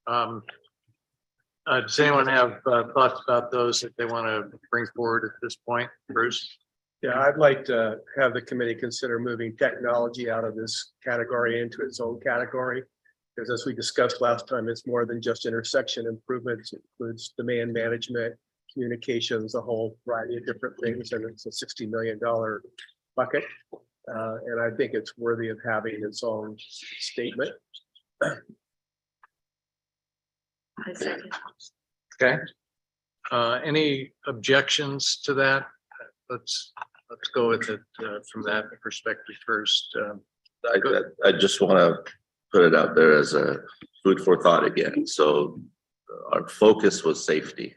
does anyone have thoughts about those that they want to bring forward at this point? Bruce? Yeah, I'd like to have the committee consider moving technology out of this category into its own category. Because as we discussed last time, it's more than just intersection improvements. It includes demand management, communications, a whole variety of different things, and it's a $60 million bucket. And I think it's worthy of having its own statement. Okay. Any objections to that? Let's go with it from that perspective first. I just want to put it out there as a food for thought again. So our focus was safety,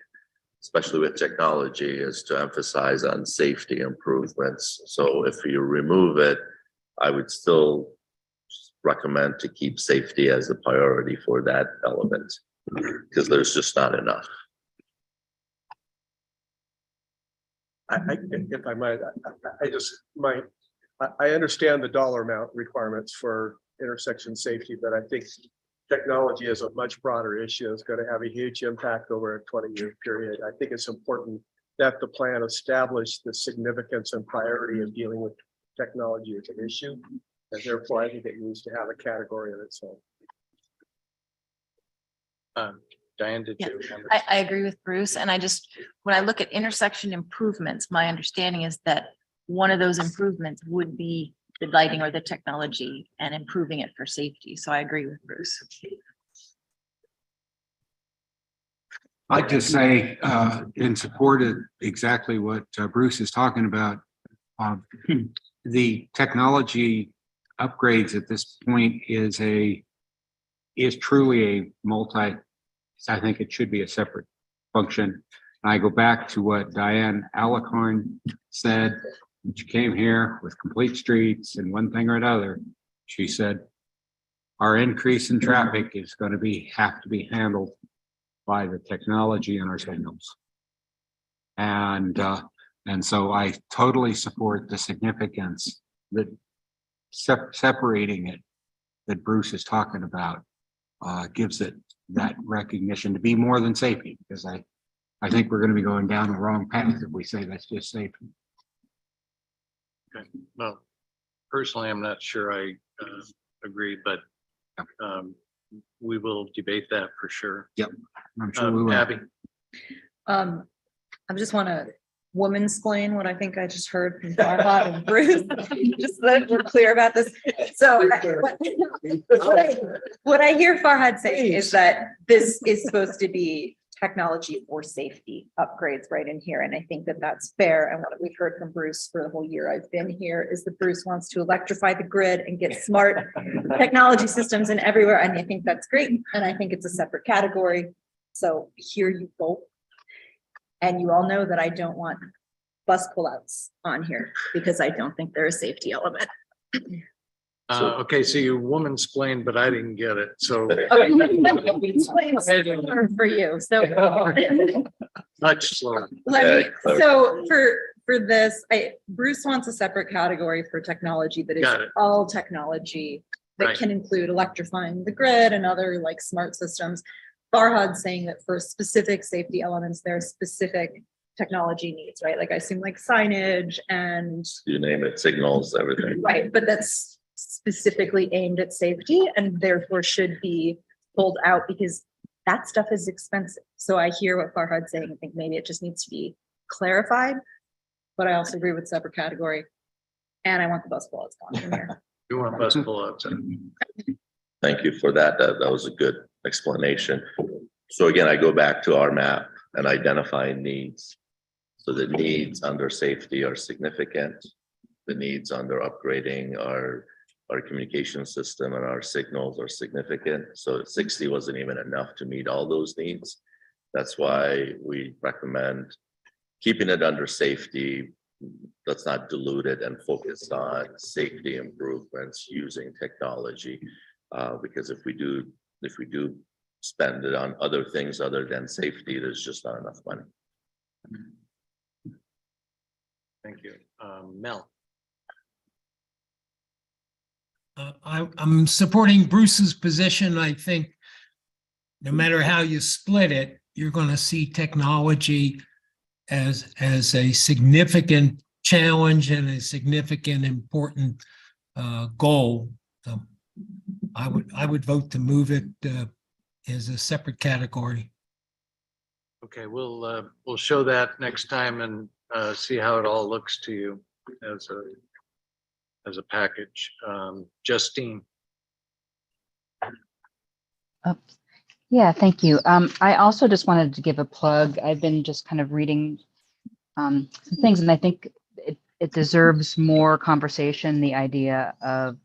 especially with technology, is to emphasize on safety improvements. So if you remove it, I would still recommend to keep safety as a priority for that element, because there's just not enough. If I might, I understand the dollar amount requirements for intersection safety, but I think technology is a much broader issue. It's going to have a huge impact over a 20-year period. I think it's important that the plan establish the significance and priority of dealing with technology as an issue. And therefore, I think it needs to have a category of its own. Diane, did Yeah, you? I agree with Bruce. And when I look at intersection improvements, my understanding is that one of those improvements would be the lighting or the technology and improving it for safety. So I agree with Bruce. I'd just say, in support of exactly what Bruce is talking about, the technology upgrades at this point is truly a I think it should be a separate function. I go back to what Diane Alicorn said when she came here with complete streets and one thing or another. She said, our increase in traffic is going to have to be handled by the technology in our signals. And so I totally support the significance that separating it that Bruce is talking about gives it that recognition to be more than safety, because I think we're going to be going down the wrong path if we say that's just safety. Okay. Well, personally, I'm not sure I agree, but we will debate that for sure. Yep, I'm sure we will. Abby. I just want to woman-splain what I think I just heard from Farhad and Bruce, just so that we're clear about this. So what I hear Farhad saying is that this is supposed to be technology for safety upgrades right in here. And I think that that's fair. And what we've heard from Bruce for the whole year I've been here is that Bruce wants to electrify the grid and get smart technology systems in everywhere. And I think that's great. And I think it's a separate category. So here you go. And you all know that I don't want bus pullouts on here because I don't think they're a safety element. Okay, so you woman-splained, but I didn't get it. So for you. So much slower. So for this, Bruce wants a separate category for technology that is all technology that can include electrifying the grid and other like smart systems. Farhad saying that for specific safety elements, there are specific technology needs, right? Like I assume like signage and you name it, signals, everything. Right, but that's specifically aimed at safety and therefore should be pulled out because that stuff is expensive. So I hear what Farhad's saying. I think maybe it just needs to be clarified, but I also agree with separate category. And I want the bus pullouts gone from here. You want bus pullouts? Thank you for that. That was a good explanation. So again, I go back to our map and identifying needs. So the needs under safety are significant. The needs under upgrading our communication system and our signals are significant. So 60 wasn't even enough to meet all those needs. That's why we recommend keeping it under safety. Let's not dilute it and focus on safety improvements using technology. Because if we do spend it on other things other than safety, there's just not enough money. Thank you. Mel. I'm supporting Bruce's position. I think no matter how you split it, you're going to see technology as a significant challenge and a significant important goal. I would vote to move it as a separate category. Okay, we'll show that next time and see how it all looks to you as a package. Justine. Oh, yeah, thank you. I also just wanted to give a plug. I've been just kind of reading some things, and I think it deserves more conversation. The idea of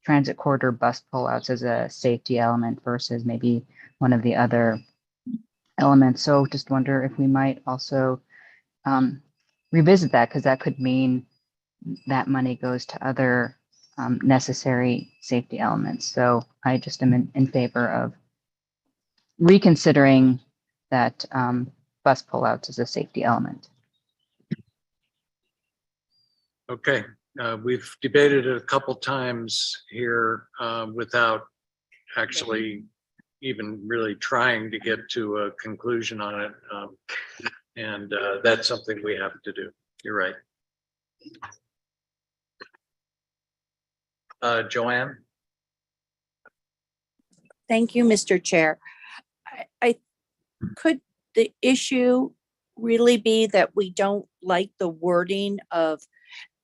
transit corridor bus pullouts as a safety element versus maybe one of the other elements. So just wonder if we might also revisit that, because that could mean that money goes to other necessary safety elements. So I just am in favor of reconsidering that bus pullouts as a safety element. Okay, we've debated it a couple times here without actually even really trying to get to a conclusion on it. And that's something we have to do. You're right. Joanne? Thank you, Mr. Chair. I could the issue really be that we don't like the wording of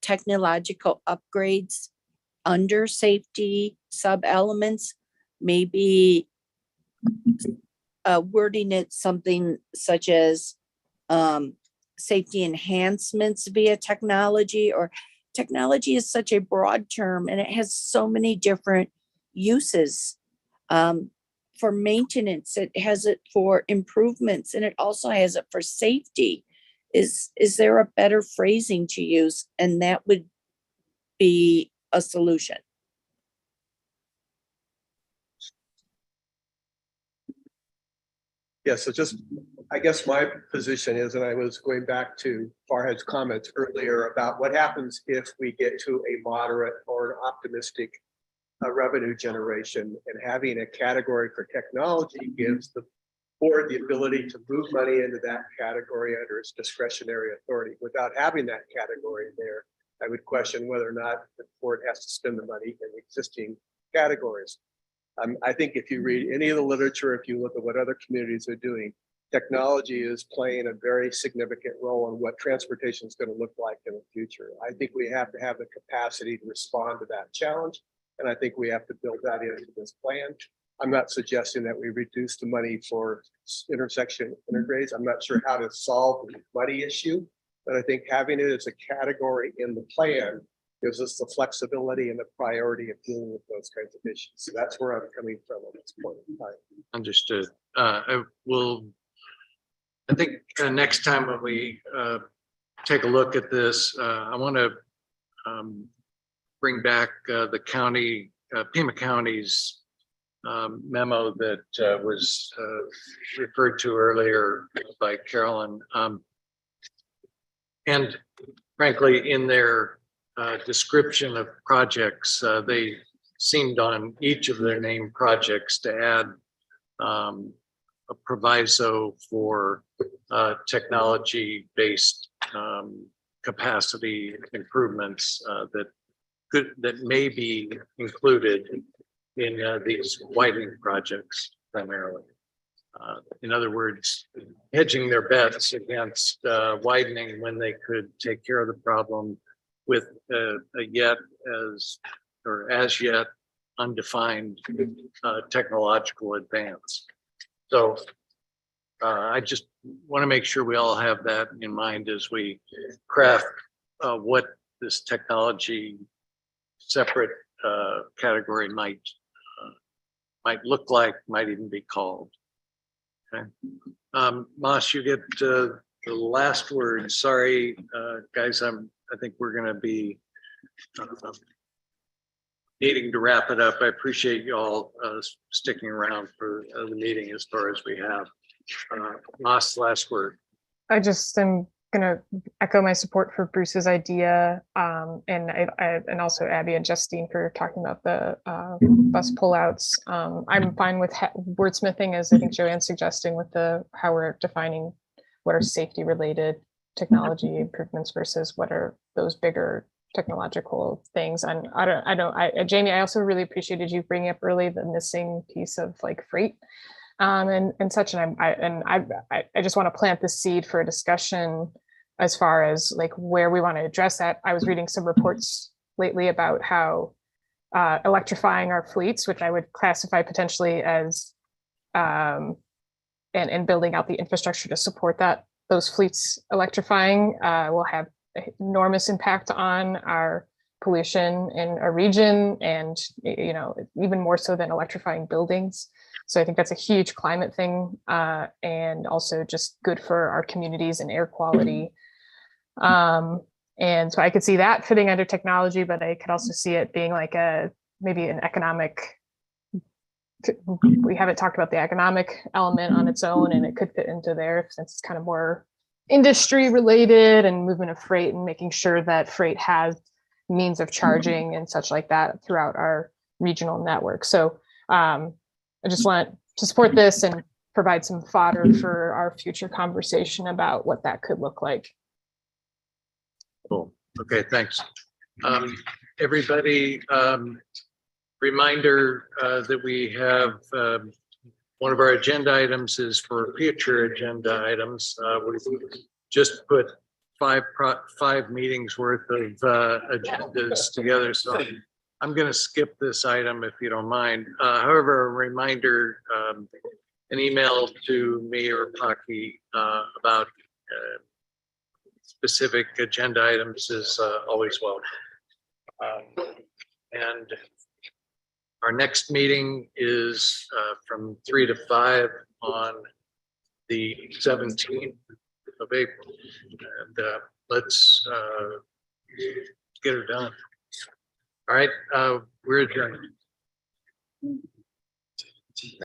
technological upgrades under safety sub-elements? Maybe wording it something such as safety enhancements via technology, or technology is such a broad term and it has so many different uses. For maintenance, it has it for improvements, and it also has it for safety. Is there a better phrasing to use? And that would be a solution. Yeah, so just, I guess my position is, and I was going back to Farhad's comments earlier about what happens if we get to a moderate or an optimistic revenue generation, and having a category for technology gives the board the ability to move money into that category under its discretionary authority. Without having that category there, I would question whether or not the board has to spend the money in existing categories. I think if you read any of the literature, if you look at what other communities are doing, technology is playing a very significant role in what transportation is going to look like in the future. I think we have to have the capacity to respond to that challenge. And I think we have to build that into this plan. I'm not suggesting that we reduce the money for intersection intergrades. I'm not sure how to solve the money issue, but I think having it as a category in the plan gives us the flexibility and the priority of dealing with those kinds of issues. So that's where I'm coming from at this point in time. Understood. I think next time when we take a look at this, I want to bring back the county, Pima County's memo that was referred to earlier by Carolyn. And frankly, in their description of projects, they seemed on each of their named projects to add a proviso for technology-based capacity improvements that may be included in these widening projects primarily. In other words, hedging their bets against widening when they could take care of the problem with a as yet undefined technological advance. So I just want to make sure we all have that in mind as we craft what this technology separate category might look like, might even be called. Okay, Moss, you get the last word. Sorry, guys, I think we're going to be needing to wrap it up. I appreciate you all sticking around for the meeting as far as we have. Moss, last word. I just am gonna echo my support for Bruce's idea, and also Abby and Justine for talking about the bus pullouts. I'm fine with wordsmithing, as I think Joanne's suggesting, with how we're defining what are safety related technology improvements versus what are those bigger technological things. And Jamie, I also really appreciated you bringing up early the missing piece of like freight. and such. And I just want to plant the seed for a discussion as far as like where we want to address that. I was reading some reports lately about how electrifying our fleets, which I would classify potentially as and building out the infrastructure to support those fleets electrifying will have enormous impact on our pollution in a region, and even more so than electrifying buildings. So I think that's a huge climate thing, and also just good for our communities and air quality. And so I could see that fitting under technology, but I could also see it being like maybe an economic. We haven't talked about the economic element on its own, and it could fit into there since it's kind of more industry related and movement of freight and making sure that freight has means of charging and such like that throughout our regional network. So I just want to support this and provide some fodder for our future conversation about what that could look like. Cool. Okay, thanks. Everybody, reminder that we have one of our agenda items is for future agenda items. We just put five meetings worth of agendas together. So I'm going to skip this item if you don't mind. However, a reminder, an email to me or Paki about specific agenda items is always welcome. And our next meeting is from 3 to 5 on the 17th of April. And let's get her done. All right, we're adjourned.